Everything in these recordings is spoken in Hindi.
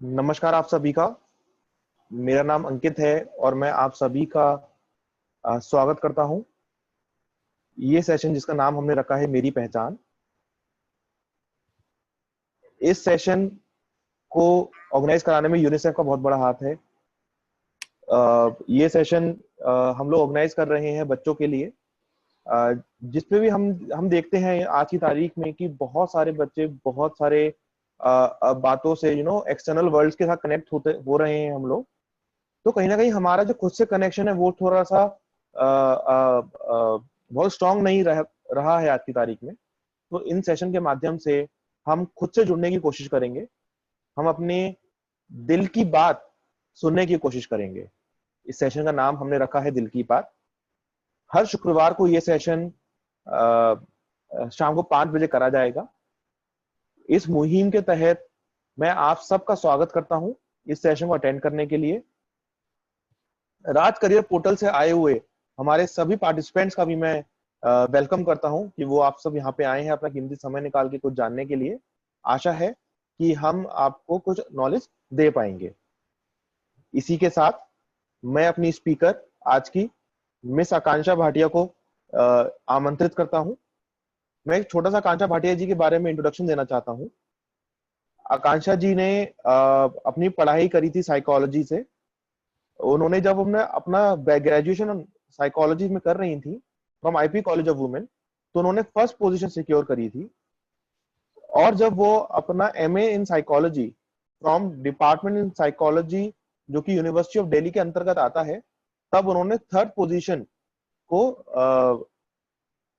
नमस्कार आप सभी का। मेरा नाम अंकित है और मैं आप सभी का स्वागत करता हूं। ये सेशन जिसका नाम हमने रखा है मेरी पहचान। इस सेशन को ऑर्गेनाइज कराने में यूनिसेफ का बहुत बड़ा हाथ है। ये सेशन हम लोग ऑर्गेनाइज कर रहे हैं बच्चों के लिए। जिसपे भी हम देखते हैं आज की तारीख में कि बहुत सारे बच्चे बहुत सारे बातों से एक्सटर्नल वर्ल्ड के साथ कनेक्ट होते हो रहे हैं हम लोग। तो कहीं ना कहीं हमारा जो खुद से कनेक्शन है वो थोड़ा सा बहुत स्ट्रांग नहीं रहा है आज की तारीख में। तो इन सेशन के माध्यम से हम खुद से जुड़ने की कोशिश करेंगे। हम अपने दिल की बात सुनने की कोशिश करेंगे। इस सेशन का नाम हमने रखा है दिल की बात। हर शुक्रवार को ये सेशन शाम को 5 बजे करा जाएगा। इस मुहिम के तहत मैं आप सबका स्वागत करता हूं इस सेशन को अटेंड करने के लिए। राज करियर पोर्टल से आए हुए हमारे सभी पार्टिसिपेंट्स का भी मैं वेलकम करता हूं कि वो आप सब यहाँ पे आए हैं अपना कीमती समय निकाल के कुछ जानने के लिए। आशा है कि हम आपको कुछ नॉलेज दे पाएंगे। इसी के साथ मैं अपनी स्पीकर आज की मिस आकांक्षा भाटिया को आमंत्रित करता हूं। मैं एक छोटा सा आकांक्षा भाटिया जी के बारे में इंट्रोडक्शन देना चाहता हूं। आकांक्षा जी ने अपनी पढ़ाई करी थी साइकोलॉजी से। उन्होंने जब अपना अपना ग्रेजुएशन साइकोलॉजी में कर रही थी from IP college of women, तो उन्होंने फर्स्ट पोजीशन सिक्योर करी थी। और जब वो अपना MA in psychology from department in psychology जो कि यूनिवर्सिटी ऑफ दिल्ली के अंतर्गत आता है, तब उन्होंने थर्ड पोजीशन को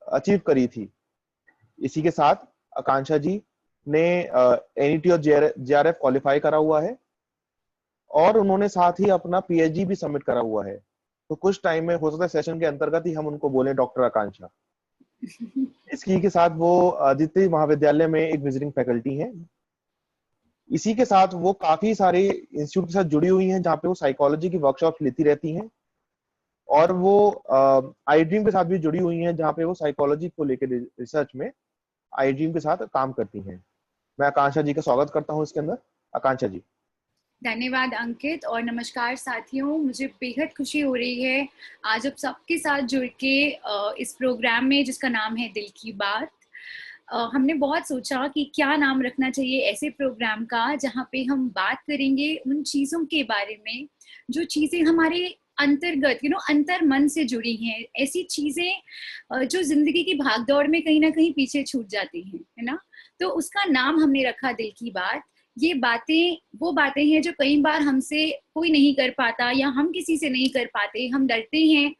अचीव करी थी। इसी के साथ आकांक्षा जी ने एनईटी और जेआरएफ क्वालिफाई करा हुआ है और उन्होंने साथ ही अपना पीएचडी भी सबमिट करा हुआ है। तो कुछ टाइम में हो सकता है सेशन के अंतर्गत ही हम उनको बोले डॉक्टर आकांक्षा। इसकी के साथ वो आदित्य महाविद्यालय में एक विजिटिंग फैकल्टी हैं। इसी के साथ वो काफी सारे इंस्टीट्यूट के साथ जुड़ी हुई हैं जहाँ पे वो साइकोलॉजी की वर्कशॉप लेती रहती हैं। और वो आई ड्रीम के साथ भी जुड़ी हुई हैं जहाँ पे वो साइकोलॉजी को लेकर रिसर्च में आई ड्रीम के साथ काम करती हैं। मैं आकांक्षा जी का स्वागत करता हूँ इसके अंदर। आकांक्षा जी। धन्यवाद अंकित और नमस्कार साथियों। मुझे बेहद खुशी हो रही है आज आप सबके साथ जुड़ के इस प्रोग्राम में जिसका नाम है दिल की बात। हमने बहुत सोचा कि क्या नाम रखना चाहिए ऐसे प्रोग्राम का जहाँ पे हम बात करेंगे उन चीज़ों के बारे में जो चीज़ें हमारे अंतर्गत अंतर मन से जुड़ी हैं, ऐसी चीज़ें जो जिंदगी की भागदौड़ में कहीं ना कहीं पीछे छूट जाती हैं, है ना। तो उसका नाम हमने रखा दिल की बात। ये बातें वो बातें हैं जो कई बार हमसे कोई नहीं कर पाता या हम किसी से नहीं कर पाते, हम डरते हैं।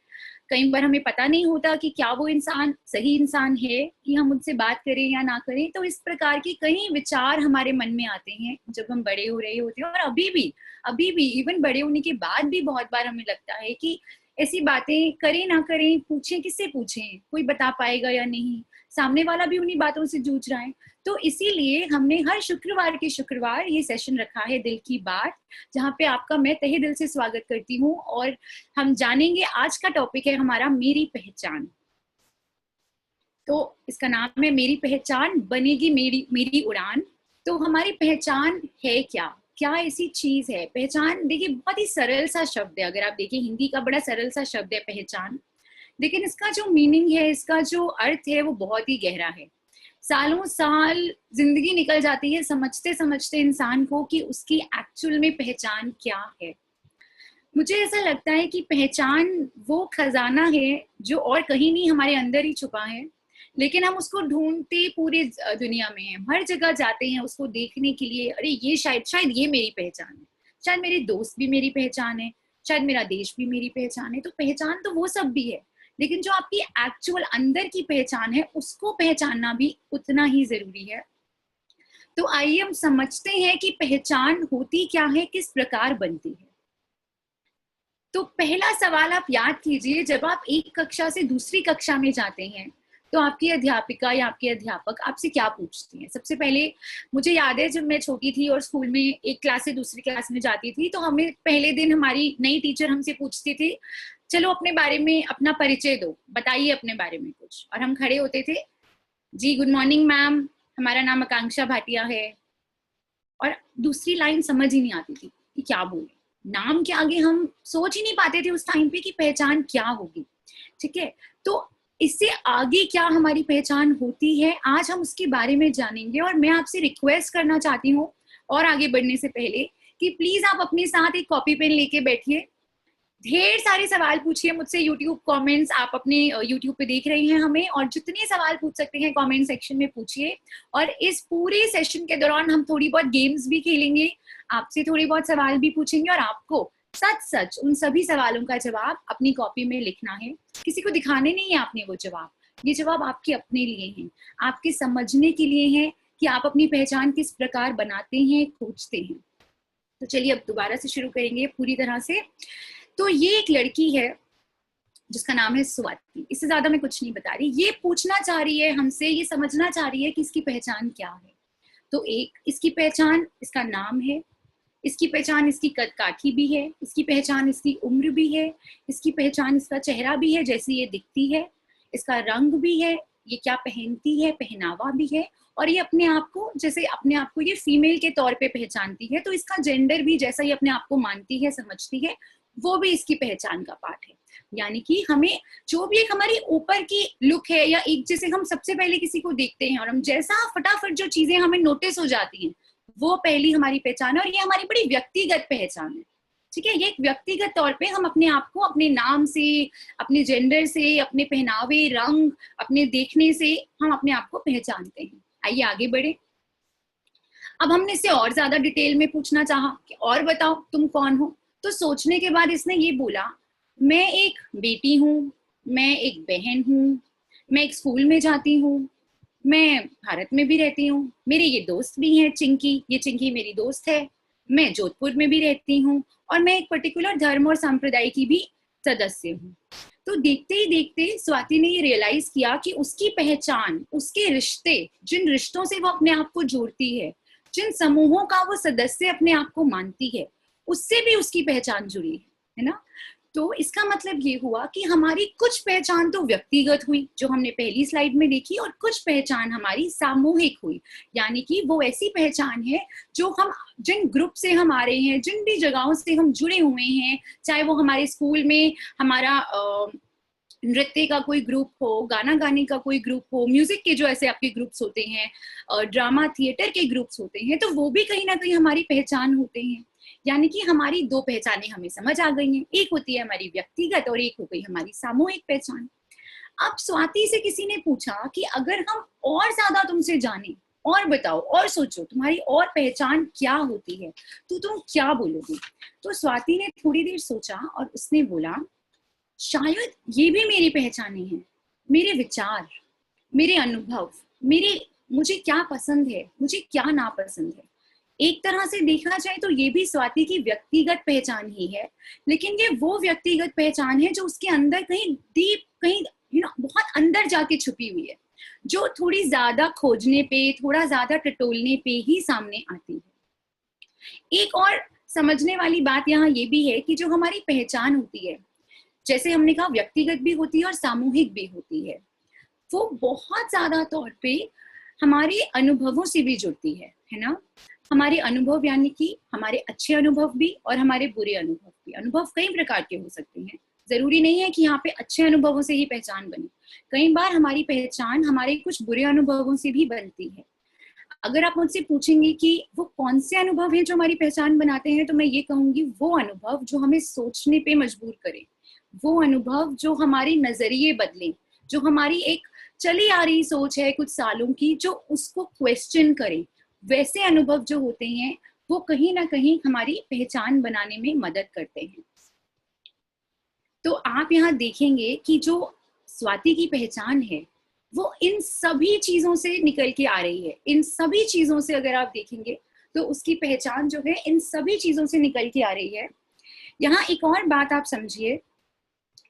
कई बार हमें पता नहीं होता कि क्या वो इंसान सही इंसान है कि हम उनसे बात करें या ना करें। तो इस प्रकार के कई विचार हमारे मन में आते हैं जब हम बड़े हो रहे होते हैं, और अभी भी इवन बड़े होने के बाद भी बहुत बार हमें लगता है कि ऐसी बातें करें ना करें, पूछें किससे पूछें, कोई बता पाएगा या नहीं, सामने वाला भी उन्हीं बातों से जूझ रहा है। तो इसीलिए हमने हर शुक्रवार के शुक्रवार ये सेशन रखा है दिल की बात, जहाँ पे आपका मैं तहे दिल से स्वागत करती हूँ। और हम जानेंगे, आज का टॉपिक है हमारा मेरी पहचान। तो इसका नाम है मेरी पहचान बनेगी मेरी मेरी उड़ान। तो हमारी पहचान है क्या, क्या ऐसी चीज है पहचान। देखिए बहुत ही सरल सा शब्द है, अगर आप देखिए हिंदी का बड़ा सरल सा शब्द है पहचान, लेकिन इसका जो मीनिंग है, इसका जो अर्थ है वो बहुत ही गहरा है। सालों साल जिंदगी निकल जाती है समझते समझते इंसान को कि उसकी एक्चुअल में पहचान क्या है। मुझे ऐसा लगता है कि पहचान वो खजाना है जो और कहीं नहीं, हमारे अंदर ही छुपा है, लेकिन हम उसको ढूंढते पूरी दुनिया में हैं, हर जगह जाते हैं उसको देखने के लिए। अरे ये शायद शायद ये मेरी पहचान है, शायद मेरे दोस्त भी मेरी पहचान है, शायद मेरा देश भी मेरी पहचान है। तो पहचान तो वो सब भी है, लेकिन जो आपकी एक्चुअल अंदर की पहचान है उसको पहचानना भी उतना ही जरूरी है। तो आइए हम समझते हैं कि पहचान होती क्या है, किस प्रकार बनती है। तो पहला सवाल आप याद कीजिए, जब आप एक कक्षा से दूसरी कक्षा में जाते हैं तो आपकी अध्यापिका या आपके अध्यापक आपसे क्या पूछते हैं। सबसे पहले मुझे याद है जब मैं छोटी थी और स्कूल में एक क्लास से दूसरी क्लास में जाती थी, तो हमें पहले दिन हमारी नई टीचर हमसे पूछती थी, चलो अपने बारे में अपना परिचय दो, बताइए अपने बारे में कुछ। और हम खड़े होते थे, जी गुड मॉर्निंग मैम, हमारा नाम आकांक्षा भाटिया है। और दूसरी लाइन समझ ही नहीं आती थी कि क्या बोले। नाम के आगे हम सोच ही नहीं पाते थे उस टाइम पे कि पहचान क्या होगी। ठीक है, तो इससे आगे क्या हमारी पहचान होती है, आज हम उसके बारे में जानेंगे। और मैं आपसे रिक्वेस्ट करना चाहती हूँ और आगे बढ़ने से पहले कि प्लीज आप अपने साथ एक कॉपी पेन लेके बैठिए, ढेर सारे सवाल पूछिए मुझसे। यूट्यूब कमेंट्स, आप अपने यूट्यूब पे देख रहे हैं हमें, और जितने सवाल पूछ सकते हैं कमेंट सेक्शन में पूछिए। और इस पूरे सेशन के दौरान हम थोड़ी बहुत गेम्स भी खेलेंगे, आपसे थोड़ी बहुत सवाल भी पूछेंगे, और आपको सच सच उन सभी सवालों का जवाब अपनी कॉपी में लिखना है। किसी को दिखाने नहीं है आपने वो जवाब, ये जवाब आपके अपने लिए हैं, आपके समझने के लिए है कि आप अपनी पहचान किस प्रकार बनाते हैं, खोजते हैं। तो चलिए अब दोबारा से शुरू करेंगे पूरी तरह से। तो ये एक लड़की है जिसका नाम है स्वाति, इससे ज्यादा मैं कुछ नहीं बता रही। ये पूछना चाह रही है हमसे, ये समझना चाह रही है कि इसकी पहचान क्या है। तो एक इसकी पहचान इसका नाम है, इसकी पहचान इसकी कद काठी भी है, इसकी पहचान इसकी उम्र भी है, इसकी पहचान इसका चेहरा भी है जैसे ये दिखती है, इसका रंग भी है, ये क्या पहनती है, पहनावा भी है, और ये अपने आप को जैसे अपने आप को ये फीमेल के तौर पे पहचानती है, तो इसका जेंडर भी जैसा ये अपने आप को मानती है, समझती है, वो भी इसकी पहचान का पार्ट है। यानी कि हमें जो भी एक हमारी ऊपर की लुक है, या एक जैसे हम सबसे पहले किसी को देखते हैं और हम जैसा फटाफट जो चीजें हमें नोटिस हो जाती हैं, वो पहली हमारी पहचान है, और ये हमारी बड़ी व्यक्तिगत पहचान है। ठीक है, ये एक व्यक्तिगत तौर पे हम अपने आप को अपने नाम से, अपने जेंडर से, अपने पहनावे, रंग, अपने देखने से हम अपने आप को पहचानते हैं। आइए आगे बढ़े। अब हमने इससे और ज्यादा डिटेल में पूछना चाहा कि और बताओ तुम कौन हो। तो सोचने के बाद इसने ये बोला, मैं एक बेटी हूँ, मैं एक बहन हूँ, मैं एक स्कूल में जाती हूँ, मैं भारत में भी रहती हूँ, मेरे ये दोस्त भी हैं चिंकी, ये चिंकी मेरी दोस्त है, मैं जोधपुर में भी रहती हूँ, और मैं एक पर्टिकुलर धर्म और संप्रदाय की भी सदस्य हूँ। तो देखते ही देखते स्वाति ने ये रियलाइज किया कि उसकी पहचान, उसके रिश्ते, जिन रिश्तों से वो अपने आप को जोड़ती है, जिन समूहों का वो सदस्य अपने आप को मानती है, उससे भी उसकी पहचान जुड़ी है ना। तो इसका मतलब ये हुआ कि हमारी कुछ पहचान तो व्यक्तिगत हुई जो हमने पहली स्लाइड में देखी, और कुछ पहचान हमारी सामूहिक हुई। यानी कि वो ऐसी पहचान है जो हम जिन ग्रुप से हम आ रहे हैं, जिन भी जगहों से हम जुड़े हुए हैं, चाहे वो हमारे स्कूल में हमारा नृत्य का कोई ग्रुप हो, गाना गाने का कोई ग्रुप हो, म्यूजिक के जो ऐसे आपके ग्रुप्स होते हैं, ड्रामा थिएटर के ग्रुप्स होते हैं, तो वो भी कहीं ना कहीं हमारी पहचान होते हैं। यानी कि हमारी दो पहचानें हमें समझ आ गई हैं, एक होती है हमारी व्यक्तिगत और एक हो गई हमारी सामूहिक पहचान। अब स्वाति से किसी ने पूछा कि अगर हम और ज्यादा तुमसे जाने, और बताओ और सोचो तुम्हारी और पहचान क्या होती है, तो तुम क्या बोलोगी। तो स्वाति ने थोड़ी देर सोचा और उसने बोला, शायद ये भी मेरी पहचाने हैं, मेरे विचार, मेरे अनुभव, मुझे क्या पसंद है, मुझे क्या नापसंद है। एक तरह से देखा जाए तो ये भी स्वाति की व्यक्तिगत पहचान ही है, लेकिन ये वो व्यक्तिगत पहचान है जो उसके अंदर कहीं डीप, कहीं बहुत अंदर जाके छुपी हुई है, जो थोड़ी ज्यादा खोजने पे, थोड़ा ज्यादा टटोलने पे ही सामने आती है। एक और समझने वाली बात यहाँ ये भी है कि जो हमारी पहचान होती है, जैसे हमने कहा व्यक्तिगत भी होती है और सामूहिक भी होती है, वो बहुत ज्यादा तौर पे हमारे अनुभवों से भी जुड़ती है ना। हमारे अनुभव यानी कि हमारे अच्छे अनुभव भी और हमारे बुरे अनुभव भी। अनुभव कई प्रकार के हो सकते हैं, जरूरी नहीं है कि यहाँ पे अच्छे अनुभवों से ही पहचान बने। कई बार हमारी पहचान हमारे कुछ बुरे अनुभवों से भी बनती है। अगर आप मुझसे पूछेंगे कि वो कौन से अनुभव हैं जो हमारी पहचान बनाते हैं, तो मैं ये कहूंगी वो अनुभव जो हमें सोचने पे मजबूर करें, वो अनुभव जो हमारे नजरिए बदलें, जो हमारी एक चली आ रही सोच है कुछ सालों की, जो उसको क्वेश्चन करें, वैसे अनुभव जो होते हैं वो कहीं ना कहीं हमारी पहचान बनाने में मदद करते हैं। तो आप यहाँ देखेंगे कि जो स्वाति की पहचान है वो इन सभी चीजों से निकल के आ रही है। इन सभी चीजों से अगर आप देखेंगे तो उसकी पहचान जो है इन सभी चीजों से निकल के आ रही है। यहाँ एक और बात आप समझिए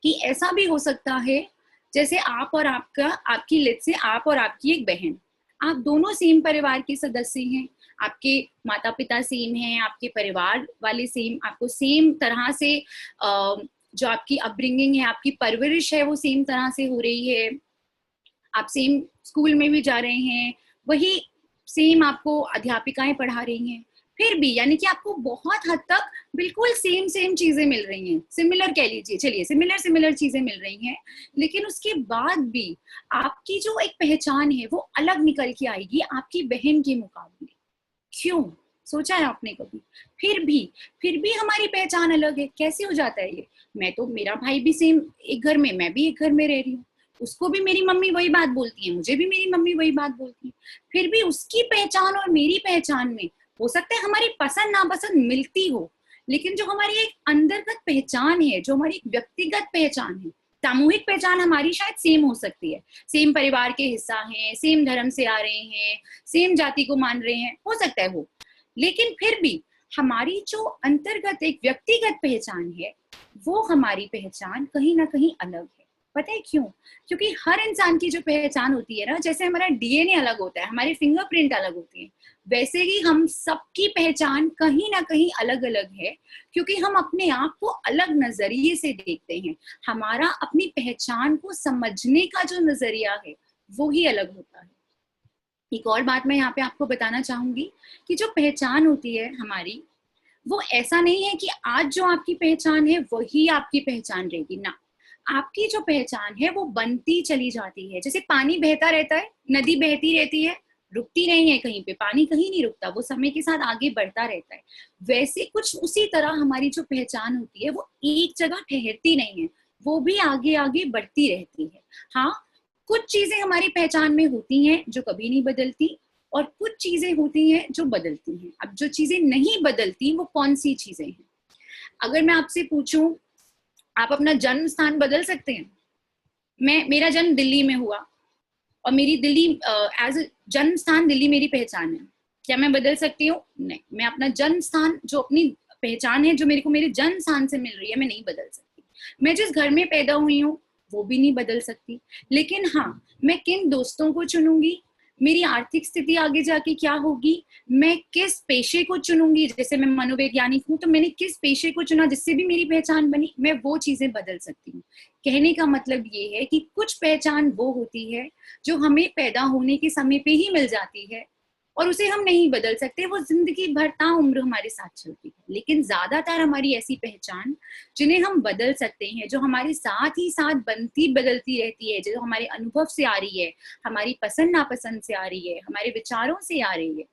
कि ऐसा भी हो सकता है जैसे आप और आपका, आपकी लेट से आप और आपकी एक बहन, आप दोनों सेम परिवार के सदस्य हैं, आपके माता पिता सेम हैं, आपके परिवार वाले सेम, आपको सेम तरह से जो आपकी अपब्रिंगिंग है, आपकी परवरिश है, वो सेम तरह से हो रही है, आप सेम स्कूल में भी जा रहे हैं, वही सेम आपको अध्यापिकाएं पढ़ा रही हैं, फिर भी यानी कि आपको बहुत हद तक बिल्कुल सेम चीजें मिल रही हैं, सिमिलर कह लीजिए, चलिए सिमिलर चीजें मिल रही हैं, लेकिन उसके बाद भी आपकी जो एक पहचान है वो अलग निकल के आएगी आपकी बहन के मुकाबले। क्यों, सोचा है आपने कभी? फिर भी हमारी पहचान अलग है। कैसे हो जाता है ये? मैं तो, मेरा भाई भी सेम एक घर में, मैं भी एक घर में रह रही हूँ, उसको भी मेरी मम्मी वही बात बोलती है, मुझे भी मेरी मम्मी वही बात बोलती है, फिर भी उसकी पहचान और मेरी पहचान में हो सकता है हमारी पसंद नापसंद मिलती हो, लेकिन जो हमारी एक अंतर्गत पहचान है, जो हमारी व्यक्तिगत पहचान है, सामूहिक पहचान हमारी शायद सेम हो सकती है, सेम परिवार के हिस्सा हैं, सेम धर्म से आ रहे हैं, सेम जाति को मान रहे हैं, हो सकता है वो, लेकिन फिर भी हमारी जो अंतर्गत एक व्यक्तिगत पहचान है वो हमारी पहचान कहीं ना कहीं अलग है। पता है क्यों? क्योंकि हर इंसान की जो पहचान होती है ना, जैसे हमारा डीएनए अलग होता है, हमारे फिंगरप्रिंट अलग होते हैं, वैसे ही हम सबकी पहचान कहीं ना कहीं अलग अलग है, क्योंकि हम अपने आप को अलग नजरिए से देखते हैं। हमारा अपनी पहचान को समझने का जो नजरिया है वो ही अलग होता है। एक और बात मैं यहाँ पे आपको बताना चाहूंगी कि जो पहचान होती है हमारी, वो ऐसा नहीं है कि आज जो आपकी पहचान है वही आपकी पहचान रहेगी ना। आपकी जो पहचान है वो बनती चली जाती है, जैसे पानी बहता रहता है, नदी बहती रहती है, रुकती नहीं है कहीं पे, पानी कहीं नहीं रुकता, वो समय के साथ आगे बढ़ता रहता है। वैसे कुछ उसी तरह हमारी जो पहचान होती है वो एक जगह ठहरती नहीं है, वो भी आगे आगे बढ़ती रहती है। हाँ, कुछ चीजें हमारी पहचान में होती हैं जो कभी नहीं बदलती, और कुछ चीजें होती हैं जो बदलती हैं। अब जो चीजें नहीं बदलती वो कौन सी चीजें हैं? अगर मैं आपसे पूछूं, आप अपना जन्म स्थान बदल सकते हैं? मेरा जन्म दिल्ली में हुआ और मेरी दिल्ली एज जन्म स्थान, दिल्ली मेरी पहचान है, क्या मैं बदल सकती हूँ? नहीं। मैं अपना जन्म स्थान, जो अपनी पहचान है जो मेरे को मेरे जन्म स्थान से मिल रही है, मैं नहीं बदल सकती। मैं जिस घर में पैदा हुई हूँ वो भी नहीं बदल सकती, लेकिन हाँ, मैं किन दोस्तों को चुनूंगी, मेरी आर्थिक स्थिति आगे जाके क्या होगी, मैं किस पेशे को चुनूंगी, जैसे मैं मनोवैज्ञानिक हूँ तो मैंने किस पेशे को चुना जिससे भी मेरी पहचान बनी, मैं वो चीजें बदल सकती हूँ। कहने का मतलब ये है कि कुछ पहचान वो होती है जो हमें पैदा होने के समय पे ही मिल जाती है और उसे हम नहीं बदल सकते, वो जिंदगी भर ताउम्र हमारे साथ चलती है। लेकिन ज्यादातर हमारी ऐसी पहचान जिन्हें हम बदल सकते हैं, जो हमारे साथ ही साथ बनती बदलती रहती है, जो हमारे अनुभव से आ रही है, हमारी पसंद नापसंद से आ रही है, हमारे विचारों से आ रही है,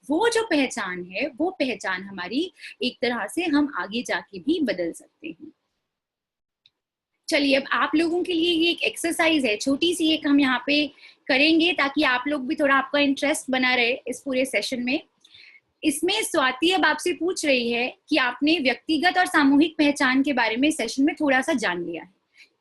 वो जो पहचान है वो पहचान हमारी एक तरह से हम आगे जाके भी बदल सकते हैं। चलिए, अब आप लोगों के लिए ये एक एक्सरसाइज है, छोटी सी एक हम यहाँ पे करेंगे ताकि आप लोग भी थोड़ा, आपका इंटरेस्ट बना रहे इस पूरे सेशन में। इसमें स्वाति अब आपसे पूछ रही है कि आपने व्यक्तिगत और सामूहिक पहचान के बारे में सेशन में थोड़ा सा जान लिया है,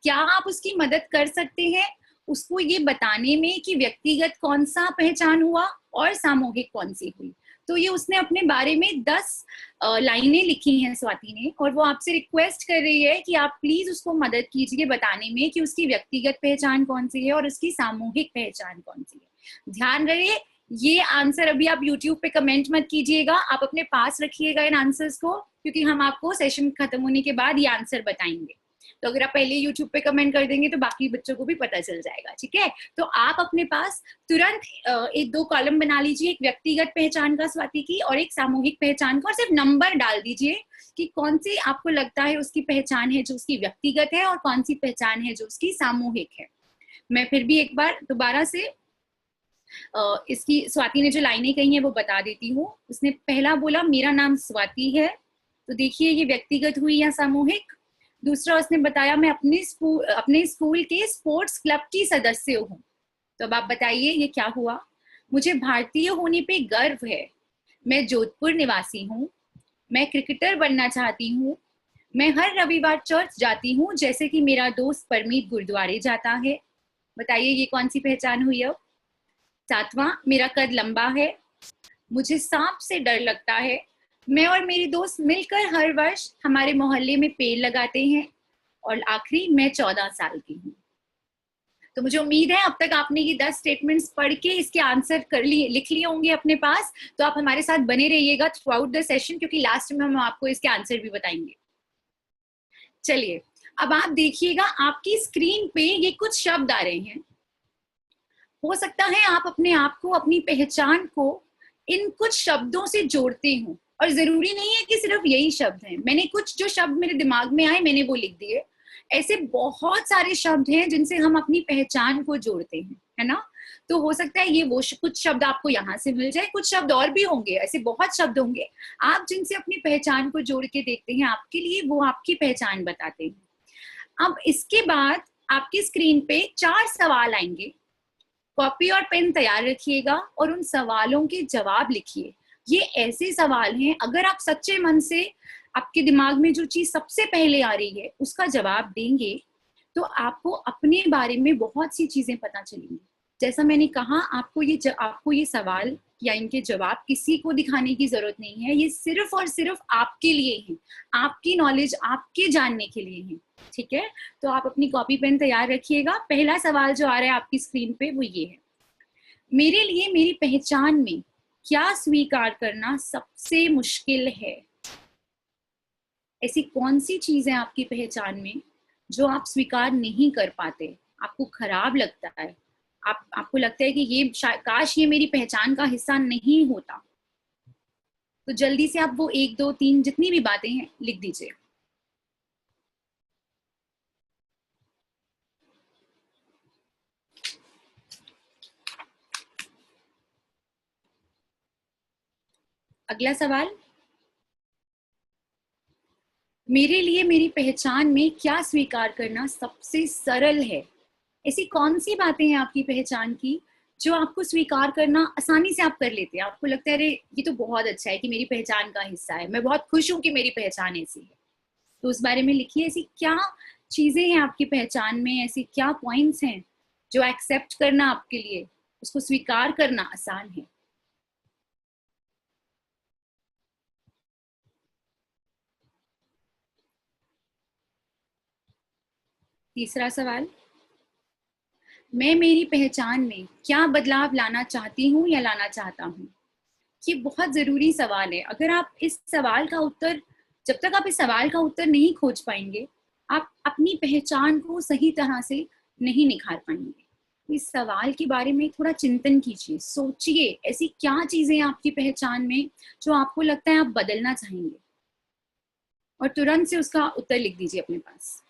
क्या आप उसकी मदद कर सकते हैं उसको ये बताने में कि व्यक्तिगत कौन सा पहचान हुआ और सामूहिक कौन सी हुई? तो ये उसने अपने बारे में 10 लाइनें लिखी हैं स्वाति ने, और वो आपसे रिक्वेस्ट कर रही है कि आप प्लीज उसको मदद कीजिए बताने में कि उसकी व्यक्तिगत पहचान कौन सी है और उसकी सामूहिक पहचान कौन सी है। ध्यान रहे, ये आंसर अभी आप YouTube पे कमेंट मत कीजिएगा, आप अपने पास रखिएगा इन आंसर्स को, क्योंकि हम आपको सेशन खत्म होने के बाद ये आंसर बताएंगे। तो अगर आप पहले YouTube पे कमेंट कर देंगे तो बाकी बच्चों को भी पता चल जाएगा, ठीक है? तो आप अपने पास तुरंत एक 2 कॉलम बना लीजिए, एक व्यक्तिगत पहचान का स्वाति की और एक सामूहिक पहचान का, और सिर्फ नंबर डाल दीजिए कि कौन सी आपको लगता है उसकी पहचान है जो उसकी व्यक्तिगत है और कौन सी पहचान है जो उसकी सामूहिक है। मैं फिर भी एक बार दोबारा से इसकी स्वाति ने जो लाइनें कही हैं वो बता देती हूँ। उसने पहला बोला मेरा नाम स्वाति है, तो देखिए ये व्यक्तिगत हुई या सामूहिक। दूसरा उसने बताया मैं अपने स्कूल के स्पोर्ट्स क्लब की सदस्य हूँ, तो अब आप बताइए ये क्या हुआ? मुझे भारतीय होने पे गर्व है, मैं जोधपुर निवासी हूँ, मैं क्रिकेटर बनना चाहती हूँ, मैं हर रविवार चर्च जाती हूँ जैसे कि मेरा दोस्त परमीत गुरुद्वारे जाता है। बताइए ये कौन सी पहचान हुई अब? 7वां, मेरा कद लंबा है, मुझे सांप से डर लगता है, मैं और मेरी दोस्त मिलकर हर वर्ष हमारे मोहल्ले में पेड़ लगाते हैं, और आखिरी मैं 14 साल की हूँ। तो मुझे उम्मीद है अब तक आपने ये 10 स्टेटमेंट्स पढ़ के इसके आंसर कर लिए, लिख लिए होंगे अपने पास। तो आप हमारे साथ बने रहिएगा थ्रू आउट द सेशन, क्योंकि लास्ट में हम आपको इसके आंसर भी बताएंगे। चलिए, अब आप देखिएगा आपकी स्क्रीन पे ये कुछ शब्द आ रहे हैं। हो सकता है आप अपने आप को, अपनी पहचान को इन कुछ शब्दों से जोड़ते हो, और जरूरी नहीं है कि सिर्फ यही शब्द हैं, मैंने कुछ जो शब्द मेरे दिमाग में आए मैंने वो लिख दिए। ऐसे बहुत सारे शब्द हैं जिनसे हम अपनी पहचान को जोड़ते हैं, है ना। तो हो सकता है ये वो कुछ शब्द आपको यहाँ से मिल जाए, कुछ शब्द और भी होंगे, ऐसे बहुत शब्द होंगे आप जिनसे अपनी पहचान को जोड़ के देखते हैं, आपके लिए वो आपकी पहचान बताते हैं। अब इसके बाद आपकी स्क्रीन पे 4 सवाल आएंगे, कॉपी और पेन तैयार रखिएगा और उन सवालों के जवाब लिखिए। ये ऐसे सवाल हैं, अगर आप सच्चे मन से आपके दिमाग में जो चीज सबसे पहले आ रही है उसका जवाब देंगे तो आपको अपने बारे में बहुत सी चीजें पता चलेंगी। जैसा मैंने कहा, आपको ये सवाल या इनके जवाब किसी को दिखाने की जरूरत नहीं है, ये सिर्फ और सिर्फ आपके लिए है, आपकी नॉलेज आपके जानने के लिए है, ठीक है। तो आप अपनी कॉपी पेन तैयार रखिएगा। पहला सवाल जो आ रहा है आपकी स्क्रीन पे वो ये है, मेरे लिए मेरी पहचान में क्या स्वीकार करना सबसे मुश्किल है। ऐसी कौन सी चीज है आपकी पहचान में जो आप स्वीकार नहीं कर पाते, आपको खराब लगता है, आपको लगता है कि ये काश ये मेरी पहचान का हिस्सा नहीं होता। तो जल्दी से आप वो 1 2 3 जितनी भी बातें हैं लिख दीजिए। अगला सवाल, मेरे लिए मेरी पहचान में क्या स्वीकार करना सबसे सरल है। ऐसी कौन सी बातें हैं आपकी पहचान की जो आपको स्वीकार करना आसानी से आप कर लेते हैं, आपको लगता है अरे ये तो बहुत अच्छा है कि मेरी पहचान का हिस्सा है, मैं बहुत खुश हूं कि मेरी पहचान ऐसी है। तो उस बारे में लिखिए, ऐसी क्या चीजें हैं आपकी पहचान में, ऐसी क्या पॉइंट्स हैं जो एक्सेप्ट करना आपके लिए, उसको स्वीकार करना आसान है। तीसरा सवाल, मैं मेरी पहचान में क्या बदलाव लाना चाहती हूँ या लाना चाहता हूँ। ये बहुत जरूरी सवाल है। अगर आप इस सवाल का उत्तर, जब तक आप इस सवाल का उत्तर नहीं खोज पाएंगे, आप अपनी पहचान को सही तरह से नहीं निखार पाएंगे। इस सवाल के बारे में थोड़ा चिंतन कीजिए, सोचिए ऐसी क्या चीजें आपकी पहचान में जो आपको लगता है आप बदलना चाहेंगे, और तुरंत से उसका उत्तर लिख दीजिए अपने पास।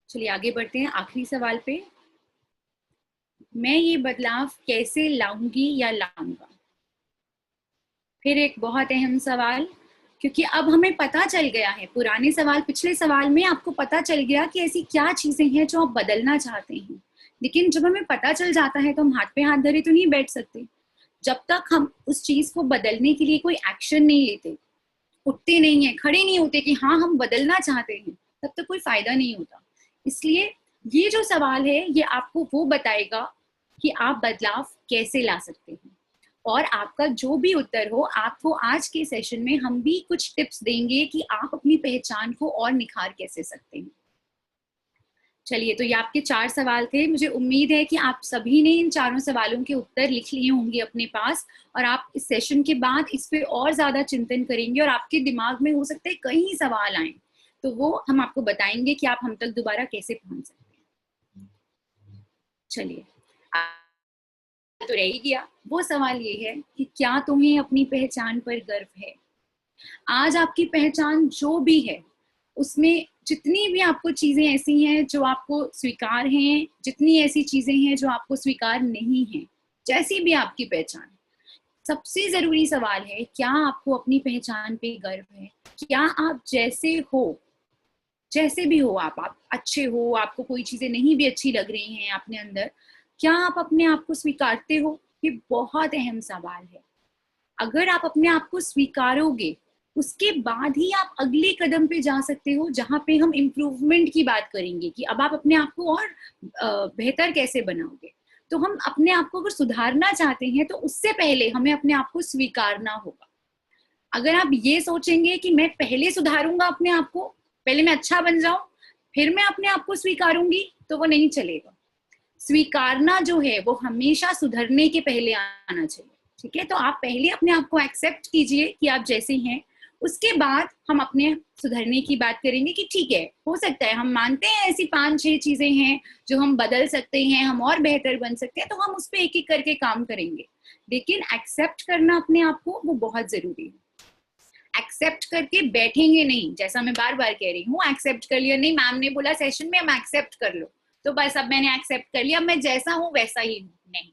चलिए आगे बढ़ते हैं आखिरी सवाल पे, मैं ये बदलाव कैसे लाऊंगी या लाऊंगा। फिर एक बहुत अहम सवाल, क्योंकि अब हमें पता चल गया है, पुराने सवाल पिछले सवाल में आपको पता चल गया कि ऐसी क्या चीजें हैं जो आप बदलना चाहते हैं, लेकिन जब हमें पता चल जाता है तो हम हाथ पे हाथ धरे तो नहीं बैठ सकते। जब तक हम उस चीज को बदलने के लिए कोई एक्शन नहीं लेते, उठते नहीं है, खड़े नहीं होते कि हाँ हम बदलना चाहते हैं, तब तक कोई फायदा नहीं होता। इसलिए ये जो सवाल है ये आपको वो बताएगा कि आप बदलाव कैसे ला सकते हैं, और आपका जो भी उत्तर हो, आपको आज के सेशन में हम भी कुछ टिप्स देंगे कि आप अपनी पहचान को और निखार कैसे सकते हैं। चलिए, तो ये आपके 4 सवाल थे। मुझे उम्मीद है कि आप सभी ने इन चारों सवालों के उत्तर लिख लिए होंगे अपने पास, और आप इस सेशन के बाद इस पे और ज्यादा चिंतन करेंगे और आपके दिमाग में हो सकता है कई सवाल आए, तो वो हम आपको बताएंगे कि आप हम तक दोबारा कैसे पहुंच सकते हैं। चलिए, तो रह ही गया वो सवाल, ये है कि क्या तुम्हें अपनी पहचान पर गर्व है। आज आपकी पहचान जो भी है उसमें जितनी भी आपको चीजें ऐसी हैं जो आपको स्वीकार हैं, जितनी ऐसी चीजें हैं जो आपको स्वीकार नहीं है, जैसी भी आपकी पहचान, सबसे जरूरी सवाल है क्या आपको अपनी पहचान पे गर्व है। क्या आप जैसे हो, जैसे भी हो, आप अच्छे हो, आपको कोई चीजें नहीं भी अच्छी लग रही हैं अपने अंदर, क्या आप अपने आप को स्वीकारते हो। ये बहुत अहम सवाल है। अगर आप अपने आप को स्वीकारोगे उसके बाद ही आप अगले कदम पे जा सकते हो, जहां पे हम इम्प्रूवमेंट की बात करेंगे कि अब आप अपने आप को और बेहतर कैसे बनाओगे। तो हम अपने आप को अगर सुधारना चाहते हैं तो उससे पहले हमें अपने आप को स्वीकारना होगा। अगर आप ये सोचेंगे कि मैं पहले सुधारूंगा अपने आप को, पहले मैं अच्छा बन जाऊं फिर मैं अपने आप को स्वीकारूंगी, तो वो नहीं चलेगा। स्वीकारना जो है वो हमेशा सुधरने के पहले आना चाहिए, ठीक है। तो आप पहले अपने आप को एक्सेप्ट कीजिए कि आप जैसे हैं, उसके बाद हम अपने सुधरने की बात करेंगे कि ठीक है, हो सकता है हम मानते हैं ऐसी 5-6 चीजें हैं जो हम बदल सकते हैं, हम और बेहतर बन सकते हैं, तो हम उस पर एक एक करके काम करेंगे। लेकिन एक्सेप्ट करना अपने आप को, वो बहुत जरूरी है। एक्सेप्ट करके बैठेंगे नहीं, जैसा मैं बार बार कह रही हूँ, एक्सेप्ट कर लिया, नहीं मैम ने बोला सेशन में हम एक्सेप्ट कर लो, तो बस अब मैंने एक्सेप्ट कर लिया, मैं जैसा हूँ वैसा ही हूँ। नहीं,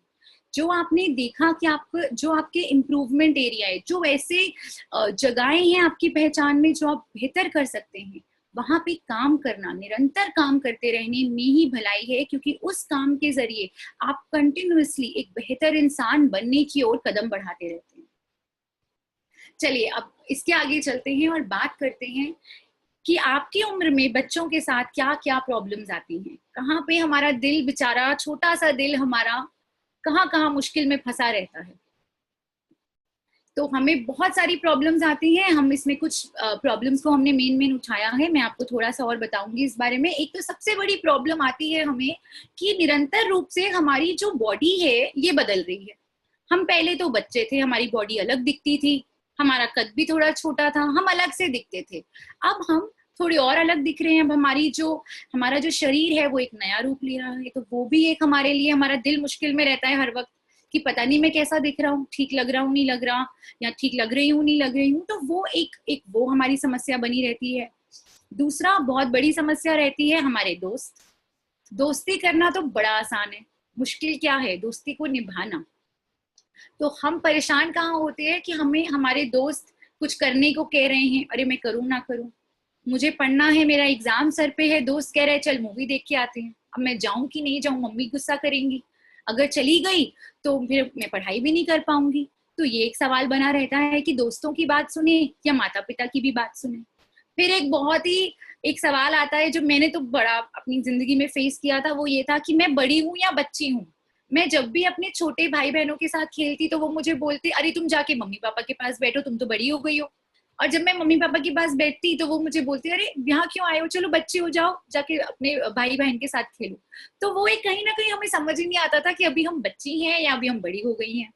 जो आपने देखा कि आपको, जो आपके इम्प्रूवमेंट एरिया है, जो ऐसे जगहें हैं आपकी पहचान में जो आप बेहतर कर सकते हैं, वहां पे काम करना, निरंतर काम करते रहने में ही भलाई है, क्योंकि उस काम के जरिए आप कंटिन्यूअसली एक बेहतर इंसान बनने की ओर कदम बढ़ाते रहते हैं। चलिए अब इसके आगे चलते हैं और बात करते हैं कि आपकी उम्र में बच्चों के साथ क्या क्या प्रॉब्लम्स आती हैं, कहाँ पे हमारा दिल, बेचारा छोटा सा दिल हमारा कहाँ कहाँ मुश्किल में फंसा रहता है। तो हमें बहुत सारी प्रॉब्लम्स आती हैं, हम इसमें कुछ प्रॉब्लम्स को हमने मेन उठाया है, मैं आपको थोड़ा सा और बताऊंगी इस बारे में। एक तो सबसे बड़ी प्रॉब्लम आती है हमें कि निरंतर रूप से हमारी जो बॉडी है ये बदल रही है। हम पहले तो बच्चे थे, हमारी बॉडी अलग दिखती थी, हमारा कद भी थोड़ा छोटा था, हम अलग से दिखते थे। अब हम थोड़े और अलग दिख रहे हैं। अब हमारा जो शरीर है वो एक नया रूप ले रहा है, तो वो भी एक हमारे लिए, हमारा दिल मुश्किल में रहता है हर वक्त कि पता नहीं मैं कैसा दिख रहा हूँ, ठीक लग रहा हूँ नहीं लग रहा, या ठीक लग रही हूँ नहीं लग रही हूँ। तो वो एक वो हमारी समस्या बनी रहती है। दूसरा बहुत बड़ी समस्या रहती है हमारे दोस्त। दोस्ती करना तो बड़ा आसान है, मुश्किल क्या है दोस्ती को निभाना। तो हम परेशान कहाँ होते हैं कि हमें हमारे दोस्त कुछ करने को कह रहे हैं, अरे मैं करूँ ना करूँ, मुझे पढ़ना है, मेरा एग्जाम सर पे है, दोस्त कह रहे हैं चल मूवी देख के आते हैं, अब मैं जाऊं कि नहीं जाऊं, मम्मी गुस्सा करेंगी, अगर चली गई तो फिर मैं पढ़ाई भी नहीं कर पाऊंगी। तो ये एक सवाल बना रहता है कि दोस्तों की बात सुने या माता पिता की भी बात सुने। फिर एक बहुत ही एक सवाल आता है जो मैंने तो बड़ा अपनी जिंदगी में फेस किया था, वो ये था कि मैं बड़ी हूँ या बच्ची हूँ। मैं जब भी अपने छोटे भाई बहनों के साथ खेलती तो वो मुझे बोलते, अरे तुम जाके मम्मी पापा के पास बैठो, तुम तो बड़ी हो गई हो। और जब मैं मम्मी पापा के पास बैठती तो वो मुझे बोलते, अरे यहाँ क्यों आए हो, चलो बच्चे हो जाओ, जाके अपने भाई बहन के साथ खेलो। तो वो एक कहीं ना कहीं हमें समझ ही नहीं आता था कि अभी हम बच्ची हैं या अभी हम बड़ी हो गई हैं।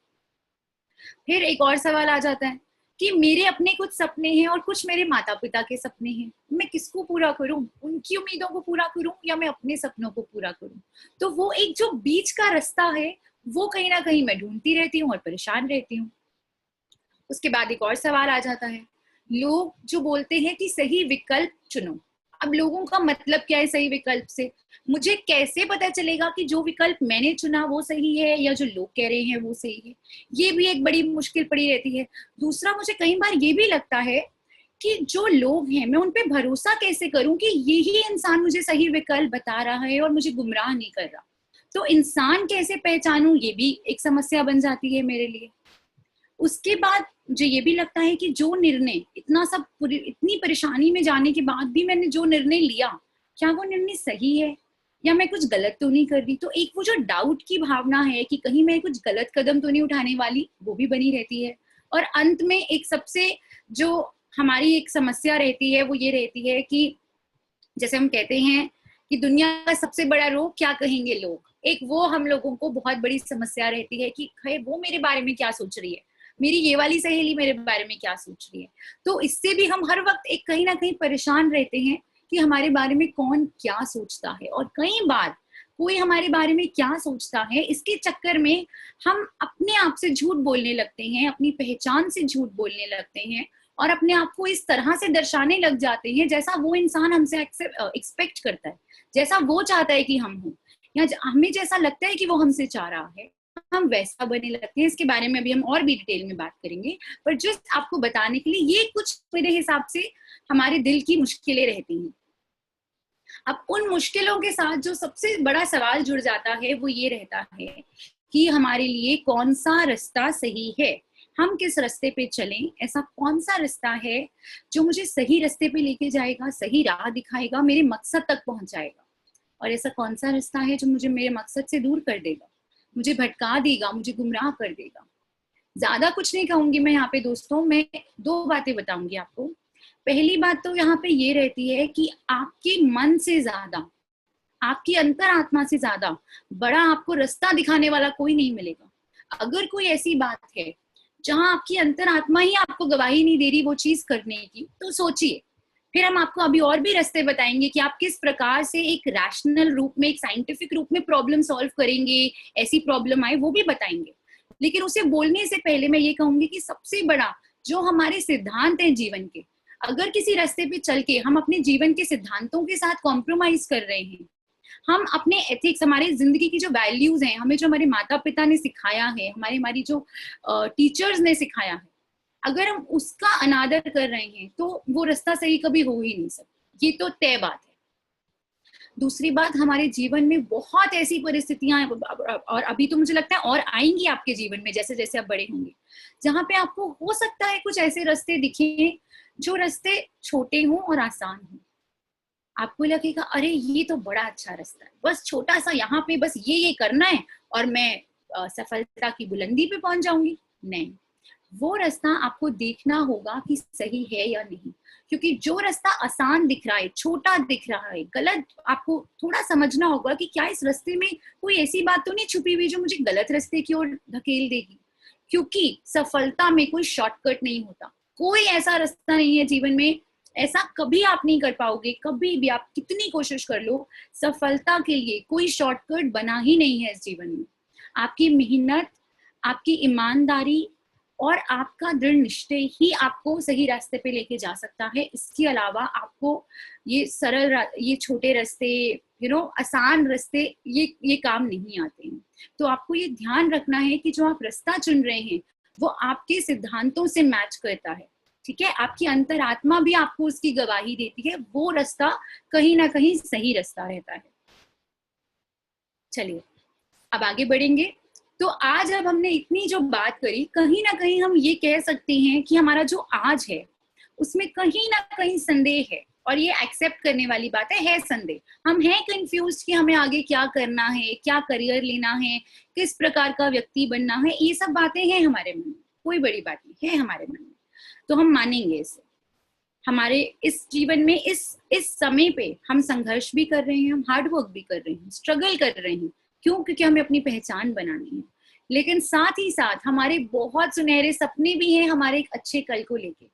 फिर एक और सवाल आ जाता है कि मेरे अपने कुछ सपने हैं और कुछ मेरे माता पिता के सपने हैं, मैं किसको पूरा करूं, उनकी उम्मीदों को पूरा करूं या मैं अपने सपनों को पूरा करूं। तो वो एक जो बीच का रास्ता है वो कहीं ना कहीं मैं ढूंढती रहती हूँ और परेशान रहती हूँ। उसके बाद एक और सवाल आ जाता है, लोग जो बोलते हैं कि सही विकल्प चुनो। अब लोगों का मतलब क्या है सही विकल्प से, मुझे कैसे पता चलेगा कि जो विकल्प मैंने चुना वो सही है या जो लोग कह रहे हैं वो सही है। ये भी एक बड़ी मुश्किल पड़ी रहती है। दूसरा, मुझे कई बार ये भी लगता है कि जो लोग हैं मैं उन पे भरोसा कैसे करूं कि यही इंसान मुझे सही विकल्प बता रहा है और मुझे गुमराह नहीं कर रहा। तो इंसान कैसे पहचानूं, ये भी एक समस्या बन जाती है मेरे लिए। उसके बाद मुझे ये भी लगता है कि जो निर्णय, इतनी परेशानी में जाने के बाद भी मैंने जो निर्णय लिया, क्या वो निर्णय सही है या मैं कुछ गलत तो नहीं कर रही। तो एक वो जो डाउट की भावना है कि कहीं मैं कुछ गलत कदम तो नहीं उठाने वाली, वो भी बनी रहती है। और अंत में एक सबसे जो हमारी एक समस्या रहती है वो ये रहती है कि जैसे हम कहते हैं कि दुनिया का सबसे बड़ा रोग क्या कहेंगे लोग, एक वो हम लोगों को बहुत बड़ी समस्या रहती है कि वो मेरे बारे में क्या सोच रही है, मेरी ये वाली सहेली मेरे बारे में क्या सोच रही है। तो इससे भी हम हर वक्त एक कहीं ना कहीं परेशान रहते हैं कि हमारे बारे में कौन क्या सोचता है। और कई बार कोई हमारे बारे में क्या सोचता है इसके चक्कर में हम अपने आप से झूठ बोलने लगते हैं, अपनी पहचान से झूठ बोलने लगते हैं और अपने आप को इस तरह से दर्शाने लग जाते हैं जैसा वो इंसान हमसे एक्सपेक्ट करता है, जैसा वो चाहता है कि हम हों, या हमें जैसा लगता है कि वो हमसे चाह रहा है, हम वैसा बनने लगते हैं। इसके बारे में अभी हम और भी डिटेल में बात करेंगे, पर जस्ट आपको बताने के लिए ये कुछ मेरे हिसाब से हमारे दिल की मुश्किलें रहती हैं। अब उन मुश्किलों के साथ जो सबसे बड़ा सवाल जुड़ जाता है वो ये रहता है कि हमारे लिए कौन सा रास्ता सही है, हम किस रास्ते पे चलें, ऐसा कौन सा रास्ता है जो मुझे सही रास्ते पे लेके जाएगा, सही राह दिखाएगा, मेरे मकसद तक पहुंचाएगा। और ऐसा कौन सा रास्ता है जो मुझे मेरे मकसद से दूर कर देगा, मुझे भटका देगा, मुझे गुमराह कर देगा। ज्यादा कुछ नहीं कहूंगी मैं यहाँ पे दोस्तों, मैं दो बातें बताऊंगी आपको। पहली बात तो यहाँ पे ये रहती है कि आपके मन से ज्यादा, आपकी अंतरात्मा से ज्यादा बड़ा आपको रास्ता दिखाने वाला कोई नहीं मिलेगा। अगर कोई ऐसी बात है जहां आपकी अंतरात्मा ही आपको गवाही नहीं दे रही वो चीज करने की, तो सोचिए। फिर हम आपको अभी और भी रास्ते बताएंगे कि आप किस प्रकार से एक रैशनल रूप में, एक साइंटिफिक रूप में प्रॉब्लम सॉल्व करेंगे, ऐसी प्रॉब्लम आए वो भी बताएंगे। लेकिन उसे बोलने से पहले मैं ये कहूंगी कि सबसे बड़ा जो हमारे सिद्धांत हैं जीवन के, अगर किसी रास्ते पे चल के हम अपने जीवन के सिद्धांतों के साथ कॉम्प्रोमाइज कर रहे हैं, हम अपने एथिक्स, हमारे जिंदगी की जो वैल्यूज हैं, हमें जो हमारे माता पिता ने सिखाया है, हमारी जो टीचर्स ने सिखाया है, अगर हम उसका अनादर कर रहे हैं तो वो रास्ता सही कभी हो ही नहीं सकता, ये तो तय बात है। दूसरी बात, हमारे जीवन में बहुत ऐसी परिस्थितियां हैं, और अभी तो मुझे लगता है और आएंगी आपके जीवन में जैसे जैसे आप बड़े होंगे, जहां पे आपको हो सकता है कुछ ऐसे रास्ते दिखे जो रास्ते छोटे हों और आसान हों। आपको लगेगा अरे ये तो बड़ा अच्छा रास्ता है, बस छोटा सा, यहाँ पे बस ये करना है और मैं सफलता की बुलंदी पे पहुंच जाऊंगी। नहीं, वो रास्ता आपको देखना होगा कि सही है या नहीं, क्योंकि जो रास्ता आसान दिख रहा है, छोटा दिख रहा है, गलत, आपको थोड़ा समझना होगा कि क्या इस रास्ते में कोई ऐसी बात तो नहीं छुपी हुई जो मुझे गलत रास्ते की ओर धकेल देगी। क्योंकि सफलता में कोई शॉर्टकट नहीं होता, कोई ऐसा रास्ता नहीं है जीवन में, ऐसा कभी आप नहीं कर पाओगे, कभी भी आप कितनी कोशिश कर लो, सफलता के लिए कोई शॉर्टकट बना ही नहीं है इस जीवन में। आपकी मेहनत, आपकी ईमानदारी और आपका दृढ़ निश्चय ही आपको सही रास्ते पे लेके जा सकता है। इसके अलावा आपको ये सरल, ये छोटे रास्ते, आसान रास्ते, ये काम नहीं आते हैं। तो आपको ये ध्यान रखना है कि जो आप रास्ता चुन रहे हैं वो आपके सिद्धांतों से मैच करता है, ठीक है। आपकी अंतरात्मा भी आपको उसकी गवाही देती है, वो रास्ता कहीं ना कहीं सही रास्ता रहता है। चलिए अब आगे बढ़ेंगे। तो आज अब हमने इतनी जो बात करी, कहीं ना कहीं हम ये कह सकते हैं कि हमारा जो आज है उसमें कहीं ना कहीं संदेह है, और ये एक्सेप्ट करने वाली बात है संदेह। हम हैं कंफ्यूज कि हमें आगे क्या करना है, क्या करियर लेना है, किस प्रकार का व्यक्ति बनना है, ये सब बातें हैं हमारे मन में, कोई बड़ी बात नहीं है हमारे मन में, तो हम मानेंगे इसे। हमारे इस जीवन में इस समय पे हम संघर्ष भी कर रहे हैं, हम हार्ड वर्क भी कर रहे हैं, स्ट्रगल कर रहे हैं। क्यों? क्योंकि हमें अपनी पहचान बनानी है। लेकिन साथ ही साथ हमारे बहुत सुनहरे सपने भी हैं हमारे एक अच्छे कल को लेके।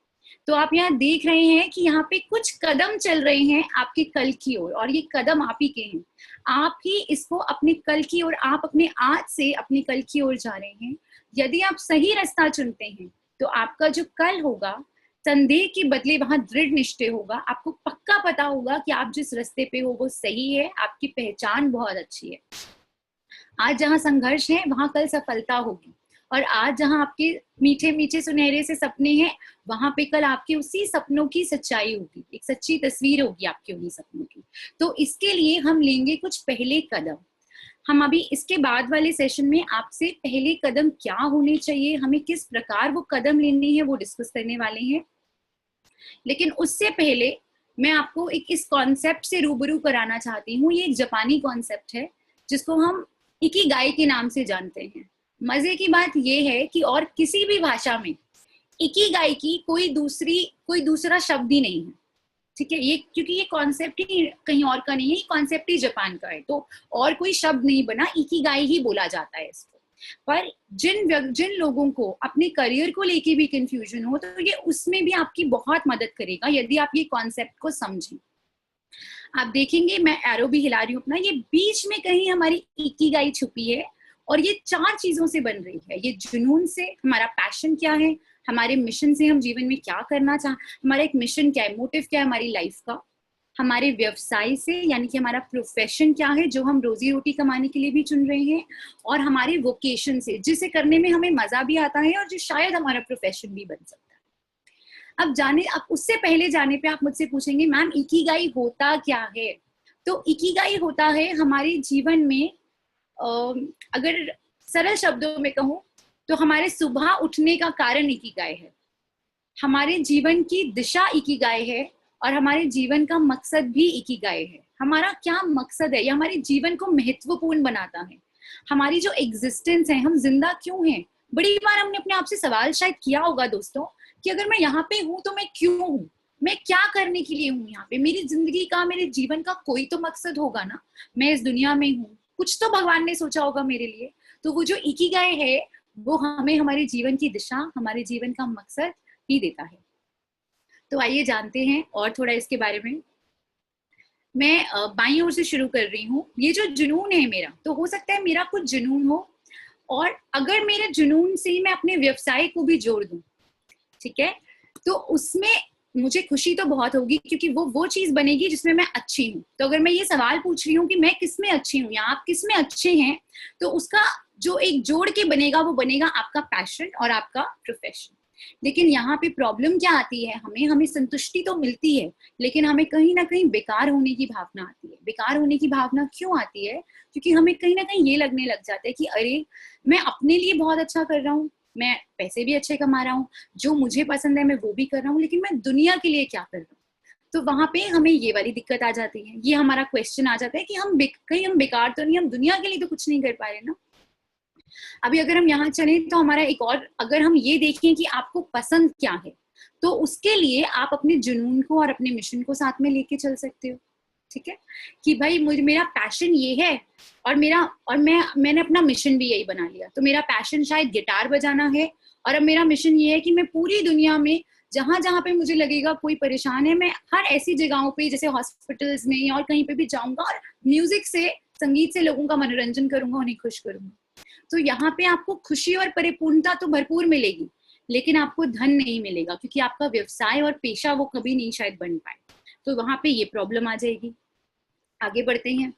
तो आप यहाँ देख रहे हैं कि यहाँ पे कुछ कदम चल रहे हैं आपके कल की ओर, और ये कदम आप ही के हैं। आप ही इसको अपने कल की ओर, आप अपने आज से अपने कल की ओर जा रहे हैं। यदि आप सही रास्ता चुनते हैं तो आपका जो कल होगा, संदेह के बदले वहां दृढ़ निश्चय होगा। आपको पक्का पता होगा कि आप जिस रास्ते पे हो वो सही है, आपकी पहचान बहुत अच्छी है। आज जहां संघर्ष है वहां कल सफलता होगी, और आज जहां आपके मीठे मीठे सुनहरे से सपने हैं वहां पे कल आपके उसी सपनों की सच्चाई होगी, एक सच्ची तस्वीर होगी आपके उन्हीं सपनों की। तो इसके लिए हम लेंगे कुछ पहले कदम। हम अभी इसके बाद वाले सेशन में आपसे पहले कदम क्या होने चाहिए, हमें किस प्रकार वो कदम लेने हैं, वो डिस्कस करने वाले हैं। लेकिन उससे पहले मैं आपको इस कॉन्सेप्ट से रूबरू कराना चाहती हूँ। ये एक जापानी कॉन्सेप्ट है जिसको हम इकिगाई के नाम से जानते हैं। मजे की बात ये है कि और किसी भी भाषा में इकिगाई की कोई दूसरा शब्द ही नहीं है, ठीक है। ये क्योंकि ये कॉन्सेप्ट ही कहीं और का नहीं है, ये कॉन्सेप्ट ही जापान का है, तो और कोई शब्द नहीं बना, इकिगाई ही बोला जाता है इसको। पर जिन लोगों को अपने करियर को लेके भी कंफ्यूजन हो, तो ये उसमें भी आपकी बहुत मदद करेगा यदि आप ये कॉन्सेप्ट को समझें। आप देखेंगे, मैं एरो भी हिला रही हूँ अपना, ये बीच में कहीं हमारी इकिगाई छुपी है, और ये 4 चीजों से बन रही है। ये जुनून से, हमारा पैशन क्या है, हमारे मिशन से, हम जीवन में क्या करना हमारा एक मिशन क्या है, मोटिव क्या है हमारी लाइफ का, हमारे व्यवसाय से, यानी कि हमारा प्रोफेशन क्या है जो हम रोजी रोटी कमाने के लिए भी चुन रहे हैं, और हमारे वोकेशन से, जिसे करने में हमें मजा भी आता है और जो शायद हमारा प्रोफेशन भी बन सकता है। अब उससे पहले जाने पे आप मुझसे पूछेंगे मैम इकिगाई होता क्या है। तो इकिगाई होता है हमारे जीवन में, अगर सरल शब्दों में कहूँ तो हमारे सुबह उठने का कारण इकिगाई है, हमारे जीवन की दिशा इकिगाई है, और हमारे जीवन का मकसद भी इकिगाई है। हमारा क्या मकसद है, ये हमारे जीवन को महत्वपूर्ण बनाता है। हमारी जो एग्जिस्टेंस है, हम जिंदा क्यों हैं, बड़ी बार हमने अपने आप से सवाल शायद किया होगा दोस्तों, कि अगर मैं यहाँ पे हूँ तो मैं क्यों हूँ, मैं क्या करने के लिए हूँ यहाँ पे, मेरी जिंदगी का, मेरे जीवन का कोई तो मकसद होगा ना, मैं इस दुनिया में हूँ, कुछ तो भगवान ने सोचा होगा मेरे लिए। तो वो जो इकिगाई है वो हमें हमारे जीवन की दिशा, हमारे जीवन का मकसद ही देता है। तो आइए जानते हैं और थोड़ा इसके बारे में। मैं बाईं ओर से शुरू कर रही हूँ। ये जो जुनून है मेरा, तो हो सकता है मेरा कुछ जुनून हो, और अगर मेरे जुनून से मैं अपने व्यवसाय को भी जोड़ दूं, ठीक है, तो उसमें मुझे खुशी तो बहुत होगी, क्योंकि वो चीज बनेगी जिसमें मैं अच्छी हूँ। तो अगर मैं ये सवाल पूछ रही हूँ कि मैं किस में अच्छी हूँ या आप किस में अच्छे हैं, तो उसका जो एक जोड़ के बनेगा वो बनेगा आपका पैशन और आपका प्रोफेशन। लेकिन यहाँ पे प्रॉब्लम क्या आती है, हमें संतुष्टि तो मिलती है, लेकिन हमें कहीं ना कहीं बेकार होने की भावना आती है। बेकार होने की भावना क्यों आती है? क्योंकि हमें कहीं ना कहीं ये लगने लग जाता है कि अरे, मैं अपने लिए बहुत अच्छा कर रहा हूँ, मैं पैसे भी अच्छे कमा रहा हूँ, जो मुझे पसंद है मैं वो भी कर रहा हूँ, लेकिन मैं दुनिया के लिए क्या कर रहा हूँ? तो वहां पे हमें ये वाली दिक्कत आ जाती है, ये हमारा क्वेश्चन आ जाता है कि कहीं हम बेकार तो नहीं, हम दुनिया के लिए तो कुछ नहीं कर पा रहे ना। अभी अगर हम यहाँ चले तो हमारा एक और, अगर हम ये देखें कि आपको पसंद क्या है, तो उसके लिए आप अपने जुनून को और अपने मिशन को साथ में लेके चल सकते हो। ठीक है, कि भाई मुझे, मेरा पैशन ये है, और मैंने अपना मिशन भी यही बना लिया। तो मेरा पैशन शायद गिटार बजाना है, और अब मेरा मिशन ये है कि मैं पूरी दुनिया में जहां जहां पे मुझे लगेगा कोई परेशान है, मैं हर ऐसी जगहों पे, जैसे हॉस्पिटल्स में और कहीं पे भी जाऊंगा, और म्यूजिक से, संगीत से लोगों का मनोरंजन करूंगा, उन्हें खुश करूंगा। तो यहाँ पे आपको खुशी और परिपूर्णता तो भरपूर मिलेगी, लेकिन आपको धन नहीं मिलेगा, क्योंकि आपका व्यवसाय और पेशा वो कभी नहीं शायद बन पाए। तो वहां पे ये प्रॉब्लम आ जाएगी। आगे बढ़ते हैं।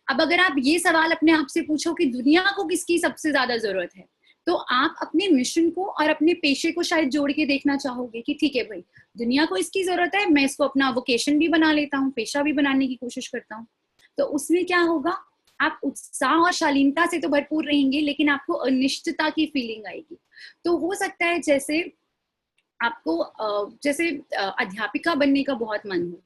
अब अगर आप ये सवाल अपने आप से पूछो कि दुनिया को किसकी सबसे ज्यादा जरूरत है, तो आप अपने मिशन को और अपने पेशे को शायद जोड़ के देखना चाहोगे कि ठीक है भाई, दुनिया को इसकी जरूरत है, मैं इसको अपना वोकेशन भी बना लेता हूँ, पेशा भी बनाने की कोशिश करता हूँ। तो उसमें क्या होगा, आप उत्साह और शालीनता से तो भरपूर रहेंगे, लेकिन आपको अनिश्चितता की फीलिंग आएगी। तो हो सकता है जैसे आपको जैसे अध्यापिका बनने का बहुत मन हो,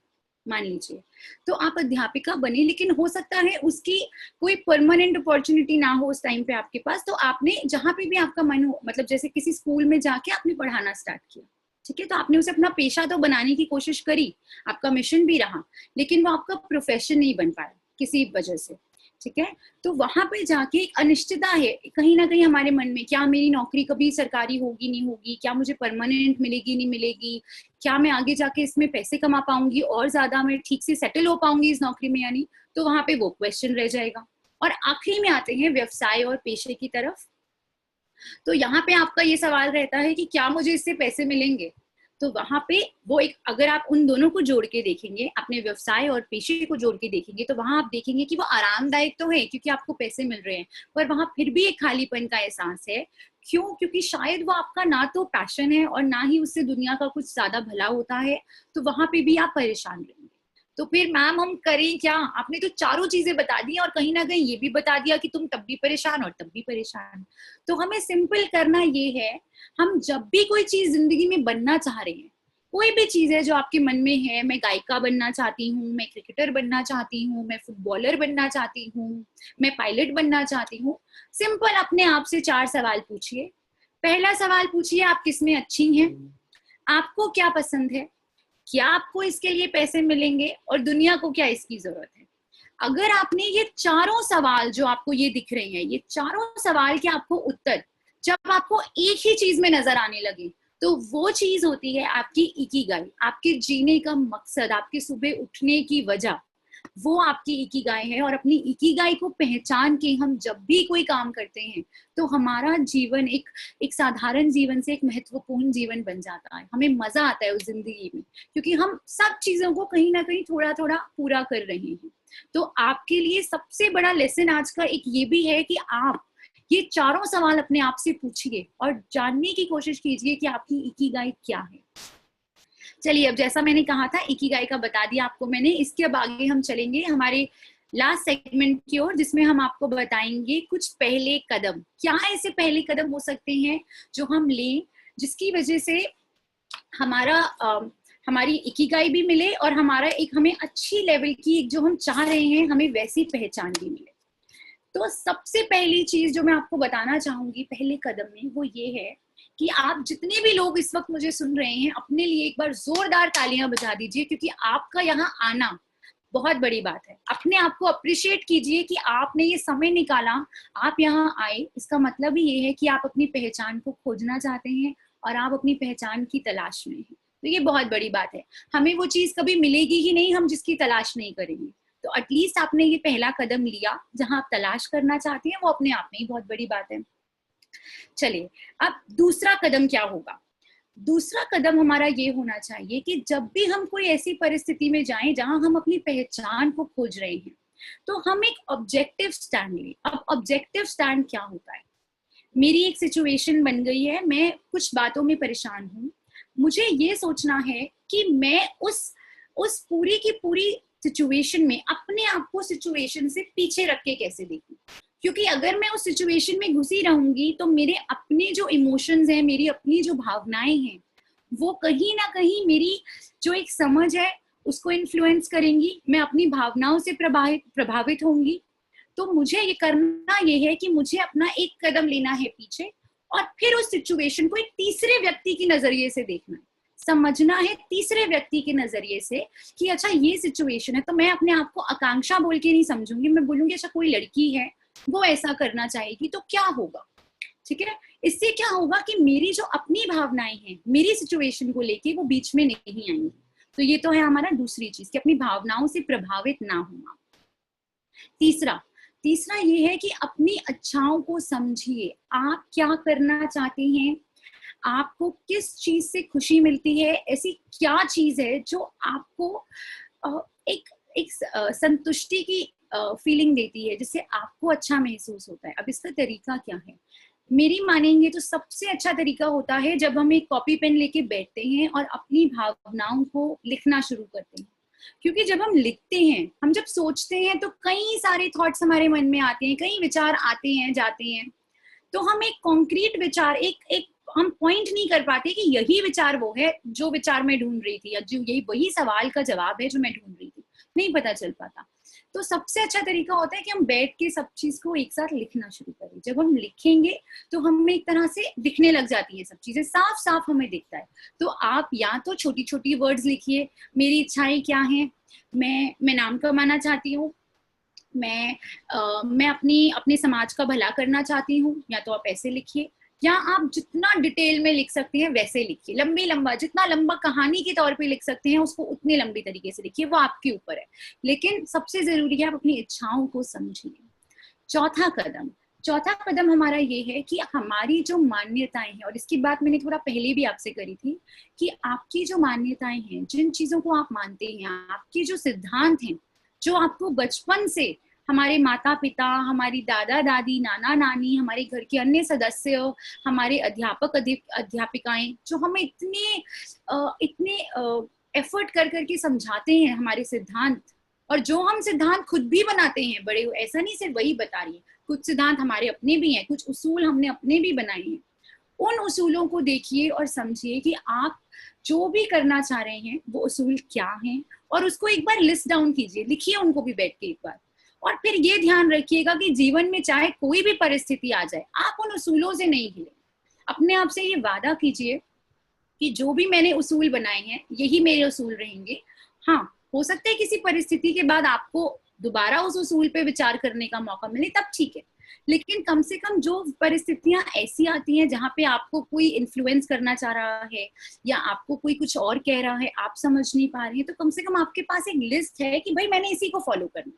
मान लीजिए, तो आप अध्यापिका बने, लेकिन हो सकता है उसकी कोई परमानेंट अपॉर्चुनिटी ना हो उस टाइम पे आपके पास। तो आपने जहां पे भी आपका मन हो, मतलब जैसे किसी स्कूल में जाके आपने पढ़ाना स्टार्ट किया, ठीक है, तो आपने उसे अपना पेशा तो बनाने की कोशिश करी, आपका मिशन भी रहा, लेकिन वो आपका प्रोफेशन नहीं बन पाया किसी वजह से। ठीक है, तो वहां पे जाके एक अनिश्चितता है कहीं ना कहीं हमारे मन में, क्या मेरी नौकरी कभी सरकारी होगी नहीं होगी, क्या मुझे परमानेंट मिलेगी नहीं मिलेगी, क्या मैं आगे जाके इसमें पैसे कमा पाऊंगी और ज्यादा, मैं ठीक से सेटल हो पाऊंगी इस नौकरी में या नहीं। तो वहां पे वो क्वेश्चन रह जाएगा। और आखिरी में आते हैं व्यवसाय और पेशे की तरफ। तो यहाँ पे आपका ये सवाल रहता है कि क्या मुझे इससे पैसे मिलेंगे। तो वहां पे वो एक, अगर आप उन दोनों को जोड़ के देखेंगे, अपने व्यवसाय और पेशे को जोड़ के देखेंगे, तो वहां आप देखेंगे कि वो आरामदायक तो है क्योंकि आपको पैसे मिल रहे हैं, पर वहां फिर भी एक खालीपन का एहसास है। क्यों? क्योंकि शायद वो आपका ना तो पैशन है और ना ही उससे दुनिया का कुछ ज्यादा भला होता है। तो वहां पे भी आप परेशान रहेंगे। तो फिर मैम हम करें क्या? आपने तो चारों चीजें बता दी और कहीं ना कहीं ये भी बता दिया कि तुम तब भी परेशान और तब भी परेशान। तो हमें सिंपल करना ये है, हम जब भी कोई चीज जिंदगी में बनना चाह रहे हैं, कोई भी चीज है जो आपके मन में है, मैं गायिका बनना चाहती हूँ, मैं क्रिकेटर बनना चाहती हूँ, मैं फुटबॉलर बनना चाहती हूँ, मैं पायलट बनना चाहती हूँ, सिंपल अपने आप से 4 सवाल पूछिए। पहला सवाल पूछिए, आप किसमें अच्छी हैं, आपको क्या पसंद है, क्या आपको इसके लिए पैसे मिलेंगे, और दुनिया को क्या इसकी जरूरत है। अगर आपने ये चारों सवाल जो आपको ये दिख रहे हैं, ये चारों सवाल के आपको उत्तर जब आपको एक ही चीज में नजर आने लगे, तो वो चीज होती है आपकी इकिगाई, आपके जीने का मकसद, आपके सुबह उठने की वजह, वो आपकी इकिगाई है। और अपनी इकिगाई को पहचान के हम जब भी कोई काम करते हैं, तो हमारा जीवन एक साधारण जीवन से एक महत्वपूर्ण जीवन बन जाता है। हमें मजा आता है उस जिंदगी में, क्योंकि हम सब चीजों को कहीं ना कहीं थोड़ा थोड़ा पूरा कर रहे हैं। तो आपके लिए सबसे बड़ा लेसन आज का एक ये भी है कि आप ये चारों सवाल अपने आप से पूछिए और जानने की कोशिश कीजिए कि आपकी इकिगाई क्या है। चलिए, अब जैसा मैंने कहा था, इकिगाई का बता दिया आपको मैंने। इसके अब आगे हम चलेंगे हमारे लास्ट सेगमेंट की ओर, जिसमें हम आपको बताएंगे कुछ पहले कदम। क्या ऐसे पहले कदम हो सकते हैं जो हम लें, जिसकी वजह से हमारी इकिगाई भी मिले और हमारा एक, हमें अच्छी लेवल की, एक जो हम चाह रहे हैं, हमें वैसी पहचान भी मिले। तो सबसे पहली चीज जो मैं आपको बताना चाहूंगी पहले कदम में, वो ये है कि आप जितने भी लोग इस वक्त मुझे सुन रहे हैं, अपने लिए एक बार जोरदार तालियां बजा दीजिए, क्योंकि आपका यहाँ आना बहुत बड़ी बात है। अपने आप को अप्रिशिएट कीजिए कि आपने ये समय निकाला, आप यहाँ आए। इसका मतलब ही ये है कि आप अपनी पहचान को खोजना चाहते हैं और आप अपनी पहचान की तलाश में हैं। तो ये बहुत बड़ी बात है। हमें वो चीज कभी मिलेगी ही नहीं हम जिसकी तलाश नहीं करेंगे। तो एटलीस्ट आपने ये पहला कदम लिया, जहां आप तलाश करना चाहते हैं, वो अपने आप में ही बहुत बड़ी बात है। चलिए, अब दूसरा कदम क्या होगा? दूसरा कदम हमारा ये होना चाहिए कि जब भी हम कोई ऐसी परिस्थिति में जाएं जहां हम अपनी पहचान को खोज रहे हैं, तो हम एक ऑब्जेक्टिव स्टैंड लें। अब ऑब्जेक्टिव स्टैंड क्या होता है? मेरी एक सिचुएशन बन गई है, मैं कुछ बातों में परेशान हूँ, मुझे ये सोचना है कि मैं उस पूरी की पूरी सिचुएशन में अपने आप को सिचुएशन से पीछे रख के कैसे देखूं। क्योंकि अगर मैं उस सिचुएशन में घुसी रहूंगी तो मेरे अपने जो इमोशंस हैं, मेरी अपनी जो भावनाएं हैं, वो कहीं ना कहीं मेरी जो एक समझ है उसको इन्फ्लुएंस करेंगी। मैं अपनी भावनाओं से प्रभावित होंगी। तो मुझे ये करना ये है कि मुझे अपना एक कदम लेना है पीछे और फिर उस सिचुएशन को एक तीसरे व्यक्ति के नजरिए से देखना है, समझना है तीसरे व्यक्ति के नजरिए से कि अच्छा ये सिचुएशन है। तो मैं अपने आप को आकांक्षा बोल के नहीं समझूंगी, मैं बोलूंगी अच्छा कोई लड़की है, वो ऐसा करना चाहेगी तो क्या होगा। ठीक है, इससे क्या होगा कि मेरी जो अपनी भावनाएं हैं मेरी सिचुएशन को लेके वो बीच में नहीं आएंगी। तो ये तो है हमारा दूसरी चीज कि अपनी भावनाओं से प्रभावित ना होना। तीसरा ये है कि अपनी इच्छाओं को समझिए। आप क्या करना चाहते हैं, आपको किस चीज से खुशी मिलती है, ऐसी क्या चीज है जो आपको एक संतुष्टि की फीलिंग देती है, जिससे आपको अच्छा महसूस होता है। अब इसका तरीका क्या है? मेरी मानेंगे तो सबसे अच्छा तरीका होता है जब हम एक कॉपी पेन लेके बैठते हैं और अपनी भावनाओं को लिखना शुरू करते हैं। क्योंकि जब हम लिखते हैं, हम जब सोचते हैं तो कई सारे थॉट्स हमारे मन में आते हैं, कई विचार आते हैं जाते हैं। तो हम एक कॉन्क्रीट विचार, एक हम पॉइंट नहीं कर पाते कि यही विचार वो है जो विचार मैं ढूंढ रही थी, या जो यही वही सवाल का जवाब है जो मैं ढूंढ रही थी, नहीं पता चल पाता। तो सबसे अच्छा तरीका होता है कि हम बैठ के सब चीज को एक साथ लिखना शुरू करें। जब हम लिखेंगे तो हमें एक तरह से दिखने लग जाती है, सब चीजें साफ साफ हमें दिखता है। तो आप या तो छोटी छोटी वर्ड्स लिखिए, मेरी इच्छाएं क्या हैं, मैं नाम कमाना चाहती हूँ, मैं अपने समाज का भला करना चाहती हूँ, या तो आप ऐसे लिखिए, या आप जितना डिटेल में लिख सकते हैं वैसे लिखिए। जितना लंबा कहानी के तौर पे लिख सकते हैं उसको उतने लंबी तरीके से लिखिए, वो आपके ऊपर है। लेकिन सबसे जरूरी है आप अपनी इच्छाओं को समझिए। चौथा कदम हमारा ये है कि हमारी जो मान्यताएं हैं, और इसकी बात मैंने थोड़ा पहले भी आपसे करी थी, कि आपकी जो मान्यताएं हैं, जिन चीजों को आप मानते हैं, आपके जो सिद्धांत हैं, जो आपको बचपन से हमारे माता पिता, हमारी दादा दादी, नाना नानी, हमारे घर के अन्य सदस्य, हमारे अध्यापक अध्यापिकाएं, जो हमें इतने एफर्ट कर करके समझाते हैं हमारे सिद्धांत, और जो हम सिद्धांत खुद भी बनाते हैं बड़े, ऐसा नहीं सिर्फ वही बता रही है, कुछ सिद्धांत हमारे अपने भी हैं, कुछ उसूल हमने अपने भी बनाए हैं। उन उसूलों को देखिए और समझिए कि आप जो भी करना चाह रहे हैं वो उसूल क्या हैं, और उसको एक बार लिस्ट डाउन कीजिए, लिखिए उनको भी बैठ के एक बार। और फिर ये ध्यान रखिएगा कि जीवन में चाहे कोई भी परिस्थिति आ जाए, आप उन उसूलों से नहीं हिले। अपने आप से ये वादा कीजिए कि जो भी मैंने उसूल बनाए हैं यही मेरे उसूल रहेंगे। हाँ, हो सकता है किसी परिस्थिति के बाद आपको दोबारा उस उसूल पे विचार करने का मौका मिले, तब ठीक है। लेकिन कम से कम जो परिस्थितियां ऐसी आती हैं जहां पे आपको कोई इन्फ्लुएंस करना चाह रहा है, या आपको कोई कुछ और कह रहा है, आप समझ नहीं पा रहे हैं, तो कम से कम आपके पास एक लिस्ट है कि भाई मैंने इसी को फॉलो करना।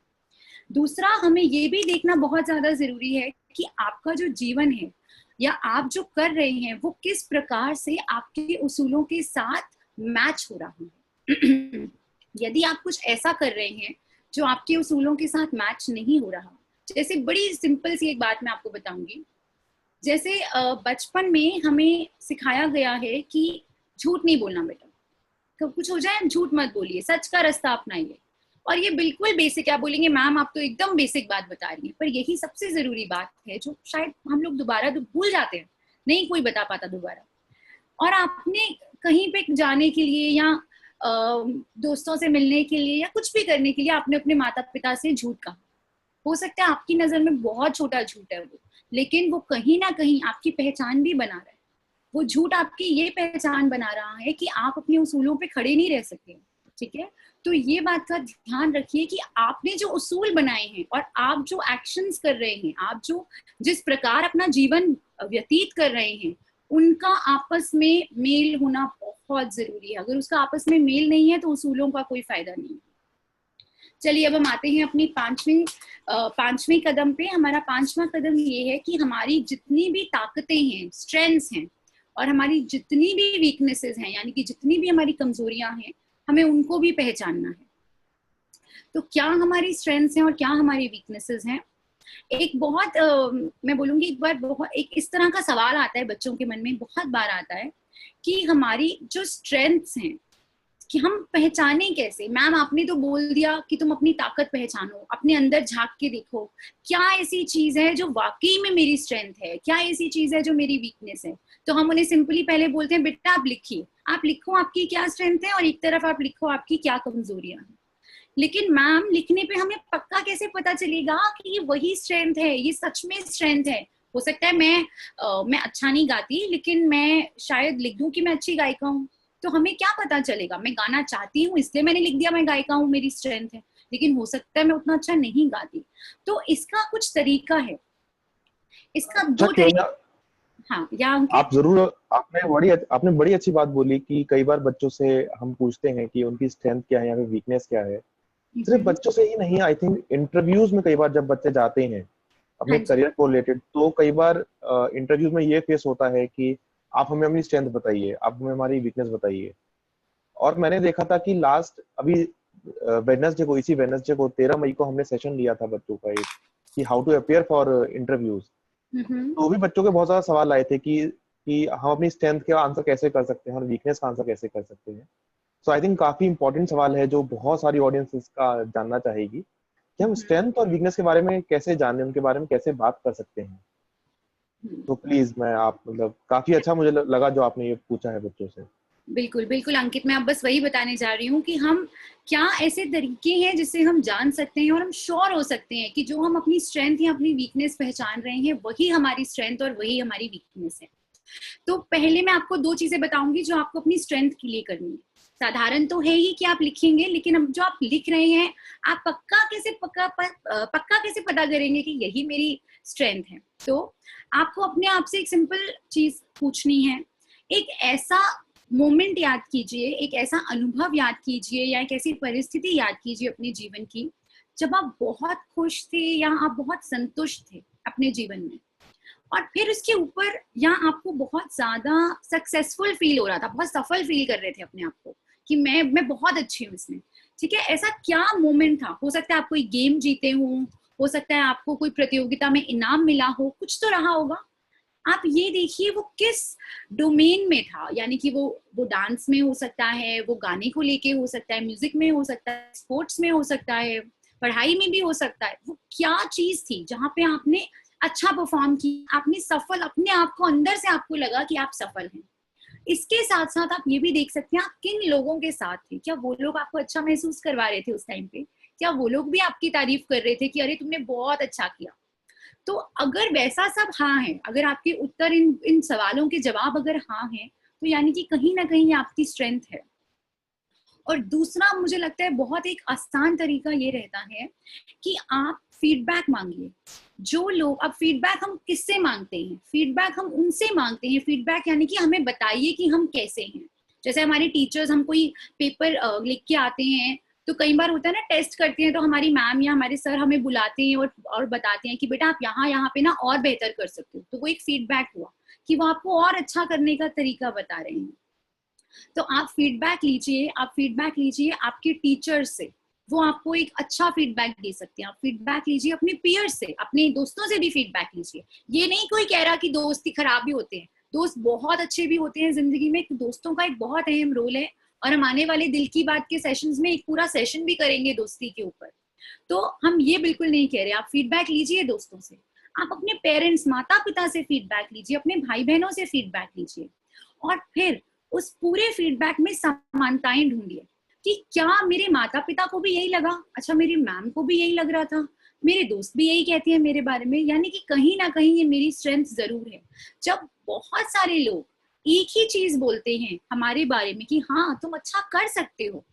दूसरा, हमें ये भी देखना बहुत ज्यादा जरूरी है कि आपका जो जीवन है या आप जो कर रहे हैं वो किस प्रकार से आपके उसूलों के साथ मैच हो रहा है। यदि आप कुछ ऐसा कर रहे हैं जो आपके उसूलों के साथ मैच नहीं हो रहा, जैसे बड़ी सिंपल सी एक बात मैं आपको बताऊंगी। जैसे बचपन में हमें सिखाया गया है कि झूठ नहीं बोलना बेटा, कब कुछ हो जाए झूठ मत बोलिए, सच का रास्ता अपनाइए। और ये बिल्कुल बेसिक है। आप बोलेंगे मैम आप तो एकदम बेसिक बात बता रही हैं, पर यही सबसे जरूरी बात है जो शायद हम लोग दोबारा भूल जाते हैं, नहीं कोई बता पाता दोबारा। और आपने कहीं पे जाने के लिए या दोस्तों से मिलने के लिए या कुछ भी करने के लिए आपने अपने माता पिता से झूठ कहा। हो सकता है आपकी नजर में बहुत छोटा झूठ है वो, लेकिन वो कहीं ना कहीं आपकी पहचान भी बना रहा है। वो झूठ आपकी ये पहचान बना रहा है कि आप अपने उसूलों पे खड़े नहीं रह सकते। ठीक है। तो ये बात का ध्यान रखिए कि आपने जो उसूल बनाए हैं और आप जो एक्शंस कर रहे हैं, आप जो जिस प्रकार अपना जीवन व्यतीत कर रहे हैं, उनका आपस में मेल होना बहुत जरूरी है। अगर उसका आपस में मेल नहीं है तो उसूलों का कोई फायदा नहीं है। चलिए अब हम आते हैं अपनी पांचवें कदम पे। हमारा पांचवा कदम ये है कि हमारी जितनी भी ताकतें हैं, स्ट्रेंथ्स हैं, और हमारी जितनी भी वीकनेसेस हैं, यानी कि जितनी भी हमारी कमजोरियां हैं, हमें उनको भी पहचानना है। तो क्या हमारी स्ट्रेंथ्स हैं और क्या हमारी वीकनेसेस हैं? एक बहुत मैं बोलूंगी एक बार बहुत एक इस तरह का सवाल आता है बच्चों के मन में, बहुत बार आता है कि हमारी जो स्ट्रेंथ्स हैं कि हम पहचाने कैसे। मैम आपने तो बोल दिया कि तुम अपनी ताकत पहचानो, अपने अंदर झांक के देखो, क्या ऐसी चीज है जो वाकई में मेरी स्ट्रेंथ है, क्या ऐसी चीज है जो मेरी वीकनेस है। तो हम उन्हें सिंपली पहले बोलते हैं बेटा आप लिखिए, आप लिखो आपकी क्या स्ट्रेंथ है और एक तरफ आप लिखो आपकी क्या कमजोरियां हैं। लेकिन मैम लिखने पे हमें पक्का कैसे पता चलेगा कि ये वही स्ट्रेंथ है, ये सच में स्ट्रेंथ है। हो सकता है मैं अच्छा नहीं गाती, लेकिन मैं शायद लिख दूं कि मैं अच्छी गायिका हूँ। तो हमें क्या पता चलेगा? मैं गाना चाहती हूँ इसलिए मैंने लिख दिया मैं गायिका हूँ, मेरी स्ट्रेंथ है, लेकिन हो सकता है मैं उतना अच्छा नहीं गाती। तो इसका कुछ तरीका है, इसका अच्छा दो क्यों तरीका। ना, हाँ या अंकित? आप जरूर, आपने बड़ी अच्छी बात बोली कि कई बार बच्चों से हम पूछते हैं कि उनकी स्ट्रेंथ क्या है या फिर वीकनेस क्या है। सिर्फ बच्चों से ही नहीं, आई थिंक इंटरव्यूज में कई बार जब बच्चे जाते हैं हाँ अपने जी। करियर को रिलेटेड, तो कई बार इंटरव्यूज में ये फेस होता है कि आप हमें अपनी स्ट्रेंथ बताइए, आप हमें हमारी वीकनेस बताइए। और मैंने देखा था कि लास्ट अभी इसी वेडनेसडे को 13 मई को हमने सेशन लिया था बच्चों का एक, कि how to appear for interviews. Hmm. तो भी बच्चों के बहुत ज्यादा सवाल आए थे कि हम अपनी स्ट्रेंथ का आंसर कैसे कर सकते हैं और वीकनेस का आंसर कैसे कर सकते हैं। सो आई थिंक काफी इंपॉर्टेंट सवाल है जो बहुत सारी ऑडियंस इसका जानना चाहेगी, कि हम स्ट्रेंथ और वीकनेस के बारे में कैसे जाने, उनके बारे में कैसे बात कर सकते हैं। तो प्लीज, मैं आप मतलब काफी अच्छा मुझे लगा जो आपने ये पूछा है बच्चों से। बिल्कुल बिल्कुल अंकित, मैं अब बस वही बताने जा रही हूँ कि हम क्या ऐसे तरीके हैं जिससे हम जान सकते हैं और हम श्योर हो सकते हैं कि जो हम अपनी स्ट्रेंथ या अपनी वीकनेस पहचान रहे हैं वही हमारी स्ट्रेंथ और वही हमारी वीकनेस है। तो पहले मैं आपको दो चीजें बताऊंगी जो आपको अपनी स्ट्रेंथ के लिए करनी है। साधारण तो है ही कि आप लिखेंगे, लेकिन अब जो आप लिख रहे हैं आप पक्का कैसे पता करेंगे कि यही मेरी स्ट्रेंथ है। तो आपको अपने आप से एक सिंपल चीज पूछनी है। एक ऐसा मोमेंट याद कीजिए, एक ऐसा अनुभव याद कीजिए या एक ऐसी परिस्थिति याद कीजिए अपने जीवन की जब आप बहुत खुश थे या आप बहुत संतुष्ट थे अपने जीवन में, और फिर उसके ऊपर या आपको बहुत ज्यादा सक्सेसफुल फील हो रहा था, बहुत सफल फील कर रहे थे अपने आप को कि मैं बहुत अच्छी हूँ इसमें। ठीक है, ऐसा क्या मोमेंट था? हो सकता है आप कोई गेम जीते हो सकता है आपको कोई प्रतियोगिता में इनाम मिला हो, कुछ तो रहा होगा। आप ये देखिए वो किस डोमेन में था, यानी कि वो डांस में हो सकता है, वो गाने को लेके हो सकता है, म्यूजिक में हो सकता है, स्पोर्ट्स में हो सकता है, पढ़ाई में भी हो सकता है। वो क्या चीज थी जहाँ पे आपने अच्छा परफॉर्म किया, आपने सफल, अपने आप को अंदर से आपको लगा कि आप सफल हैं। इसके साथ साथ आप ये भी देख सकते हैं आप किन लोगों के साथ थे, क्या वो लोग आपको अच्छा महसूस करवा रहे थे उस टाइम पे, क्या वो लोग भी आपकी तारीफ कर रहे थे कि अरे तुमने बहुत अच्छा किया। तो अगर वैसा सब हाँ है, अगर आपके उत्तर इन सवालों के जवाब अगर हाँ है, तो यानी कि कहीं ना कहीं आपकी स्ट्रेंथ है। और दूसरा मुझे लगता है बहुत एक आसान तरीका ये रहता है कि आप फीडबैक मांगिए। जो लोग, अब फीडबैक हम किससे मांगते हैं? फीडबैक हम उनसे मांगते हैं, फीडबैक यानी कि हमें बताइए कि हम कैसे हैं। जैसे हमारे टीचर्स हम कोई पेपर लिख के आते हैं, तो कई बार होता है ना, टेस्ट करते हैं तो हमारी मैम या हमारे सर हमें बुलाते हैं और बताते हैं कि बेटा आप यहाँ पे ना और बेहतर कर सकते हो। तो वो एक फीडबैक हुआ कि वो आपको और अच्छा करने का तरीका बता रहे हैं। तो आप फीडबैक लीजिए, आप फीडबैक लीजिए आपके टीचर से, वो आपको एक अच्छा फीडबैक दे सकते हैं। आप फीडबैक लीजिए अपने पीयर से, अपने दोस्तों से भी फीडबैक लीजिए। ये नहीं कोई कह रहा कि दोस्त ही खराब भी होते हैं, दोस्त बहुत अच्छे भी होते हैं जिंदगी में। दोस्तों का एक बहुत अहम रोल है, और हम आने वाले दिल की बात के सेशंस में एक पूरा सेशन भी करेंगे दोस्ती के ऊपर। तो हम ये बिल्कुल नहीं कह रहे, आप फीडबैक लीजिए दोस्तों से, आप अपने पेरेंट्स, माता पिता से फीडबैक लीजिए, अपने भाई बहनों से फीडबैक लीजिए। और फिर उस पूरे फीडबैक में समानताएं ढूंढिए कि क्या मेरे माता पिता को भी यही लगा, अच्छा मेरी मैम को भी यही लग रहा था, मेरे दोस्त भी यही कहते हैं मेरे बारे में, यानी कि कहीं ना कहीं ये मेरी स्ट्रेंथ जरूर है। जब बहुत सारे लोग एक ही चीज बोलते हैं हमारे बारे में कि हाँ तुम अच्छा कर सकते हो,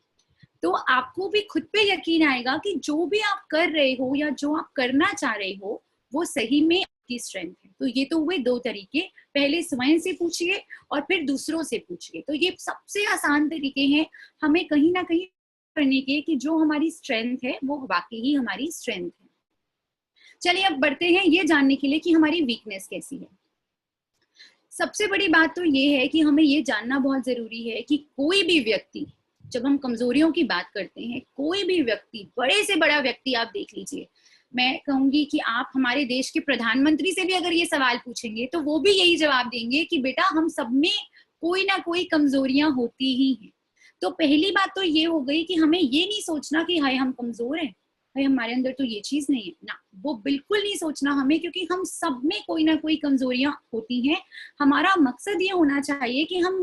तो आपको भी खुद पे यकीन आएगा कि जो भी आप कर रहे हो या जो आप करना चाह रहे हो वो सही में आपकी स्ट्रेंथ है। तो ये तो हुए दो तरीके, पहले स्वयं से पूछिए और फिर दूसरों से पूछिए। तो ये सबसे आसान तरीके हैं हमें कहीं ना कहीं करने के कि जो हमारी स्ट्रेंथ है वो वाकई ही हमारी स्ट्रेंथ है। चलिए अब बढ़ते हैं ये जानने के लिए कि हमारी वीकनेस कैसी है। सबसे बड़ी बात तो ये है कि हमें ये जानना बहुत जरूरी है कि कोई भी व्यक्ति, जब हम कमजोरियों की बात करते हैं, कोई भी व्यक्ति, बड़े से बड़ा व्यक्ति आप देख लीजिए, मैं कहूंगी कि आप हमारे देश के प्रधानमंत्री से भी अगर ये सवाल पूछेंगे तो वो भी यही जवाब देंगे कि बेटा हम सब में कोई ना कोई कमजोरियां होती ही हैं। तो पहली बात तो ये हो गई कि हमें ये नहीं सोचना कि हाय हम कमजोर हैं, भाई हमारे अंदर तो ये चीज नहीं है ना, वो बिल्कुल नहीं सोचना हमें, क्योंकि हम सब में कोई ना कोई कमजोरियां होती हैं। हमारा मकसद ये होना चाहिए कि हम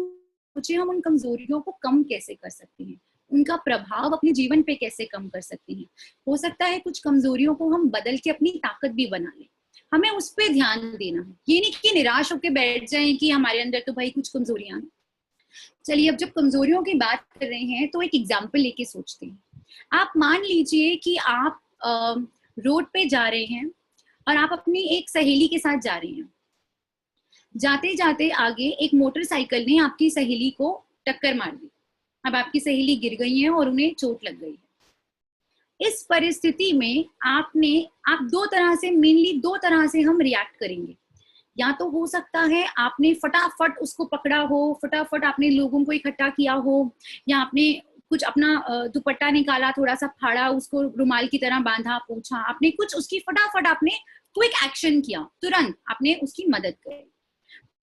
सोचे हम उन कमजोरियों को कम कैसे कर सकते हैं, उनका प्रभाव अपने जीवन पे कैसे कम कर सकते हैं। हो सकता है कुछ कमजोरियों को हम बदल के अपनी ताकत भी बना लें, हमें उस पर ध्यान देना है। ये नहीं कि निराश होकर बैठ जाएं कि हमारे अंदर तो भाई कुछ कमजोरियां हैं। चलिए अब जब कमजोरियों की बात कर रहे हैं तो एक एग्जाम्पल लेके सोचते हैं। आप मान लीजिए कि आप रोड पे जा रहे हैं और आप अपनी एक सहेली के साथ जा रहे हैं। जाते जाते आगे एक मोटरसाइकिल ने आपकी सहेली को टक्कर मार दी। अब आपकी सहेली गिर गई है और उन्हें चोट लग गई है। इस परिस्थिति में आप दो तरह से, मेनली दो तरह से हम रिएक्ट करेंगे। या तो हो सकता है आपने फटाफट उसको पकड़ा हो, फटाफट आपने लोगों को इकट्ठा किया हो, या आपने कुछ अपना दुपट्टा निकाला, थोड़ा सा फाड़ा, उसको रुमाल की तरह बांधा, पूछा, आपने कुछ उसकी फटाफट आपने क्विक एक्शन किया, तुरंत आपने उसकी मदद करी।